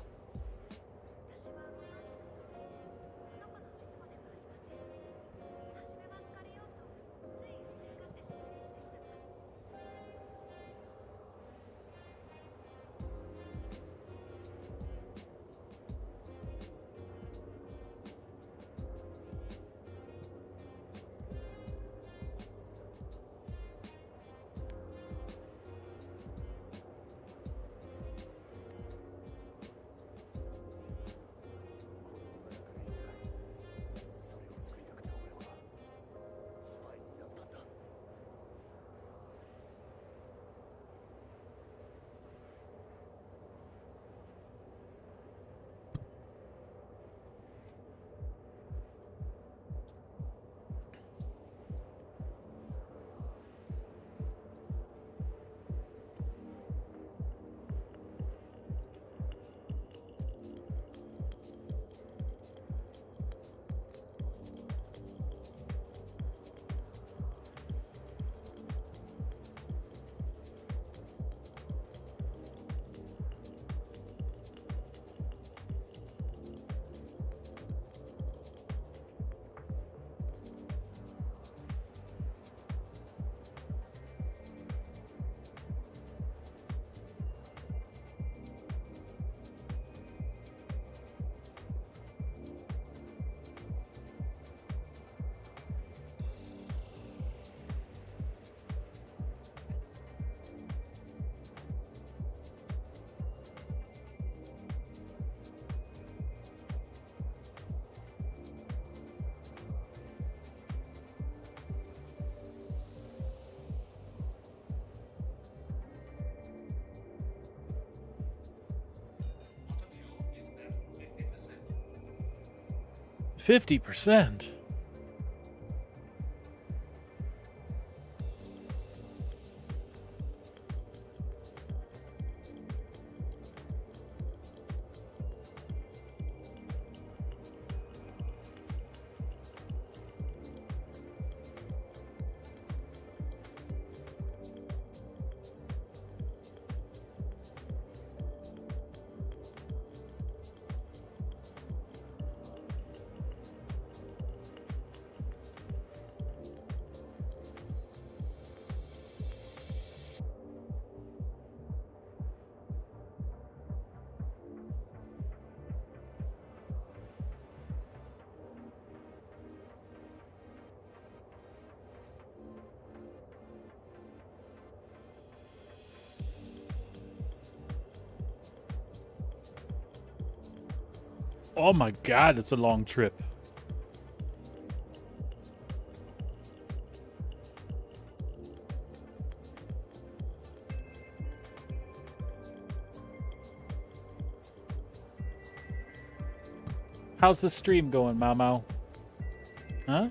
Quantum fuel is at 50%. 50%. Oh my god, it's a long trip. How's the stream going, Mau Mau? Huh?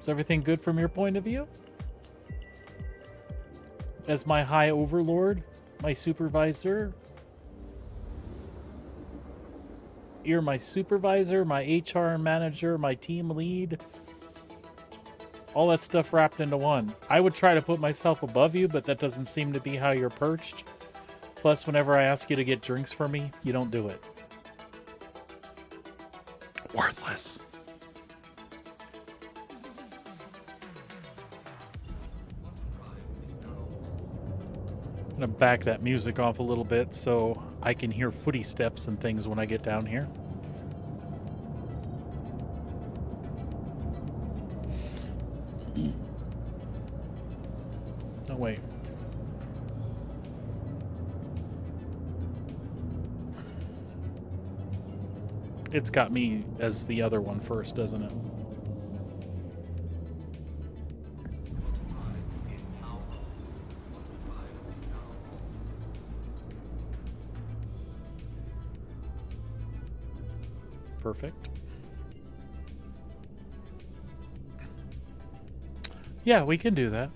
Is everything good from your point of view? As my high overlord, my supervisor? You're my supervisor, my HR manager, my team lead. All that stuff wrapped into one. I would try to put myself above you, but that doesn't seem to be how you're perched. Plus, whenever I ask you to get drinks for me, you don't do it. Worthless. I'm gonna back that music off a little bit so I can hear footy steps and things when I get down here. Oh, wait. It's got me as the other one first, doesn't it? Perfect. Yeah, we can do that.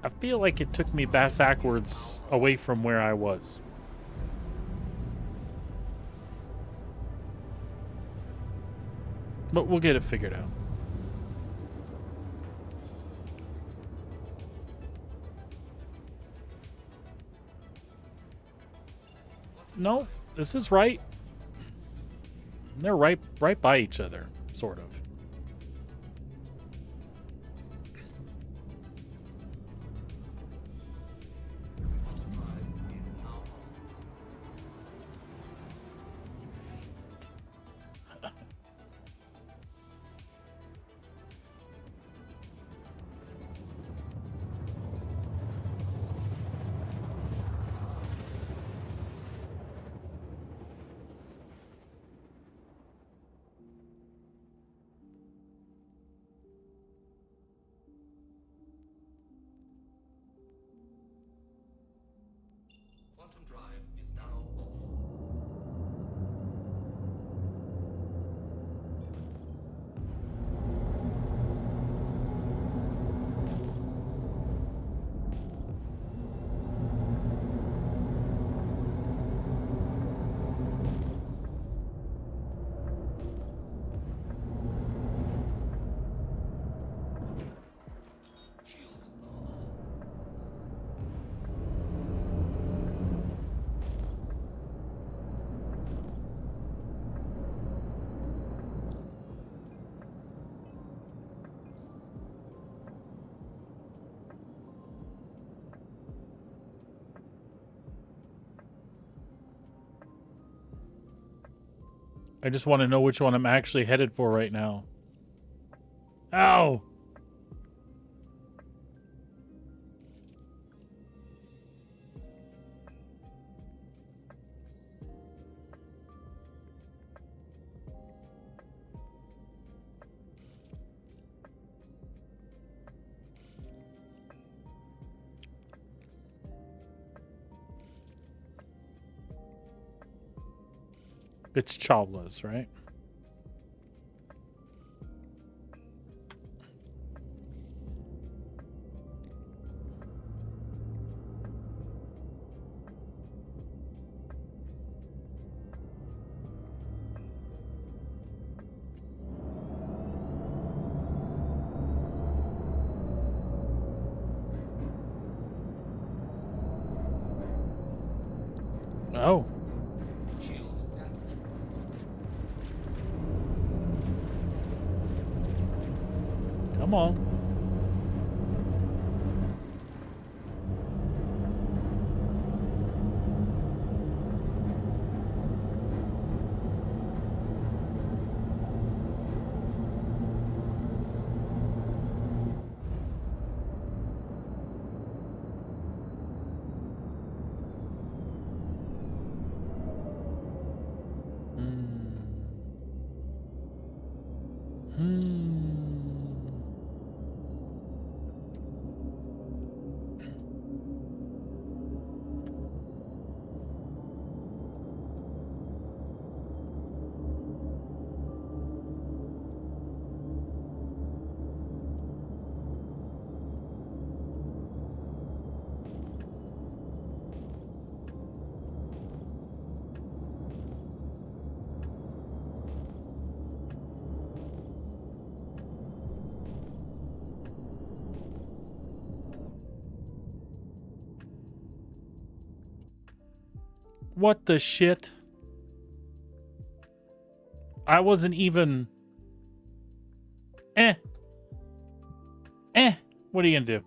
I feel like it took me backwards away from where I was. But we'll get it figured out. No, this is right. They're right by each other, sort of. Quantum drive is now off. Shields on. I just want to know which one I'm actually headed for right now. Ow! It's Chawla's, right? Oh. Shields damaged. Come on. What the shit? I wasn't even... Eh. What are you gonna do?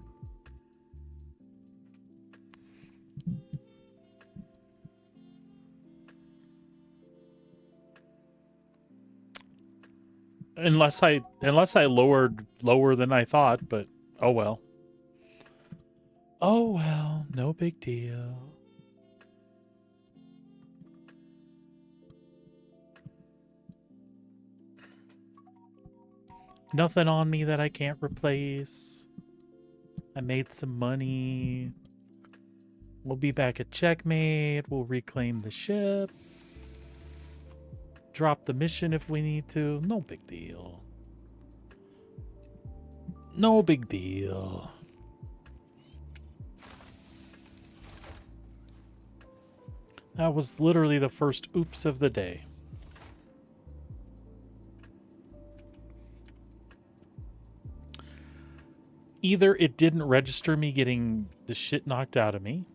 Unless I lowered lower than I thought, but oh well. Oh well, no big deal. Nothing on me that I can't replace. I made some money. We'll be back at checkmate. We'll reclaim the ship. Drop the mission if we need to. No big deal. No big deal. That was literally the first oops of the day. Either it didn't register me getting the shit knocked out of me,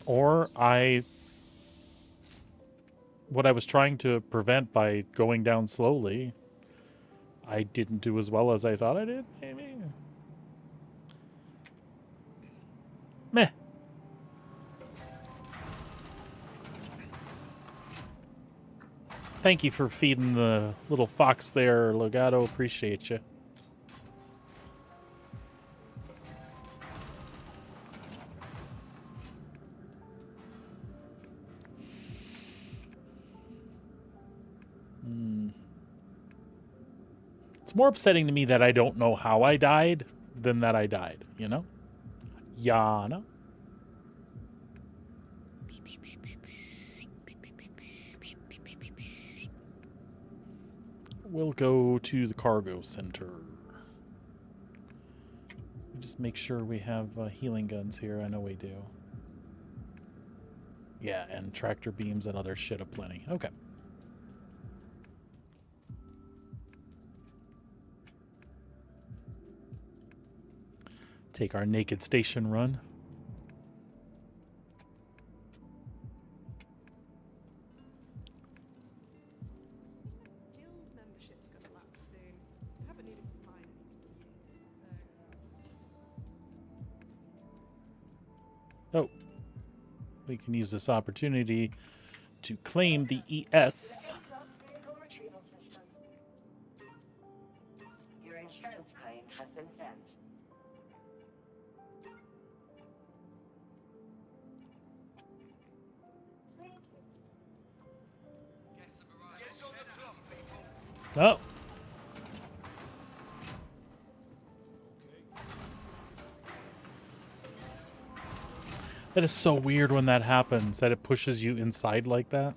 or what I was trying to prevent by going down slowly, I didn't do as well as I thought I did, maybe? Meh. Thank you for feeding the little fox there, Legato. Appreciate you. It's more upsetting to me that I don't know how I died than that I died, you know? Yana. We'll go to the cargo center. Just make sure we have healing guns here. I know we do. Yeah, and tractor beams and other shit aplenty. Okay. Take our naked station run. Guild membership's going to lapse soon. I haven't needed to mine anything for years, so... Oh. We can use this opportunity to claim the ES. Vehicle retrieval system. Your insurance claim has been sent. Thank you. Get on the clock, people. Oh. That is so weird when that happens, that it pushes you inside like that.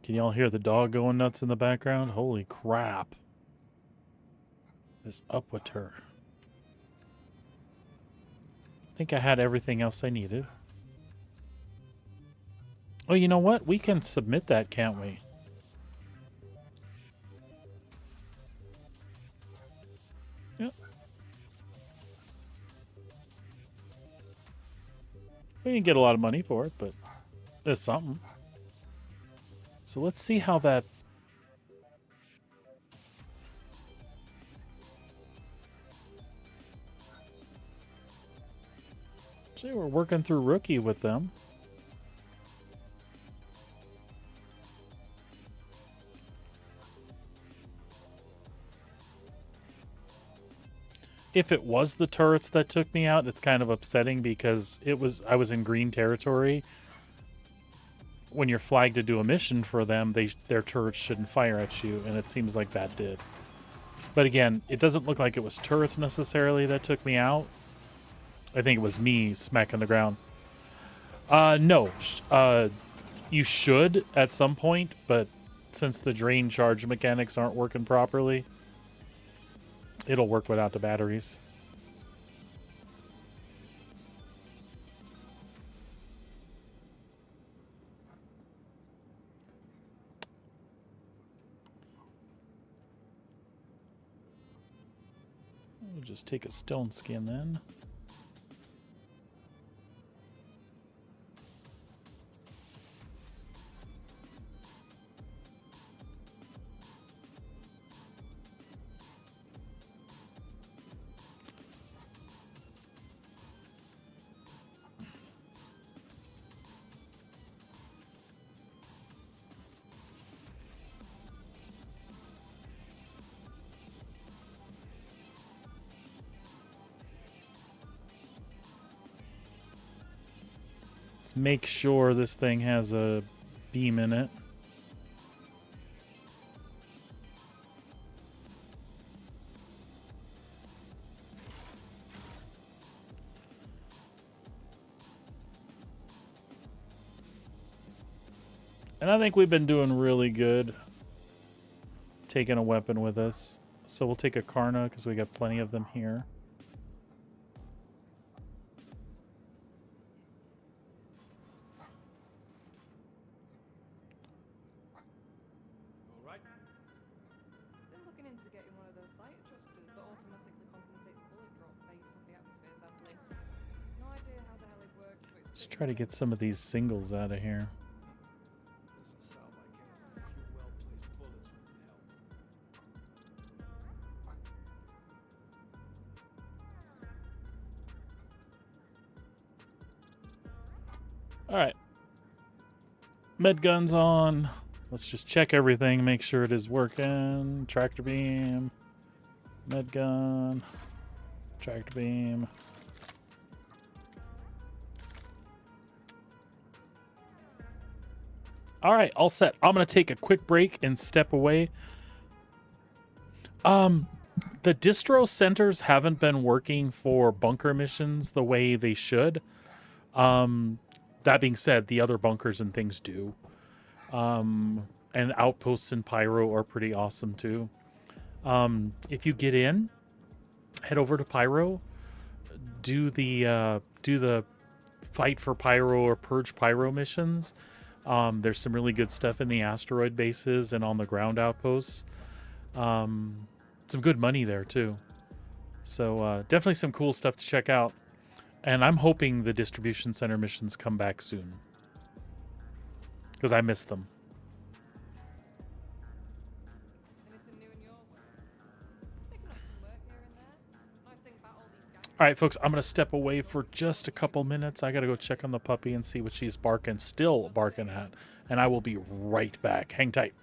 Can y'all hear the dog going nuts in the background? Holy crap. What is up with her? I think I had everything else I needed. Oh, you know what? We can submit that, can't we? Yep. We didn't get a lot of money for it, but it's something. So let's see how that... See, we're working through Rookie with them. If it was the turrets that took me out, it's kind of upsetting because I was in green territory. When you're flagged to do a mission for them, their turrets shouldn't fire at you, and it seems like that did. But again, it doesn't look like it was turrets necessarily that took me out. I think it was me smacking the ground. No. You should at some point, but since the drain charge mechanics aren't working properly, it'll work without the batteries. We'll just take a stone skin then. Let's make sure this thing has a beam in it. And I think we've been doing really good taking a weapon with us. So we'll take a Karna because we got plenty of them here. Been looking into getting one of those site adjusters that automatically compensates bullet drop based off the atmosphere sampling. No idea how the hell it works, but it's Let's try to get some of these singles out of here. Doesn't sound like anything. A few well-placed bullets would help. All right. Med gun's on. Let's just check everything, make sure it is working. Tractor beam. Med gun. Tractor beam. All right, all set. I'm going to take a quick break and step away. The distro centers haven't been working for bunker missions the way they should. That being said, the other bunkers and things do. And outposts in Pyro are pretty awesome too. If you get in, head over to Pyro, do the fight for Pyro or purge Pyro missions. There's some really good stuff in the asteroid bases and on the ground outposts. Some good money there too. So definitely some cool stuff to check out. And I'm hoping the distribution center missions come back soon, because I missed them. anything new in your work. Picking up some work here and there. Nice thing about all these gangs. All right, folks, I'm going to step away for just a couple minutes. I got to go check on the puppy and see what she's still barking at. And I will be right back. Hang tight.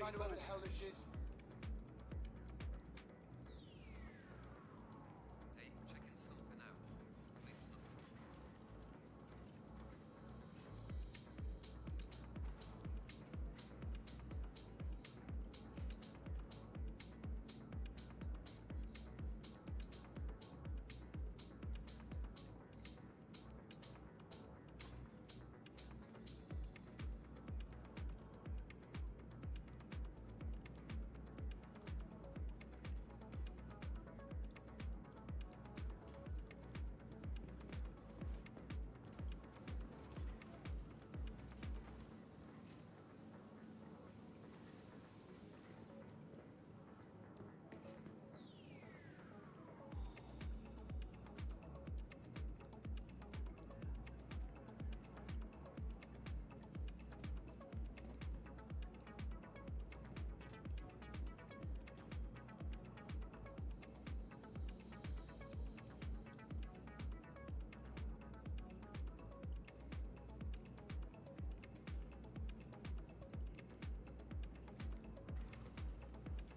I know where the hell this is. Hey, checking something out. Please look.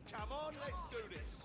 Come on, let's do this.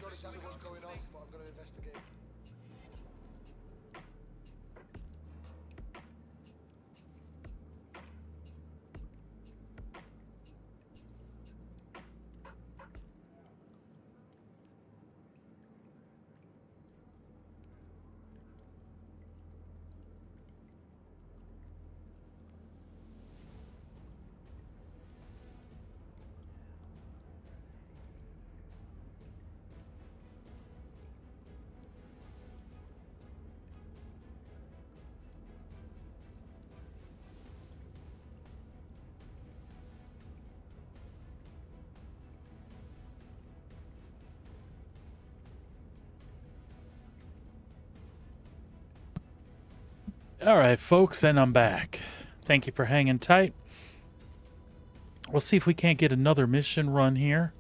sure exactly what's going on, but I'm going to investigate. All right, folks, and I'm back. Thank you for hanging tight. We'll see if we can't get another mission run here.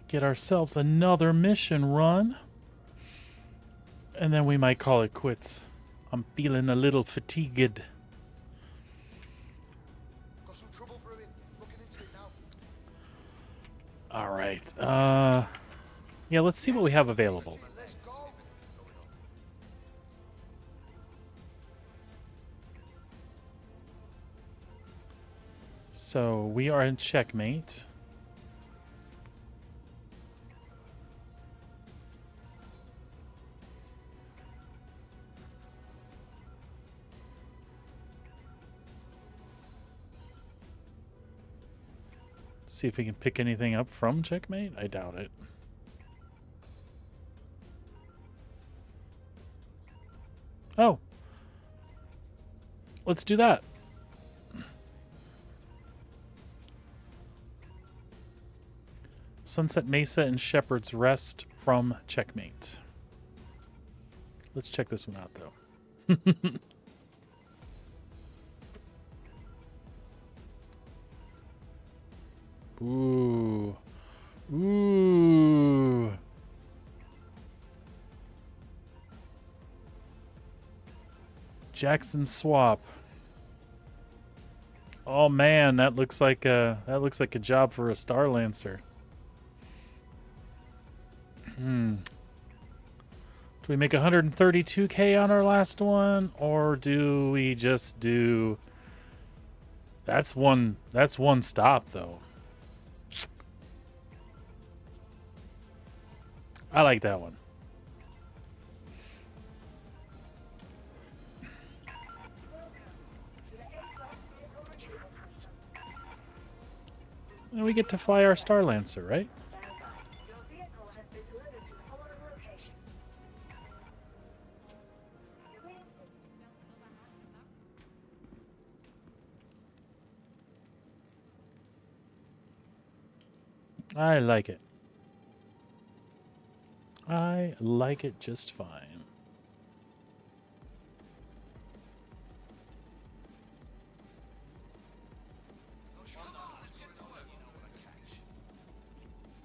Get ourselves another mission run. And then we might call it quits. I'm feeling a little fatigued. Got some trouble brewing. Looking into it now. All right. Yeah, let's see what we have available. Let's go. So we are in checkmate. See if we can pick anything up from checkmate. I doubt it. Oh. Let's do that. Sunset Mesa and Shepherd's Rest from checkmate. Let's check this one out, though. Ooh. Ooh. Jackson Swap. Oh man, that looks like a job for a Star Lancer. Do we make 132K on our last one, or do we just do? That's one stop though. I like that one. And we get to fly our Star Lancer, right? Your vehicle has been delivered to the following location. I like it. I like it just fine.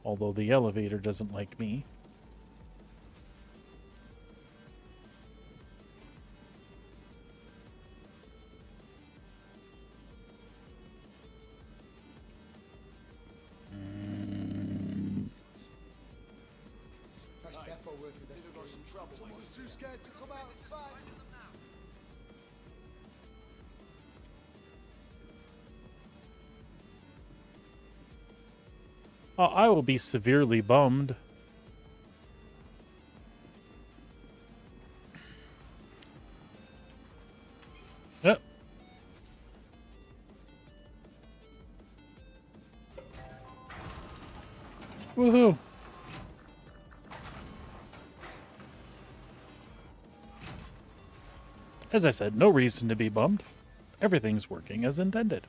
Although the elevator doesn't like me. That's defo worth investigating. Someone's too scared to come out and fight. Oh, I will be severely bummed. Yep. Woohoo. As I said, no reason to be bummed. Everything's working as intended.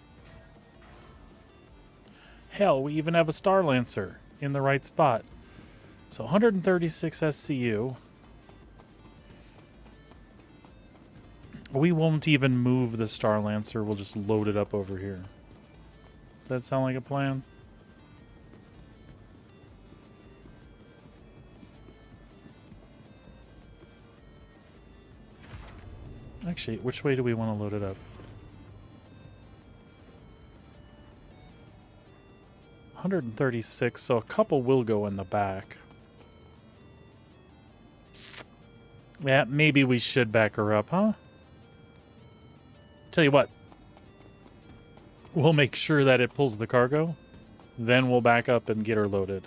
Hell, we even have a Star Lancer in the right spot. So 136 SCU. We won't even move the Star Lancer. We'll just load it up over here. Does that sound like a plan? Actually, which way do we want to load it up? 136, so a couple will go in the back. Yeah, maybe we should back her up, huh? Tell you what. We'll make sure that it pulls the cargo. Then we'll back up and get her loaded.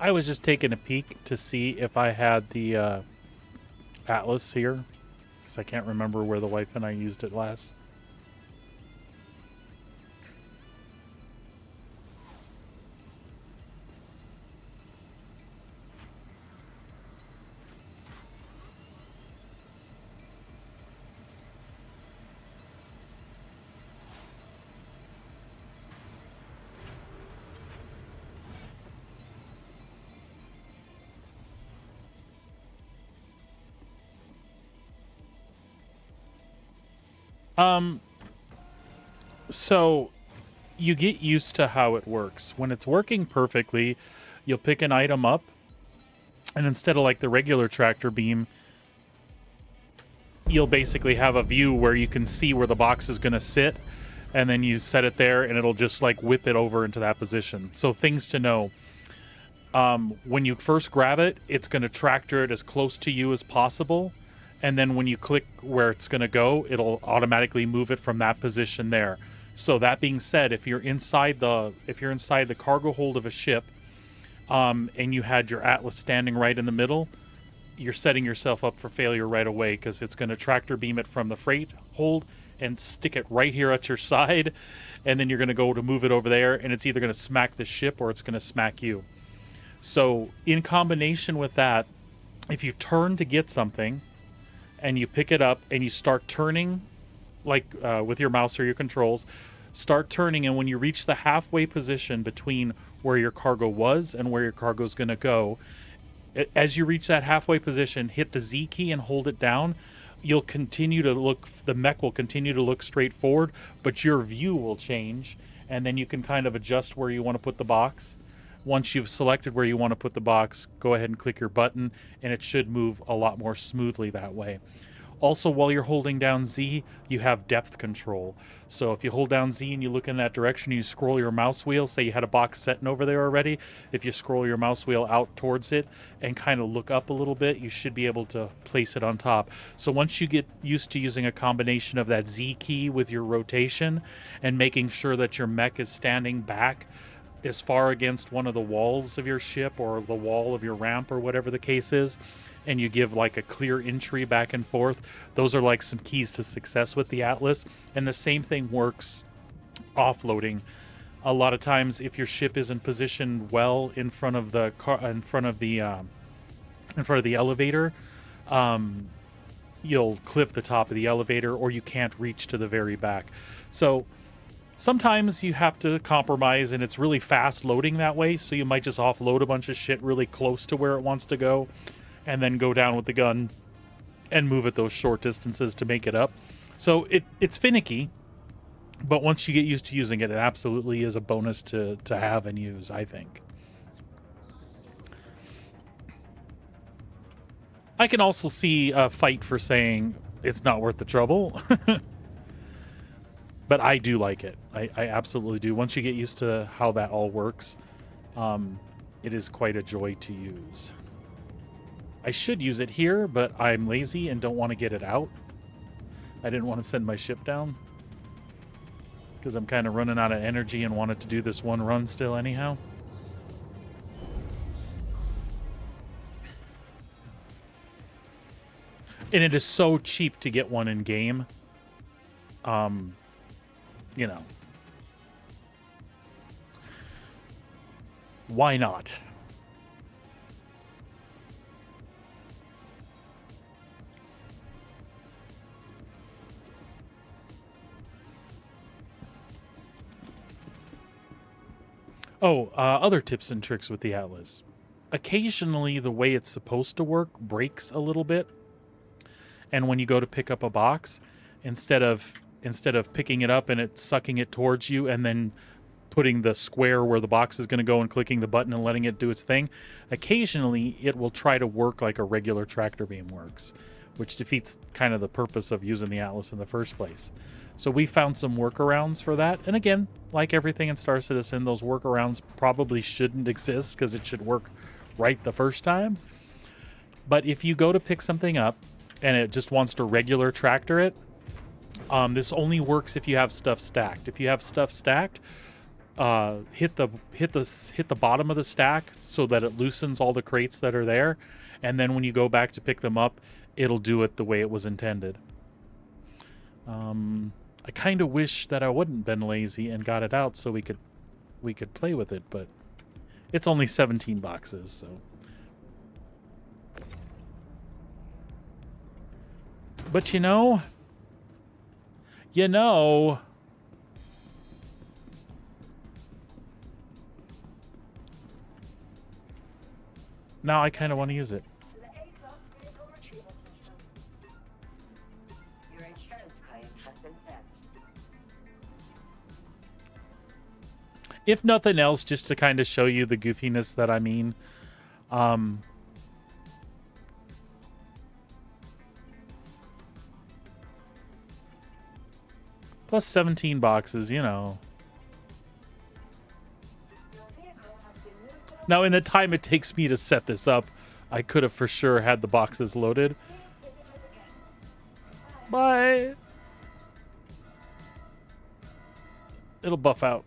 I was just taking a peek to see if I had the Atlas here, because I can't remember where the wife and I used it last. So you get used to how it works. When it's working perfectly, you'll pick an item up, and instead of like the regular tractor beam, you'll basically have a view where you can see where the box is going to sit, and then you set it there, and it'll just like whip it over into that position. So things to know. When you first grab it, it's going to tractor it as close to you as possible. And then when you click where it's going to go, it'll automatically move it from that position there. So that being said, if you're inside the cargo hold of a ship, and you had your Atlas standing right in the middle, you're setting yourself up for failure right away, because it's going to tractor beam it from the freight hold and stick it right here at your side, and then you're going to go to move it over there, and it's either going to smack the ship or it's going to smack you. So in combination with that, if you turn to get something, and you pick it up and you start turning, like with your mouse or your controls, start turning, and when you reach the halfway position between where your cargo was and where your cargo is going to go, as you reach that halfway position, hit the Z key and hold it down. You'll continue to look, the mech will continue to look straight forward, but your view will change, and then you can kind of adjust where you want to put the box. Once you've selected where you want to put the box, go ahead and click your button, and it should move a lot more smoothly that way. Also, while you're holding down Z, you have depth control. So if you hold down Z and you look in that direction, you scroll your mouse wheel, say you had a box sitting over there already, if you scroll your mouse wheel out towards it and kind of look up a little bit, you should be able to place it on top. So once you get used to using a combination of that Z key with your rotation and making sure that your mech is standing back as far against one of the walls of your ship or the wall of your ramp or whatever the case is, and you give like a clear entry back and forth, those are like some keys to success with the Atlas. And the same thing works offloading. A lot of times, if your ship isn't positioned well in front of the elevator, you'll clip the top of the elevator, or you can't reach to the very back. So sometimes you have to compromise, and it's really fast loading that way, so you might just offload a bunch of shit really close to where it wants to go, and then go down with the gun and move it those short distances to make it up. So it's finicky, but once you get used to using it, it absolutely is a bonus to have and use, I think. I can also see a fight for saying it's not worth the trouble. But I do like it. I absolutely do. Once you get used to how that all works, it is quite a joy to use. I should use it here, but I'm lazy and don't want to get it out. I didn't want to send my ship down because I'm kind of running out of energy and wanted to do this one run still anyhow. And it is so cheap to get one in game. You know. Why not? Oh, other tips and tricks with the Atlas. Occasionally, the way it's supposed to work breaks a little bit. And when you go to pick up a box, instead of picking it up and it sucking it towards you and then putting the square where the box is going to go and clicking the button and letting it do its thing, occasionally it will try to work like a regular tractor beam works, which defeats kind of the purpose of using the Atlas in the first place. So we found some workarounds for that. And again, like everything in Star Citizen, those workarounds probably shouldn't exist because it should work right the first time. But if you go to pick something up and it just wants to regular tractor it, this only works if you have stuff stacked. If you have stuff stacked, hit the bottom of the stack so that it loosens all the crates that are there, and then when you go back to pick them up, it'll do it the way it was intended. I kind of wish that I wouldn't been lazy and got it out so we could play with it, but it's only 17 boxes, so. But you know, now I kind of want to use it. To the ASOS vehicle retrieval system. Your insurance claim has been sent. If nothing else, just to kind of show you the goofiness that I mean. Plus 17 boxes, you know. Your vehicle has been moved to Now, in the time it takes me to set this up, I could have for sure had the boxes loaded. Please visit us again. Bye. It'll buff out.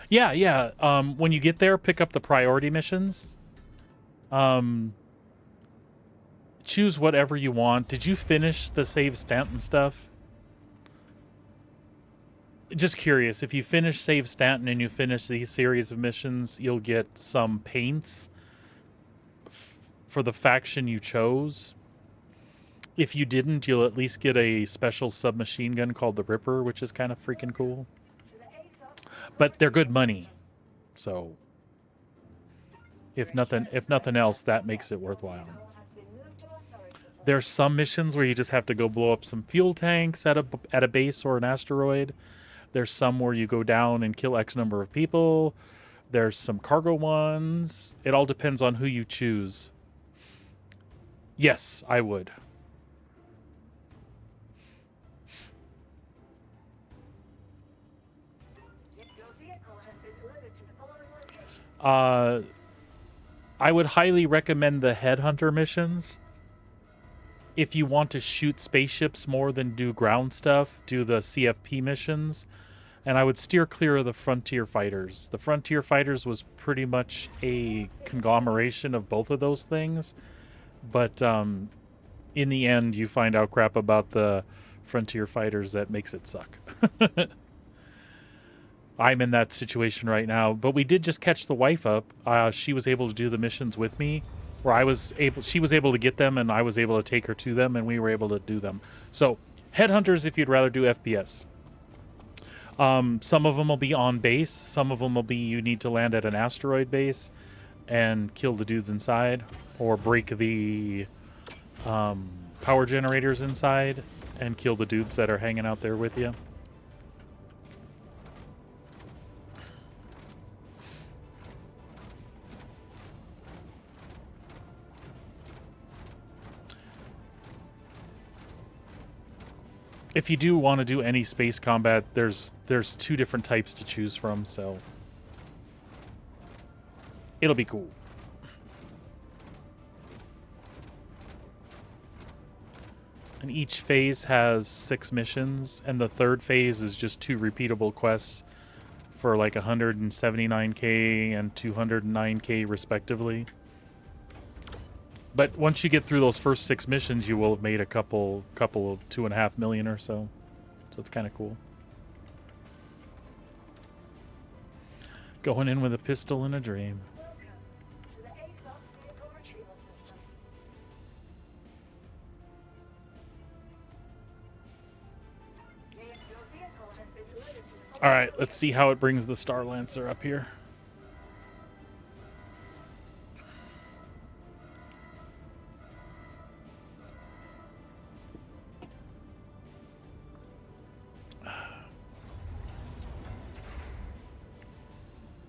Yeah. When you get there, pick up the priority missions. Choose whatever you want. Did you finish the save Stanton stuff? Just curious, if you finish Save Stanton and you finish these series of missions, you'll get some paints for the faction you chose. If you didn't, you'll at least get a special submachine gun called the Ripper, which is kind of freaking cool. To the ASOS But they're good money, so if nothing else, that makes it worthwhile. vehicle has been moved to authority support. There's some missions where you just have to go blow up some fuel tanks at a base or an asteroid. There's some where you go down and kill X number of people. There's some cargo ones. It all depends on who you choose. Yes, I would. Your vehicle has been delivered to the following location. I would highly recommend the Headhunter missions. If you want to shoot spaceships more than do ground stuff, do the CFP missions. And I would steer clear of the Frontier Fighters. The Frontier Fighters was pretty much a conglomeration of both of those things. But in the end, you find out crap about the Frontier Fighters that makes it suck. I'm in that situation right now. But we did just catch the wife up. She was able to do the missions with me. She was able to get them, and I was able to take her to them, and we were able to do them. So, Headhunters if you'd rather do FPS. Some of them will be on base. Some of them will be you need to land at an asteroid base and kill the dudes inside, or break the power generators inside and kill the dudes that are hanging out there with you. If you do want to do any space combat, there's 2 different types to choose from, so it'll be cool. And each phase has 6 missions, and the third phase is just 2 repeatable quests for like 179k and 209k respectively. But once you get through those first 6 missions, you will have made a couple of 2.5 million or so. So it's kind of cool. Going in with a pistol and a dream. Welcome to the ASOS vehicle retrieval system. Your vehicle has been delivered to the All right, let's see how it brings the Star Lancer up here.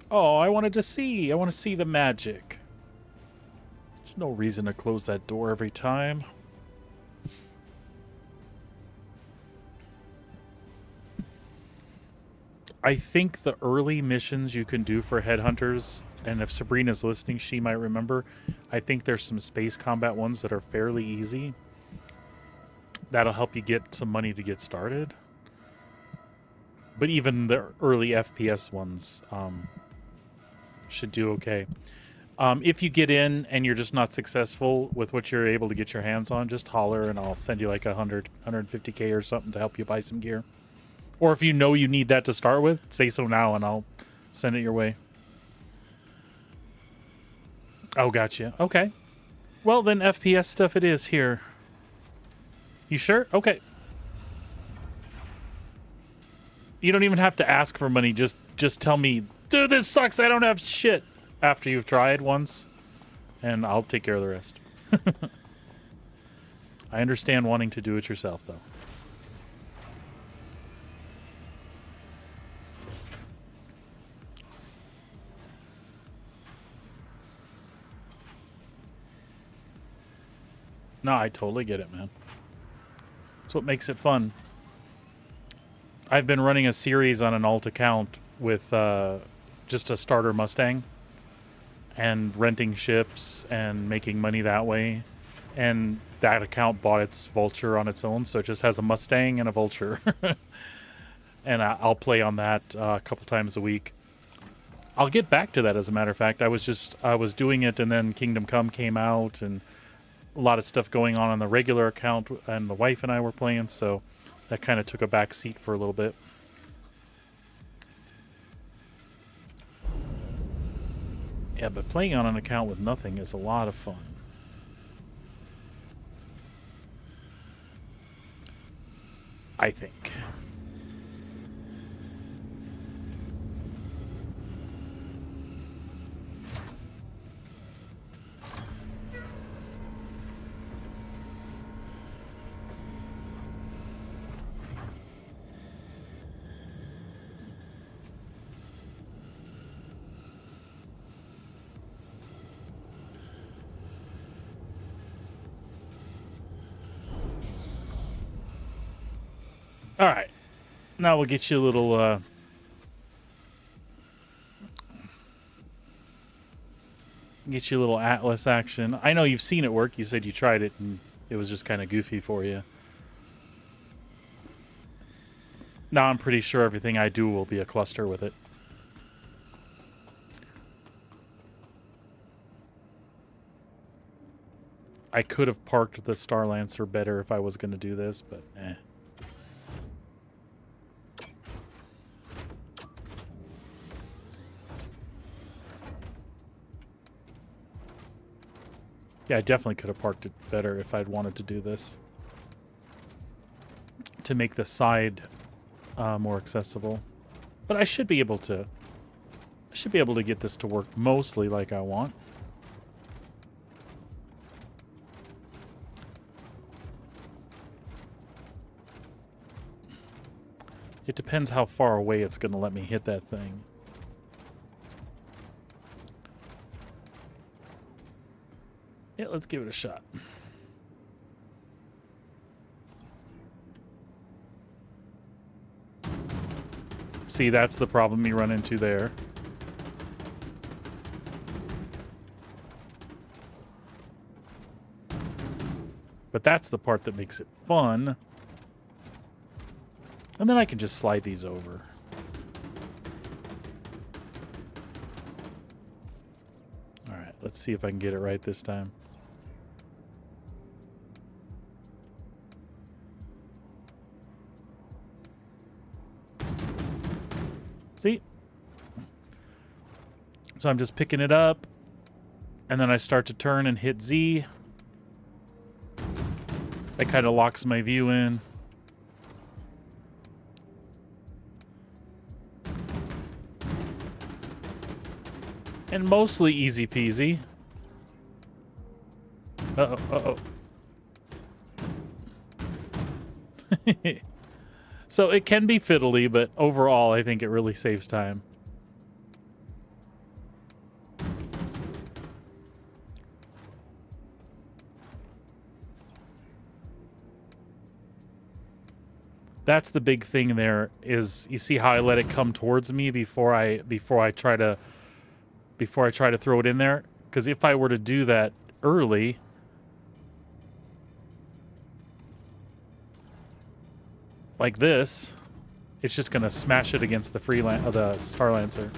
Oh, I want to see the magic. There's no reason to close that door every time. I think the early missions you can do for headhunters, and if Sabrina's listening, she might remember, I think there's some space combat ones that are fairly easy. That'll help you get some money to get started. But even the early FPS ones should do okay. If you get in and you're just not successful with what you're able to get your hands on, just holler and I'll send you like 150k or something to help you buy some gear. Or if you know you need that to start with, say so now and I'll send it your way. Oh, gotcha. Okay. Well, then FPS stuff it is here. You sure? Okay. You don't even have to ask for money. Just tell me, dude, this sucks. I don't have shit. After you've tried once, and I'll take care of the rest. I understand wanting to do it yourself, though. No, I totally get it, man. That's what makes it fun. I've been running a series on an alt account with just a starter Mustang and renting ships and making money that way. And that account bought its Vulture on its own, so it just has a Mustang and a Vulture. And I'll play on that a couple times a week. I'll get back to that, as a matter of fact. I was doing it, and then Kingdom Come came out, and a lot of stuff going on the regular account, and the wife and I were playing, so that kind of took a back seat for a little bit. Yeah, but playing on an account with nothing is a lot of fun. I think. All right. Now we'll get you a little Atlas action. I know you've seen it work. You said you tried it and it was just kind of goofy for you. Now I'm pretty sure everything I do will be a cluster with it. I could have parked the Star Lancer better if I was going to do this, but eh. Yeah, I definitely could have parked it better if I'd wanted to do this. To make the side more accessible. But I should be able to get this to work mostly like I want. It depends how far away it's going to let me hit that thing. Yeah, let's give it a shot. See, that's the problem you run into there. But that's the part that makes it fun. And then I can just slide these over. All right, let's see if I can get it right this time. See? So I'm just picking it up, and then I start to turn and hit Z. That kind of locks my view in. And mostly easy peasy. Uh-oh, uh-oh. So it can be fiddly, but overall I think it really saves time. That's the big thing there, is you see how I let it come towards me before I try to throw it in there? Because if I were to do that early, like this, it's just going to smash it against the the Star Lancer.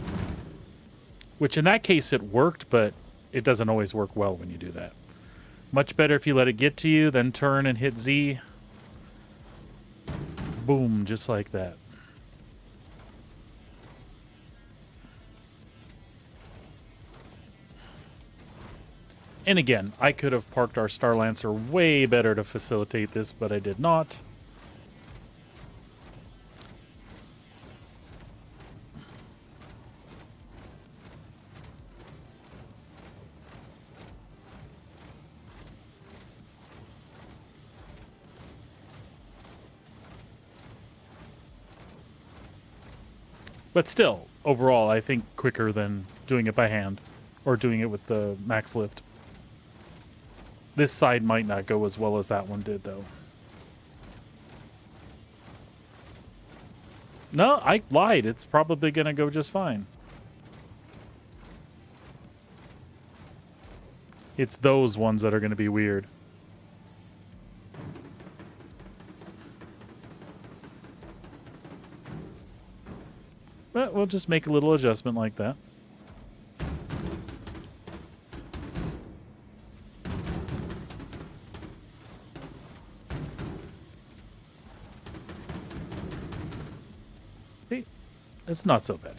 Which in that case it worked, but it doesn't always work well when you do that. Much better if you let it get to you, then turn and hit Z. Boom, just like that. And again, I could have parked our Star Lancer way better to facilitate this, but I did not. But still, overall, I think quicker than doing it by hand or doing it with the max lift. This side might not go as well as that one did, though. No, I lied. It's probably going to go just fine. It's those ones that are going to be weird. But we'll just make a little adjustment like that. See? It's not so bad.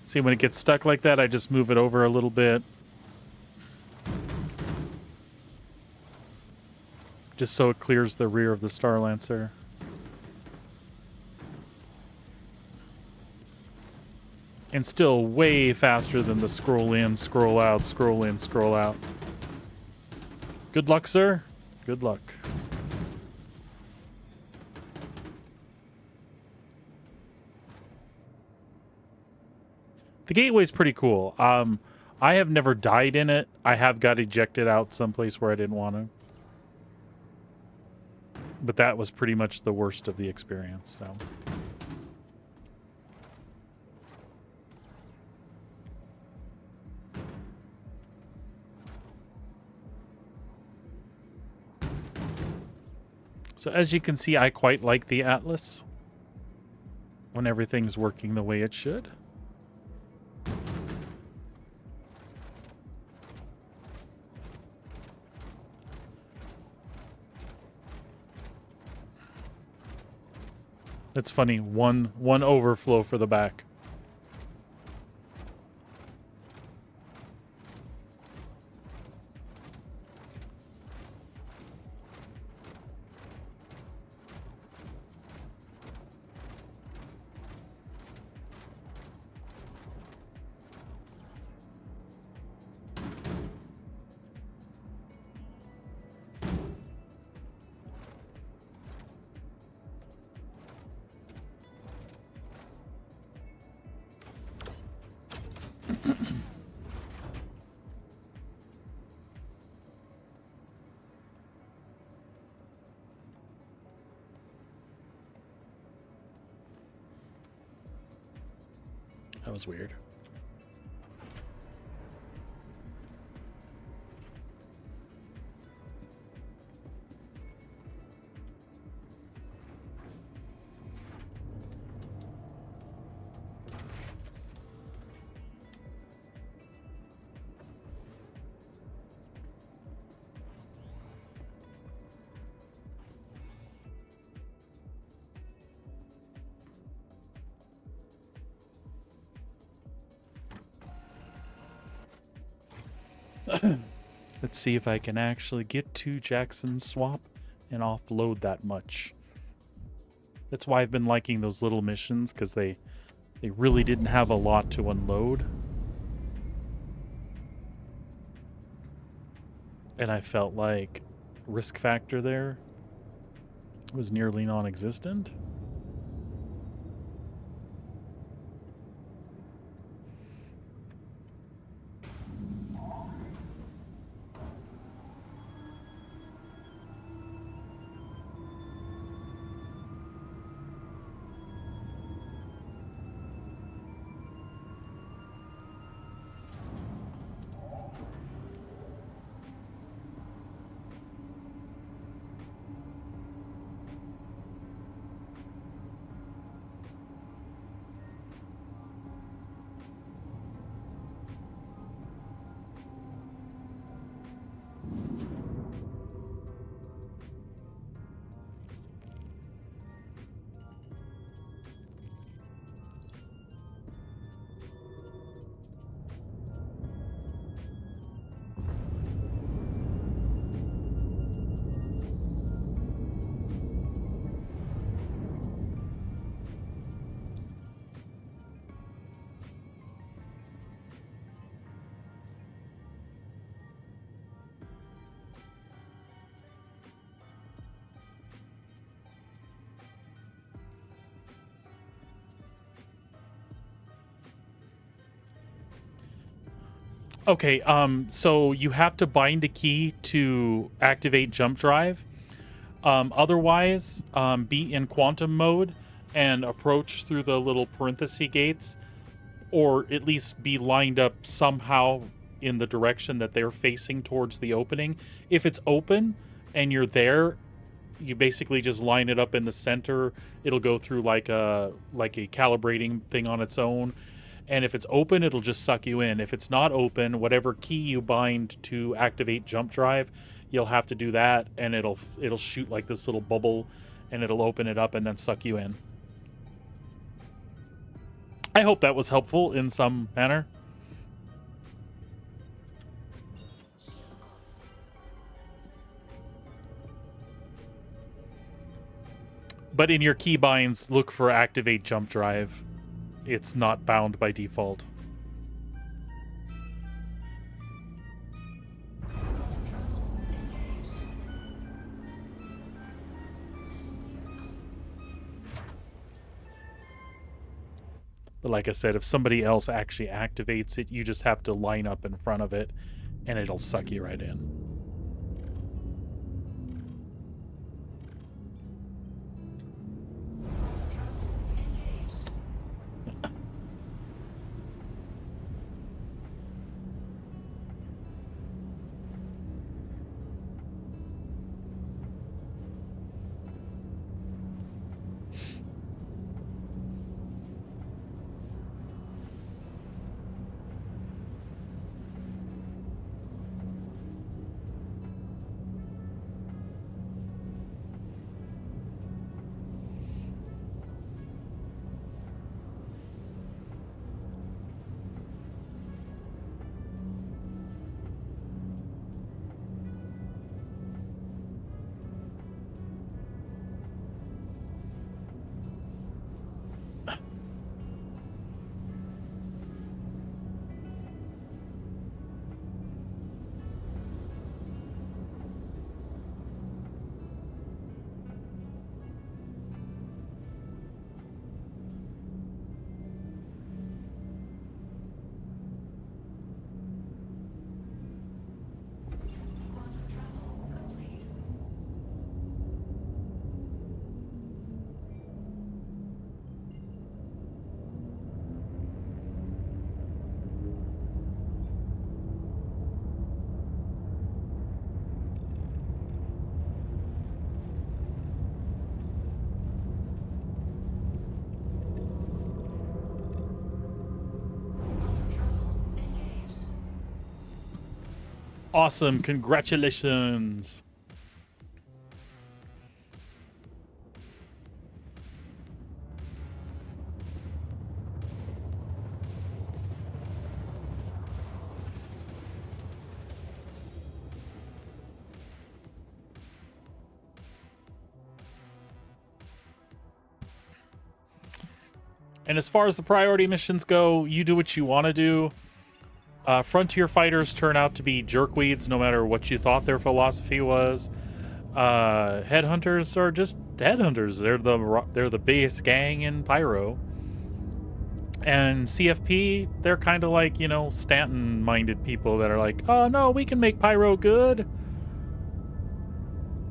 See, when it gets stuck like that, I just move it over a little bit. Just so it clears the rear of the Star Lancer. And still way faster than the scroll in, scroll out, scroll in, scroll out. Good luck, sir. Good luck. The gateway's pretty cool. I have never died in it. I have got ejected out someplace where I didn't want to. But that was pretty much the worst of the experience, so. So as you can see, I quite like the Atlas when everything's working the way it should. It's funny, one overflow for the back. That was weird. Let's see if I can actually get to Jackson's swap and offload that much. That's why I've been liking those little missions, because they really didn't have a lot to unload. And I felt like risk factor there was nearly non-existent. Okay, so you have to bind a key to activate jump drive. Otherwise, be in quantum mode and approach through the little parenthesis gates, or at least be lined up somehow in the direction that they're facing towards the opening. If it's open and you're there, you basically just line it up in the center. It'll go through like a calibrating thing on its own. And if it's open, it'll just suck you in. If it's not open, whatever key you bind to activate jump drive, you'll have to do that, and it'll shoot like this little bubble, and it'll open it up and then suck you in. I hope that was helpful in some manner. But in your keybinds, look for activate jump drive. It's not bound by default. But like I said, if somebody else actually activates it, you just have to line up in front of it, and it'll suck you right in. Awesome. Congratulations. And as far as the priority missions go, you do what you want to do. Frontier fighters turn out to be jerkweeds no matter what you thought their philosophy was. Headhunters are just headhunters. They're the biggest gang in Pyro. And CFP, they're kind of like, you know, Stanton-minded people that are like, oh no, we can make Pyro good.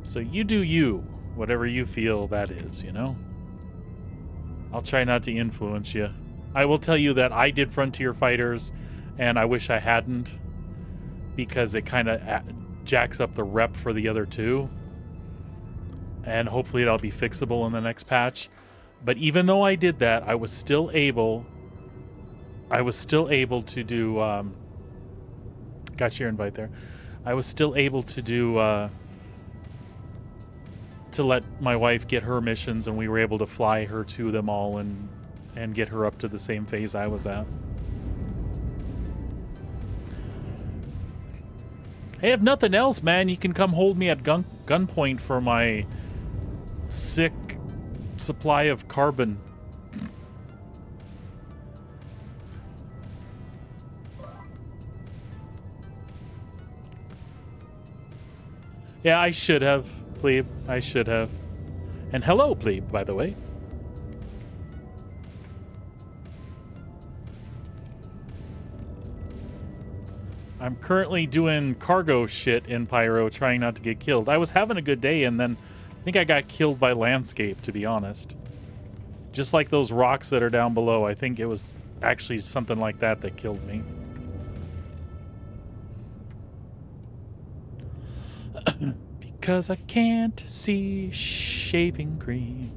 So you do you, whatever you feel that is, you know? I'll try not to influence you. I will tell you that I did Frontier Fighters, and I wish I hadn't, because it kind of jacks up the rep for the other two. And hopefully it'll be fixable in the next patch. But even though I did that, I was still able to do, got your invite there. I was still able to do, to let my wife get her missions, and we were able to fly her to them all and get her up to the same phase I was at. Hey, if nothing else, man, you can come hold me at gunpoint for my sick supply of carbon. Yeah, I should have, plebe. I should have. And hello, plebe, by the way. I'm currently doing cargo shit in Pyro, trying not to get killed. I was having a good day, and then I think I got killed by landscape, to be honest. Just like those rocks that are down below. I think it was actually something like that that killed me. Because I can't see shaving cream.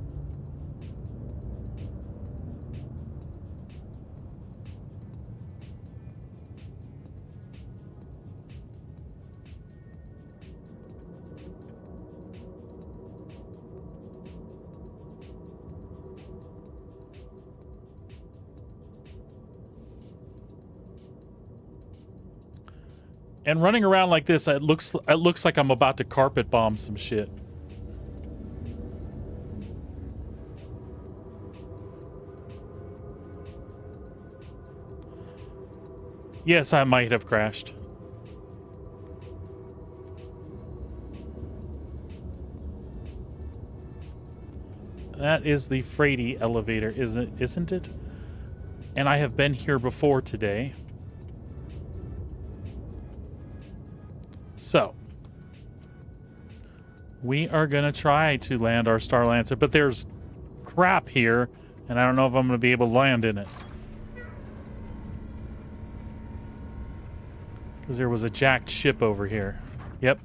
And running around like this, it looks like I'm about to carpet bomb some shit. Yes, I might have crashed. That is the freighty elevator, isn't it? And I have been here before today. So, we are going to try to land our Star Lancer, but there's crap here, and I don't know if I'm going to be able to land in it. Because there was a jacked ship over here. Yep.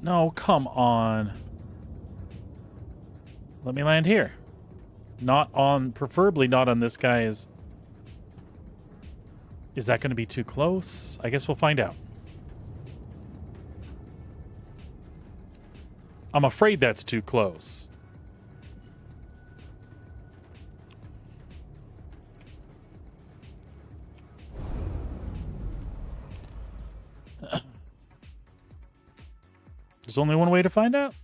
No, come on. Let me land here. Not on, preferably not on this guy's. Is that going to be too close? I guess we'll find out. I'm afraid that's too close. There's only one way to find out.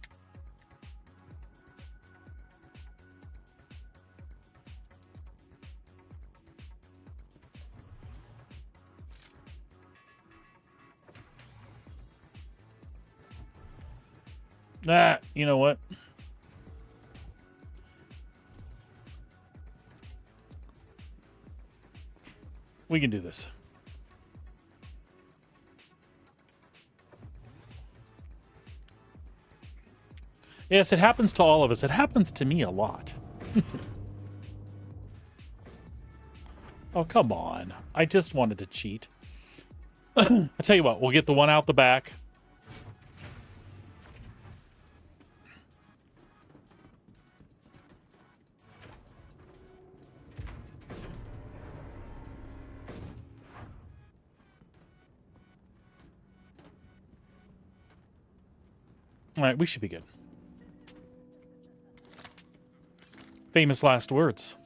Ah, you know what? We can do this. Yes, it happens to all of us. It happens to me a lot. Oh, come on. I just wanted to cheat. I tell you what, we'll get the one out the back. All right, we should be good. Famous last words.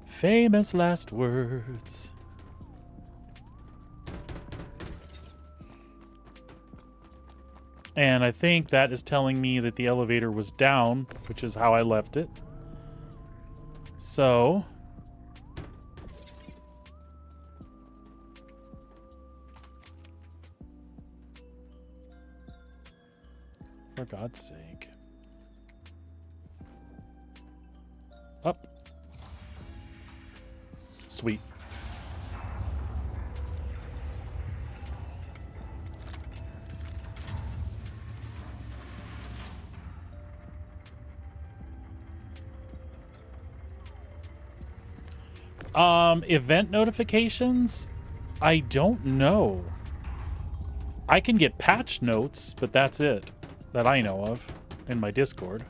Famous last words. And I think that is telling me that the elevator was down, which is how I left it. So... for God's sake. Up. Sweet. Event notifications? I don't know. I can get patch notes, but that's it that I know of in my Discord.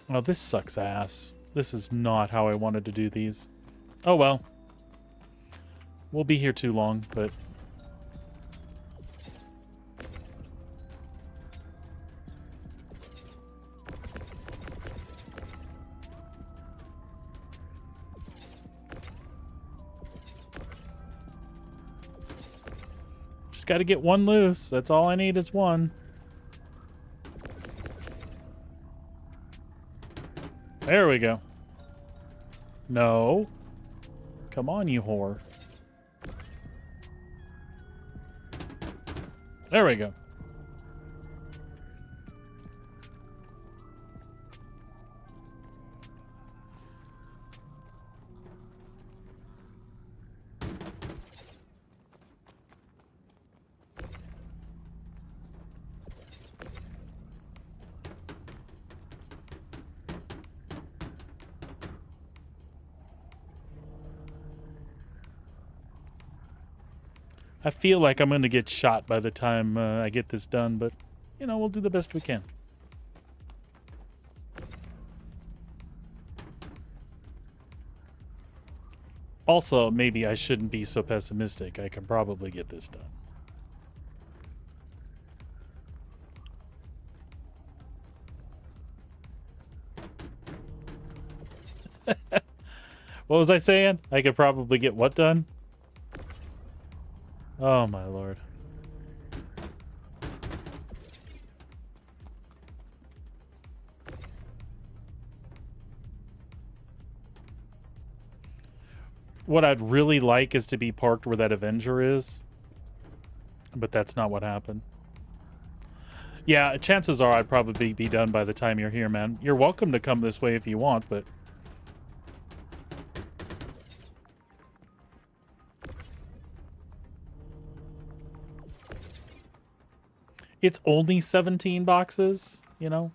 Oh, this sucks ass. This is not how I wanted to do these. Oh well. We'll be here too long, but... just gotta get one loose. That's all I need is one. There we go. No. Come on, you whore. There we go. I feel like I'm going to get shot by the time I get this done, but, you know, we'll do the best we can. Also, maybe I shouldn't be so pessimistic. I can probably get this done. What was I saying? I could probably get what done? Oh, my lord. What I'd really like is to be parked where that Avenger is. But that's not what happened. Yeah, chances are I'd probably be done by the time you're here, man. You're welcome to come this way if you want, but... it's only 17 boxes, you know?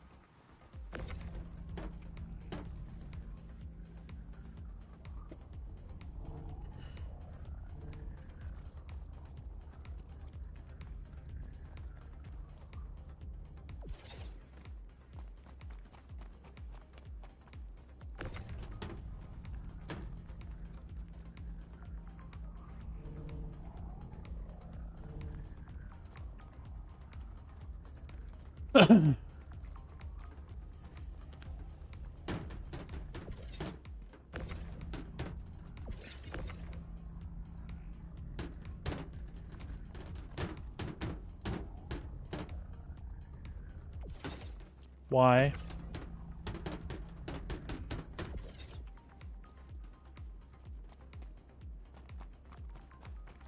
Why?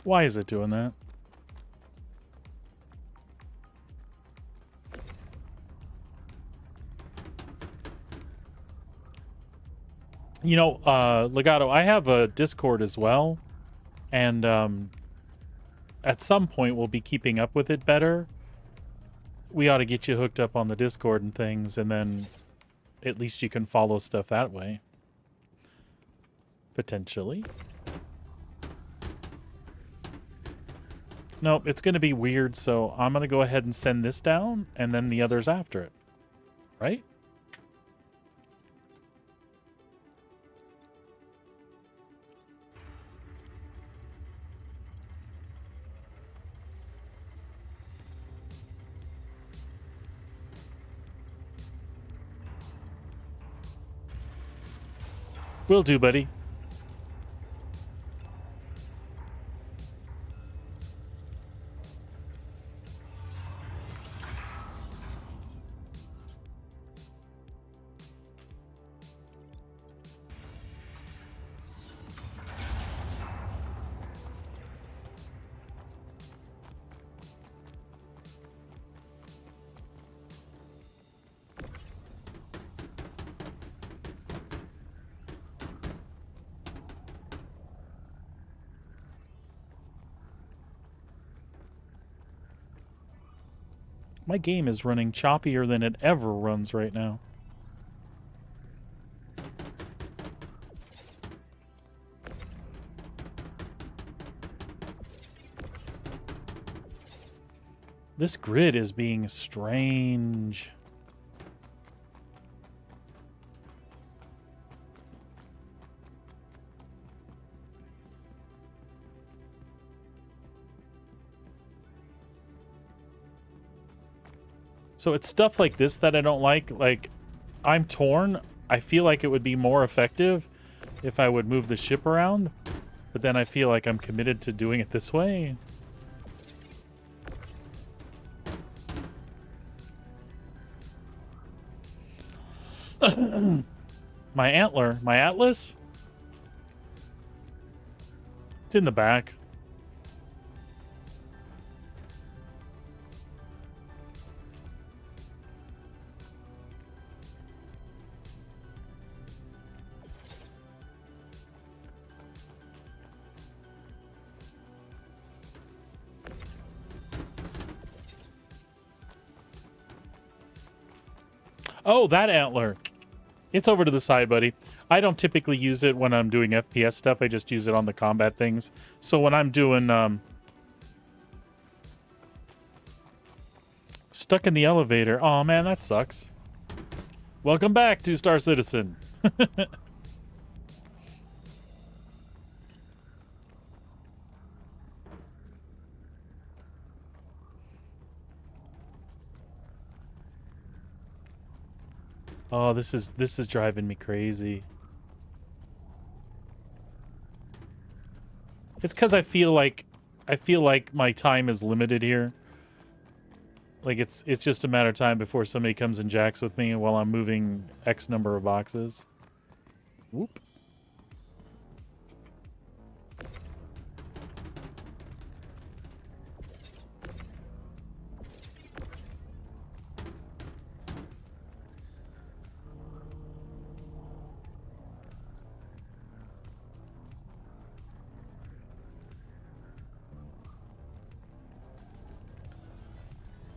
Why is it doing that? You know, Legato, I have a Discord as well, and at some point we'll be keeping up with it better. We ought to get you hooked up on the Discord and things, and then at least you can follow stuff that way. Potentially. Nope, it's going to be weird, so I'm going to go ahead and send this down, and then the others after it. Right? Will do, buddy. My game is running choppier than it ever runs right now. This grid is being strange. So it's stuff like this that I don't like. Like, I'm torn. I feel like it would be more effective if I would move the ship around. But then I feel like I'm committed to doing it this way. My antler. My atlas? It's in the back. Oh, that antler. It's over to the side, buddy. I don't typically use it when I'm doing FPS stuff. I just use it on the combat things. So when I'm doing stuck in the elevator. Oh man, that sucks. Welcome back to Star Citizen. Oh, this is driving me crazy. It's because I feel like my time is limited here. Like it's just a matter of time before somebody comes and jacks with me while I'm moving X number of boxes. Whoop.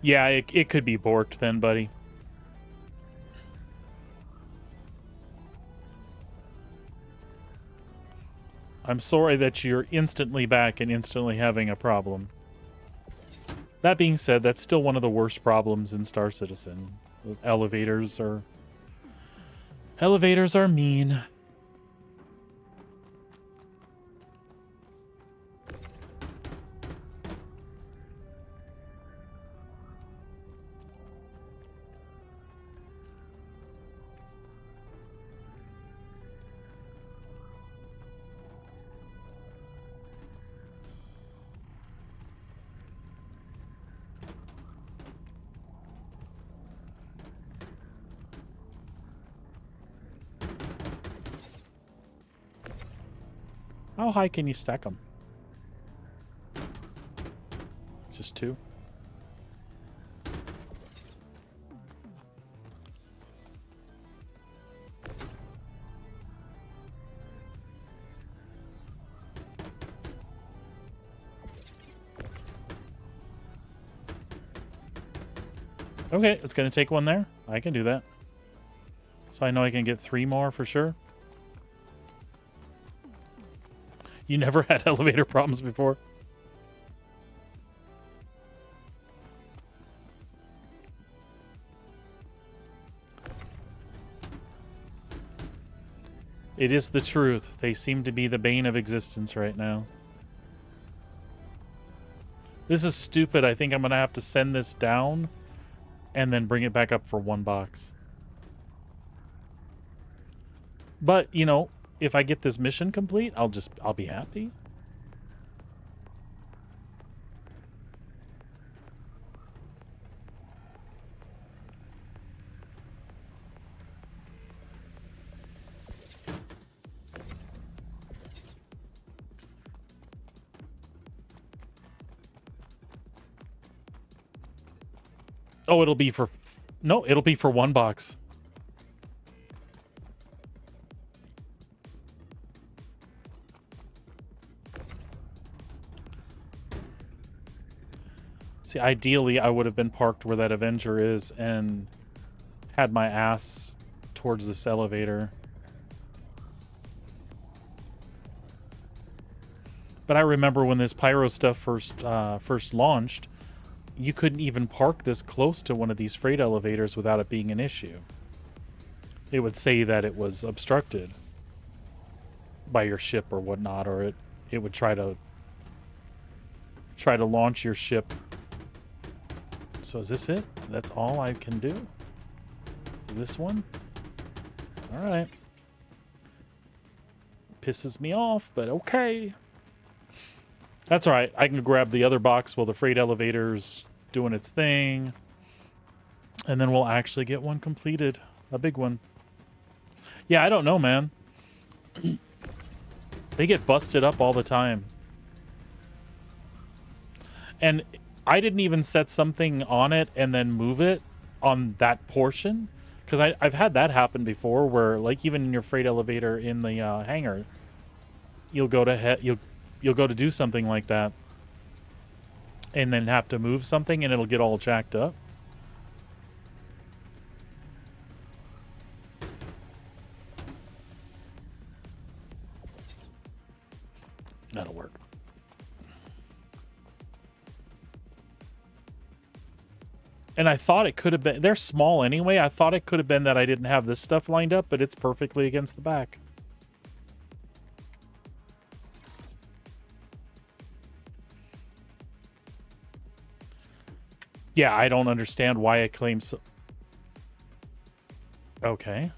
Yeah, it could be borked then, buddy. I'm sorry that you're instantly back and instantly having a problem. That being said, that's still one of the worst problems in Star Citizen. Elevators are mean. How high can you stack them? Just two? Okay, it's going to take one there. I can do that. So I know I can get 3 more for sure. You never had elevator problems before? It is the truth. They seem to be the bane of existence right now. This is stupid. I think I'm going to have to send this down and then bring it back up for 1 box. But, you know, if I get this mission complete, I'll be happy. Oh, it'll be for... No, it'll be for 1 box. See, ideally, I would have been parked where that Avenger is and had my ass towards this elevator. But I remember when this pyro stuff first launched, you couldn't even park this close to one of these freight elevators without it being an issue. It would say that it was obstructed by your ship or whatnot, or it would try to launch your ship. So is this it? That's all I can do? Is this one? All right. Pisses me off, but okay. That's all right. I can grab the other box while the freight elevator's doing its thing. And then we'll actually get one completed. A big one. Yeah, I don't know, man. They get busted up all the time. And I didn't even set something on it and then move it on that portion. Because I've had that happen before where, like, even in your freight elevator in the hangar, you'll go to do something like that and then have to move something and it'll get all jacked up. That'll work. And I thought it could have been... They're small anyway. I thought it could have been that I didn't have this stuff lined up, but it's perfectly against the back. Yeah, I don't understand why it claims... So. Okay.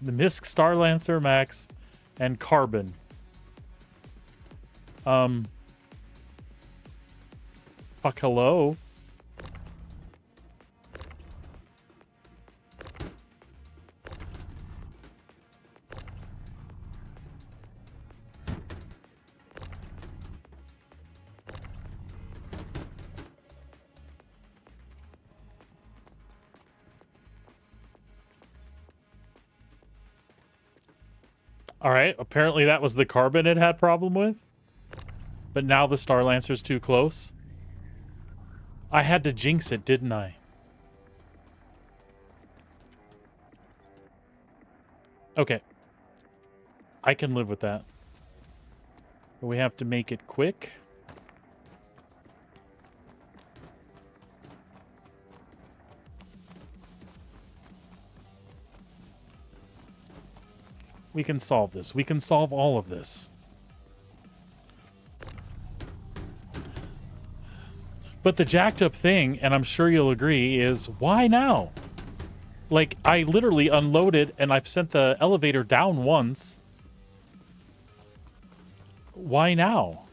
The Misk Star Lancer Max and Carbon. Fuck hello. All right, apparently that was the Carbon it had problem with. But now the Star Lancer's too close. I had to jinx it, didn't I? Okay. I can live with that. But we have to make it quick. We can solve this. We can solve all of this. But the jacked up thing, and I'm sure you'll agree, is why now? Like, I literally unloaded and I've sent the elevator down once. Why now?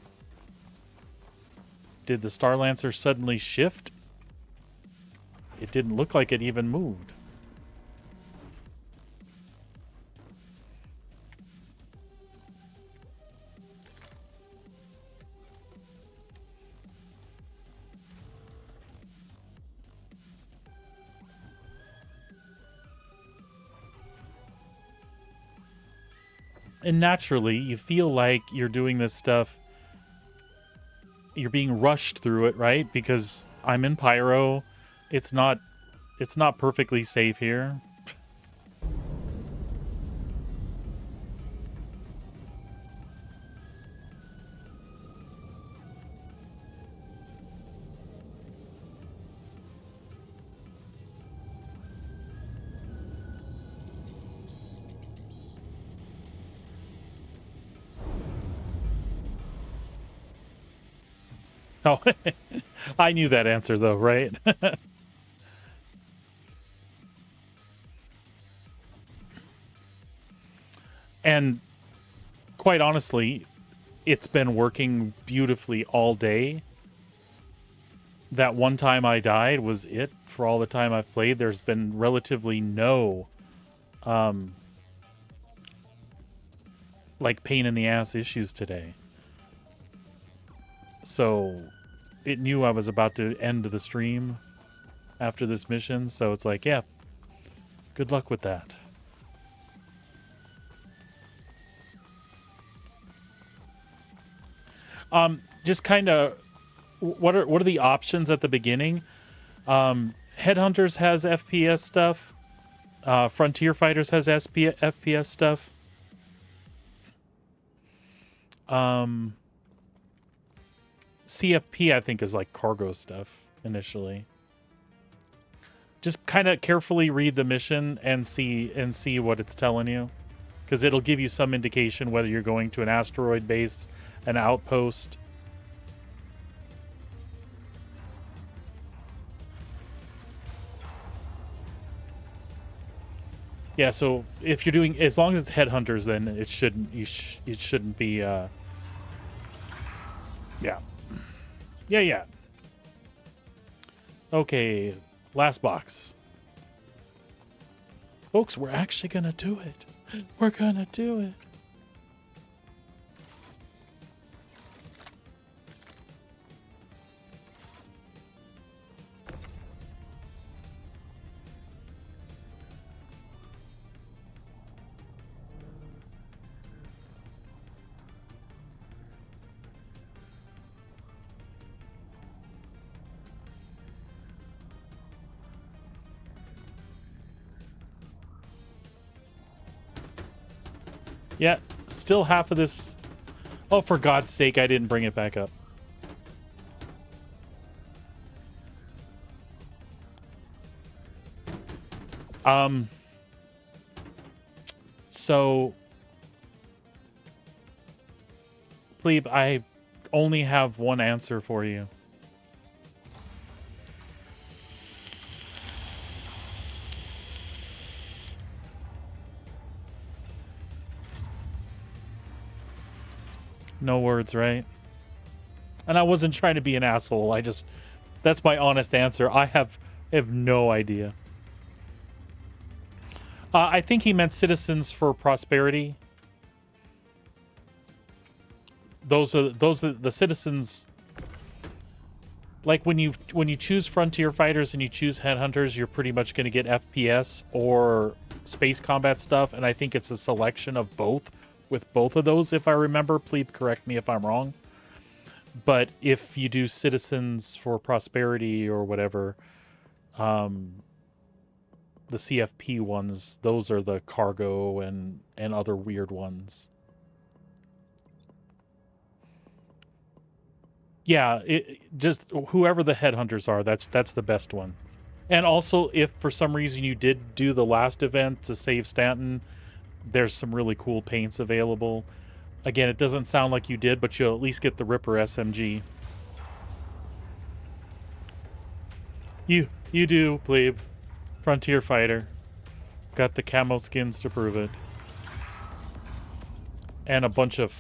Did the Star Lancer suddenly shift? It didn't look like it even moved. And naturally, you feel like you're doing this stuff, you're being rushed through it, right? Because I'm in Pyro. It's not perfectly safe here. Oh, I knew that answer though, right? And quite honestly, it's been working beautifully all day. That one time I died was it for all the time I've played. There's been relatively no like pain in the ass issues today. So it knew I was about to end the stream after this mission, so it's like, yeah, good luck with that. Just kind of what are the options at the beginning? Headhunters has FPS stuff. Frontier Fighters has FPS stuff. CFP I think is like cargo stuff initially. Just kind of carefully read the mission and see what it's telling you, because it'll give you some indication whether you're going to an asteroid base, an outpost. Yeah, so if you're doing, as long as it's headhunters, then it shouldn't it shouldn't be yeah. Okay, last box. Folks, we're actually gonna do it. We're gonna do it. Yeah, still half of this. Oh, for God's sake, I didn't bring it back up. So, Plebe, I only have one answer for you. No words, right? And I wasn't trying to be an asshole. That's my honest answer. I have no idea. I think he meant Citizens for Prosperity. Those are the citizens. Like when you choose Frontier Fighters and you choose Headhunters, you're pretty much going to get FPS or space combat stuff, and I think it's a selection of both with both of those, if I remember. Please correct me if I'm wrong. But if you do Citizens for Prosperity or whatever, the CFP ones, those are the cargo and other weird ones. Yeah, just whoever the headhunters are, that's the best one. And also, if for some reason you did do the last event to save Stanton, there's some really cool paints available. Again, it doesn't sound like you did, but you'll at least get the Ripper SMG. You do, plebe. Frontier Fighter. Got the camo skins to prove it. And a bunch of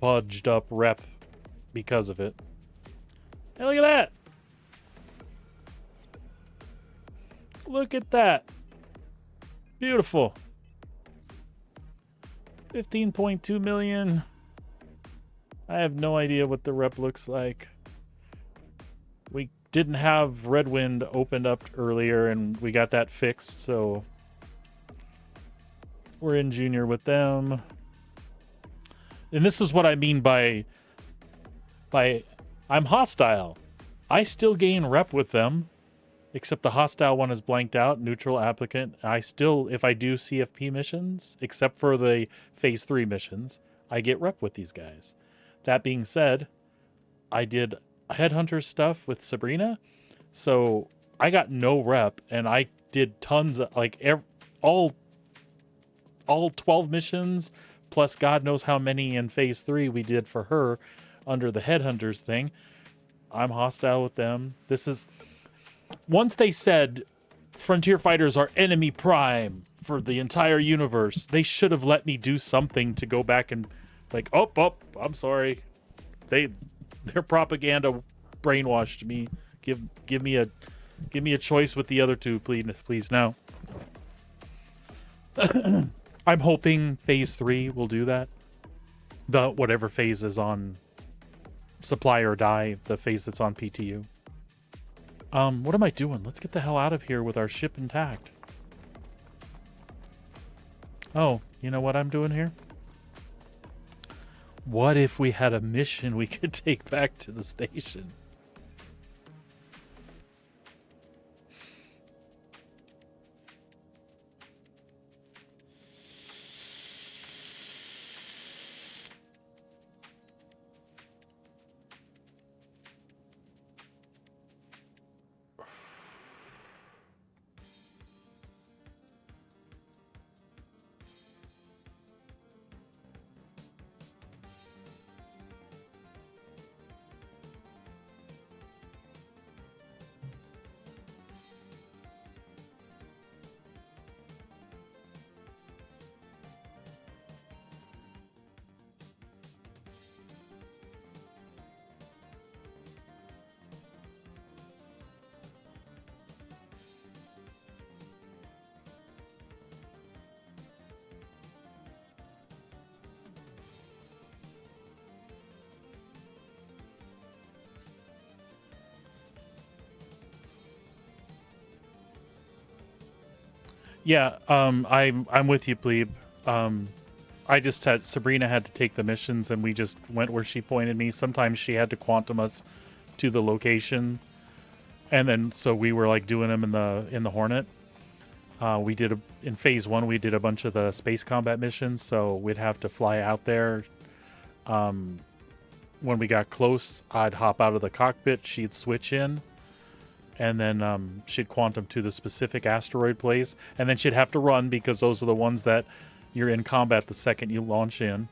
fudged up rep because of it. Hey, look at that! Look at that! Beautiful. 15.2 million. I have no idea what the rep looks like. We didn't have Red Wind opened up earlier, and we got that fixed, so we're in junior with them. And this is what I mean by I'm hostile. I still gain rep with them, except the hostile one is blanked out, neutral applicant. I still, if I do CFP missions, except for the phase 3 missions, I get rep with these guys. That being said, I did headhunter stuff with Sabrina, so I got no rep, and I did tons of all 12 missions plus God knows how many in phase 3 we did for her under the headhunters thing. I'm hostile with them. This is once they said Frontier Fighters are enemy prime for the entire universe, they should have let me do something to go back and I'm sorry. Their propaganda brainwashed me. Give me a choice with the other two, please now. I'm hoping phase 3 will do that. The whatever phase is on Supply or Die, the phase that's on PTU. What am I doing? Let's get the hell out of here with our ship intact. Oh, you know what I'm doing here? What if we had a mission we could take back to the station? Yeah, I'm with you, plebe. I just had Sabrina had to take the missions, and we just went where she pointed me. Sometimes she had to quantum us to the location, and then so we were like doing them in the Hornet. We did in phase 1. We did a bunch of the space combat missions, so we'd have to fly out there. When we got close, I'd hop out of the cockpit. She'd switch in. And then she'd quantum to the specific asteroid place. And then she'd have to run because those are the ones that you're in combat the second you launch in.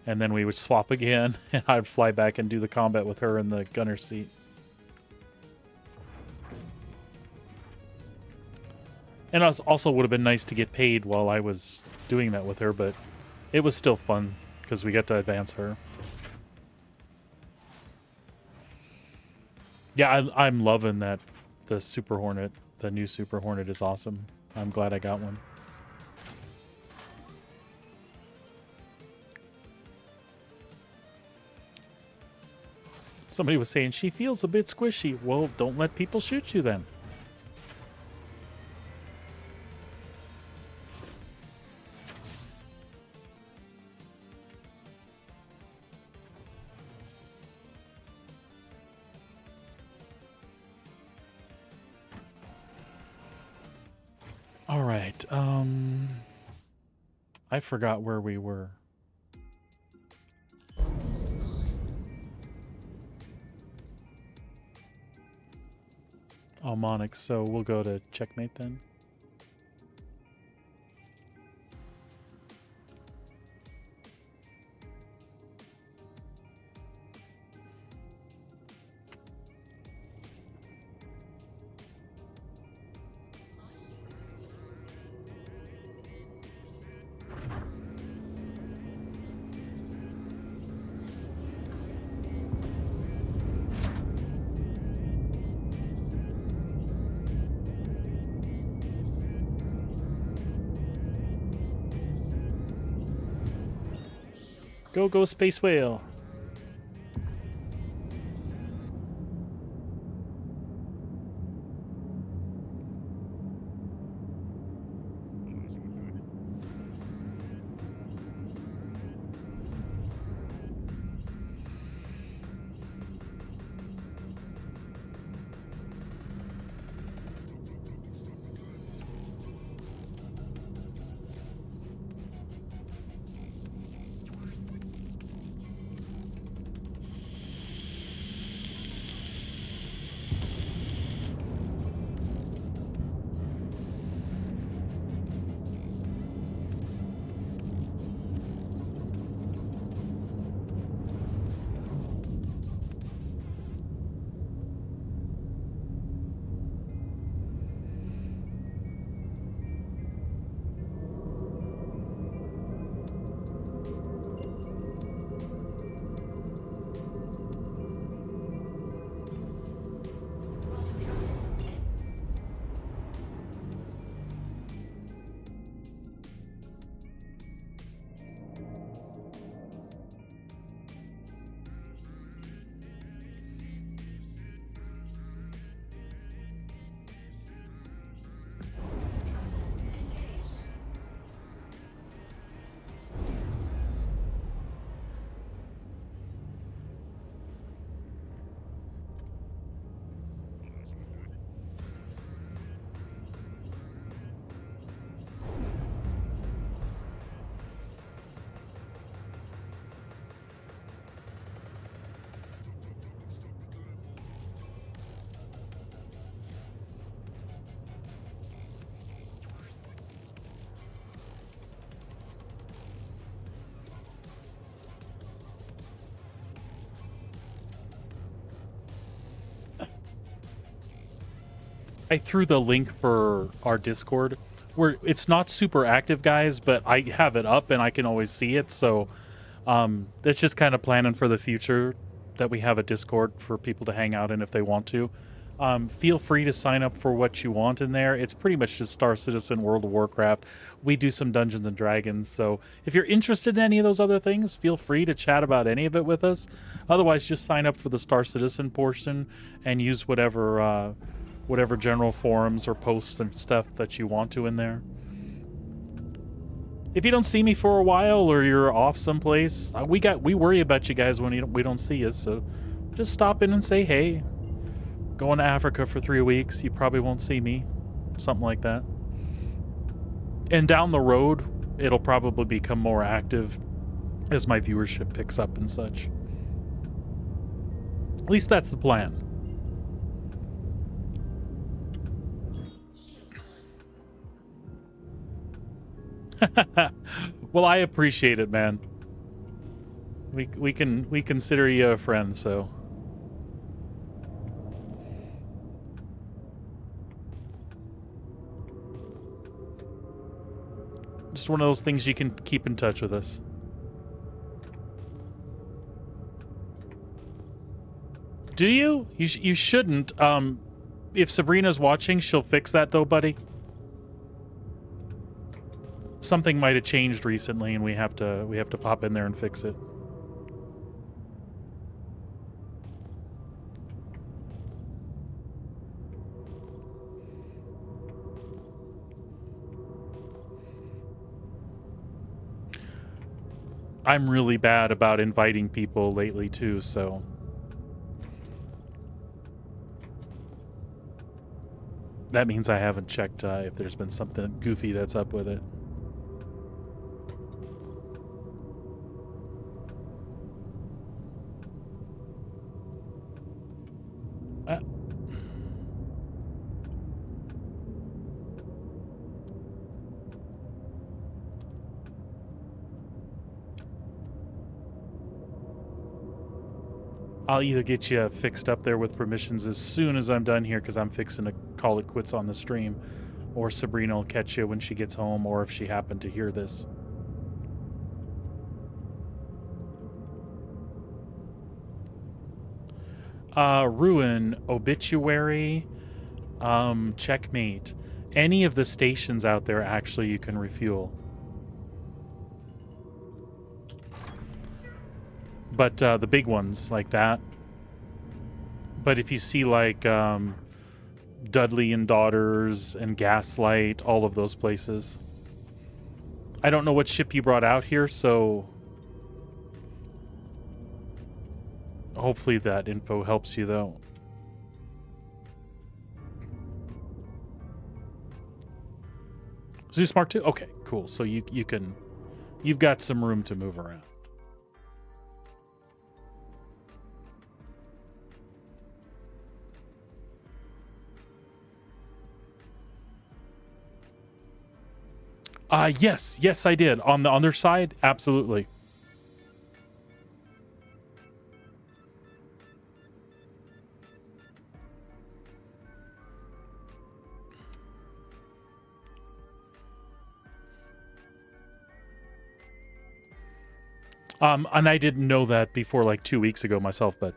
And then we would swap again. And I'd fly back and do the combat with her in the gunner seat. And it also would have been nice to get paid while I was doing that with her. But it was still fun because we got to advance her. Yeah, I'm loving that the Super Hornet, the new Super Hornet is awesome. I'm glad I got one. Somebody was saying she feels a bit squishy. Well, don't let people shoot you then. All right. I forgot where we were. Oh, Monix, so we'll go to checkmate then. Go, Space Whale. I threw the link for our Discord, where it's not super active, guys, but I have it up and I can always see it. So that's just kind of planning for the future, that we have a Discord for people to hang out in if they want to. Feel free to sign up for what you want in there. It's pretty much just Star Citizen, World of Warcraft. We do some Dungeons and Dragons. So if you're interested in any of those other things, feel free to chat about any of it with us. Otherwise, just sign up for the Star Citizen portion and use whatever general forums or posts and stuff that you want to in there. If you don't see me for a while or you're off someplace, we worry about you guys when we don't see you. So just stop in and say hey. Going to Africa for 3 weeks, you probably won't see me. Something like that. And down the road, it'll probably become more active as my viewership picks up and such. At least that's the plan. Well, I appreciate it, man. We consider you a friend, so. Just one of those things you can keep in touch with us. Do you? You shouldn't. If Sabrina's watching, she'll fix that though, buddy. Something might have changed recently, and we have to pop in there and fix it. I'm really bad about inviting people lately too, so that means I haven't checked if there's been something goofy that's up with it. I'll either get you fixed up there with permissions as soon as I'm done here, because I'm fixing to call it quits on the stream, or Sabrina will catch you when she gets home, or if she happened to hear this. Ruin, Obituary, Checkmate. Any of the stations out there, actually, you can refuel. But the big ones like that. But if you see like Dudley and Daughters and Gaslight, all of those places. I don't know what ship you brought out here, so hopefully that info helps you though. Zeus Mark II? Okay, cool. So you've got some room to move around. Yes, I did. On the other side, absolutely. And I didn't know that before like 2 weeks ago myself, but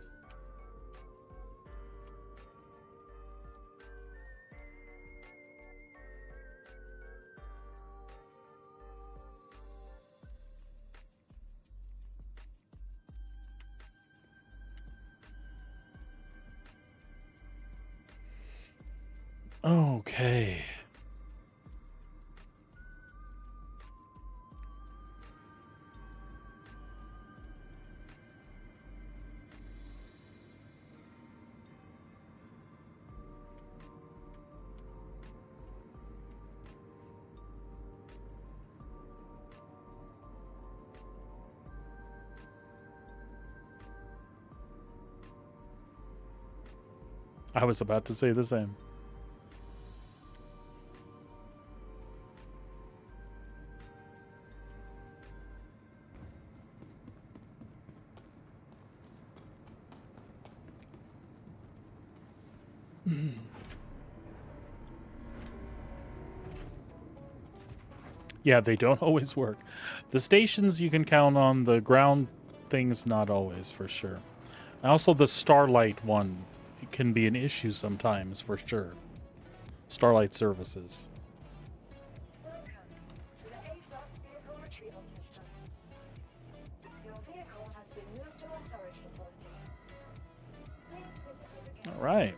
okay. I was about to say the same. Yeah, they don't always work. The stations you can count on, the ground things not always, for sure. And also the Starlight one can be an issue sometimes, for sure. Starlight services. Welcome to the ASOS vehicle retrieval system. Your vehicle has been moved to our storage facility. Please visit us again. All right.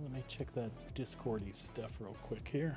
Let me check that Discordy stuff real quick here.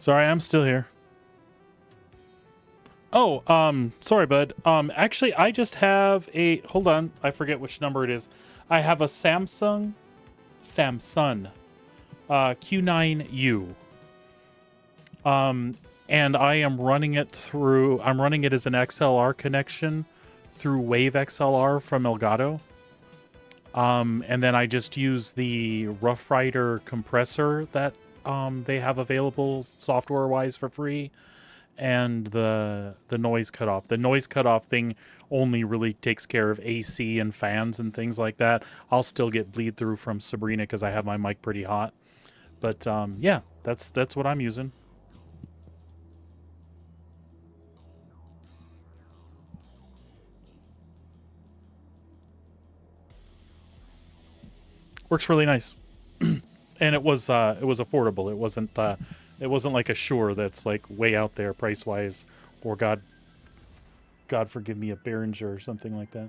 Sorry, I'm still here. Oh, sorry, bud. Actually, I just have a. Hold on, I forget which number it is. I have a Samsung, Q9U. And I am running it through. I'm running it as an XLR connection through Wave XLR from Elgato. And then I just use the Rough Rider compressor that they have available software-wise for free, and the noise cutoff. The noise cutoff thing only really takes care of AC and fans and things like that. I'll still get bleed through from Sabrina because I have my mic pretty hot. But yeah, that's what I'm using. Works really nice. And it was affordable. It wasn't like a Shure that's like way out there price wise, or God forgive me, a Behringer or something like that.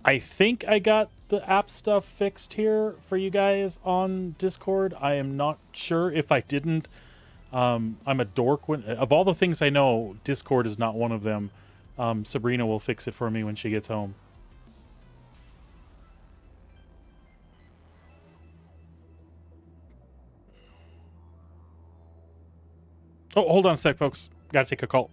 I think I got the app stuff fixed here for you guys on Discord. I am not sure if I didn't. I'm a dork. Of all the things I know, Discord is not one of them. Sabrina will fix it for me when she gets home. Oh, hold on a sec, folks. Gotta take a call.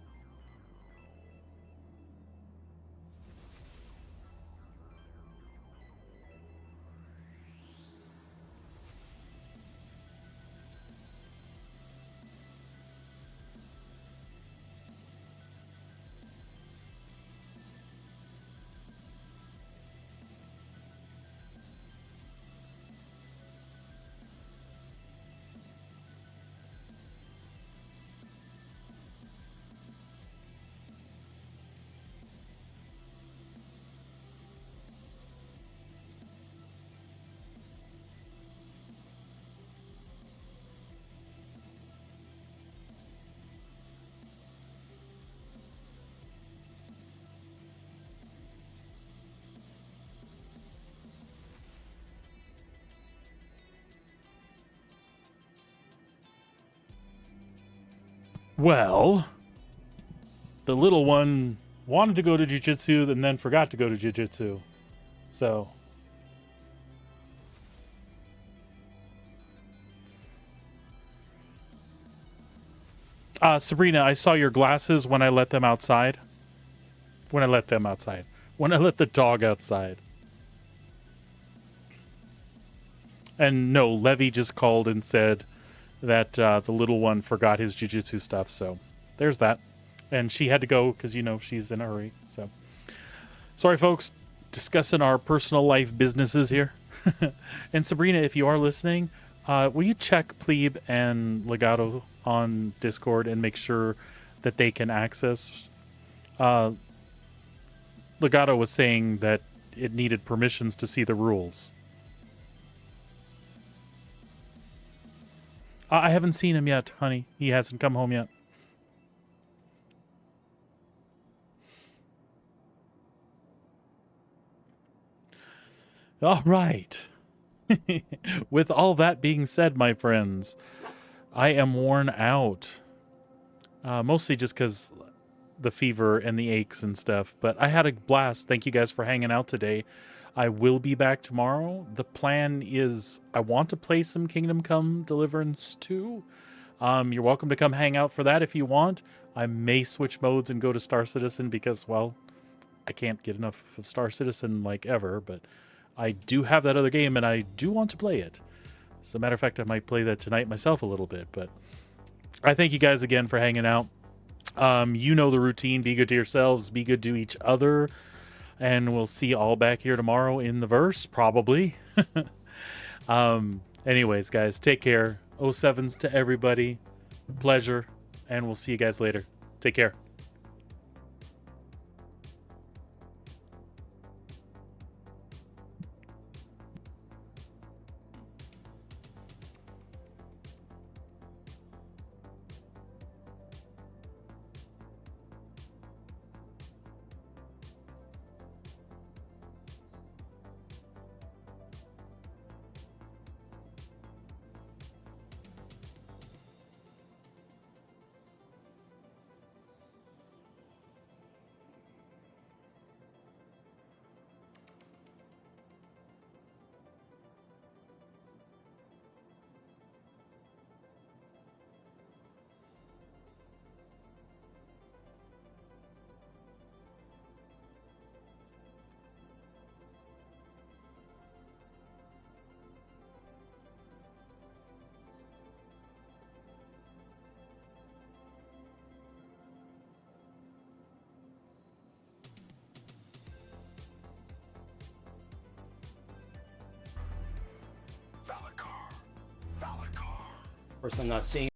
Well, the little one wanted to go to jiu-jitsu and then forgot to go to jiu-jitsu. So, Sabrina, I saw your glasses when I let them outside. When I let them outside. When I let the dog outside. And no, Levy just called and said that the little one forgot his jiu-jitsu stuff. So, there's that. And she had to go because, you know, she's in a hurry. So, sorry, folks. Discussing our personal life businesses here. And Sabrina, if you are listening, will you check Plebe and Legato on Discord and make sure that they can access? Legato was saying that it needed permissions to see the rules. I haven't seen him yet, honey. He hasn't come home yet. All right. With all that being said, my friends, I am worn out. Mostly just because the fever and the aches and stuff. But I had a blast. Thank you guys for hanging out today. I will be back tomorrow. The plan is I want to play some Kingdom Come Deliverance 2. You're welcome to come hang out for that if you want. I may switch modes and go to Star Citizen because, well, I can't get enough of Star Citizen like ever, but I do have that other game and I do want to play it. As a matter of fact, I might play that tonight myself a little bit, but I thank you guys again for hanging out. You know the routine. Be good to yourselves. Be good to each other. And we'll see you all back here tomorrow in the verse, probably. Anyways, guys, take care. 07s to everybody. Pleasure. And we'll see you guys later. Take care. Of course, I'm not seeing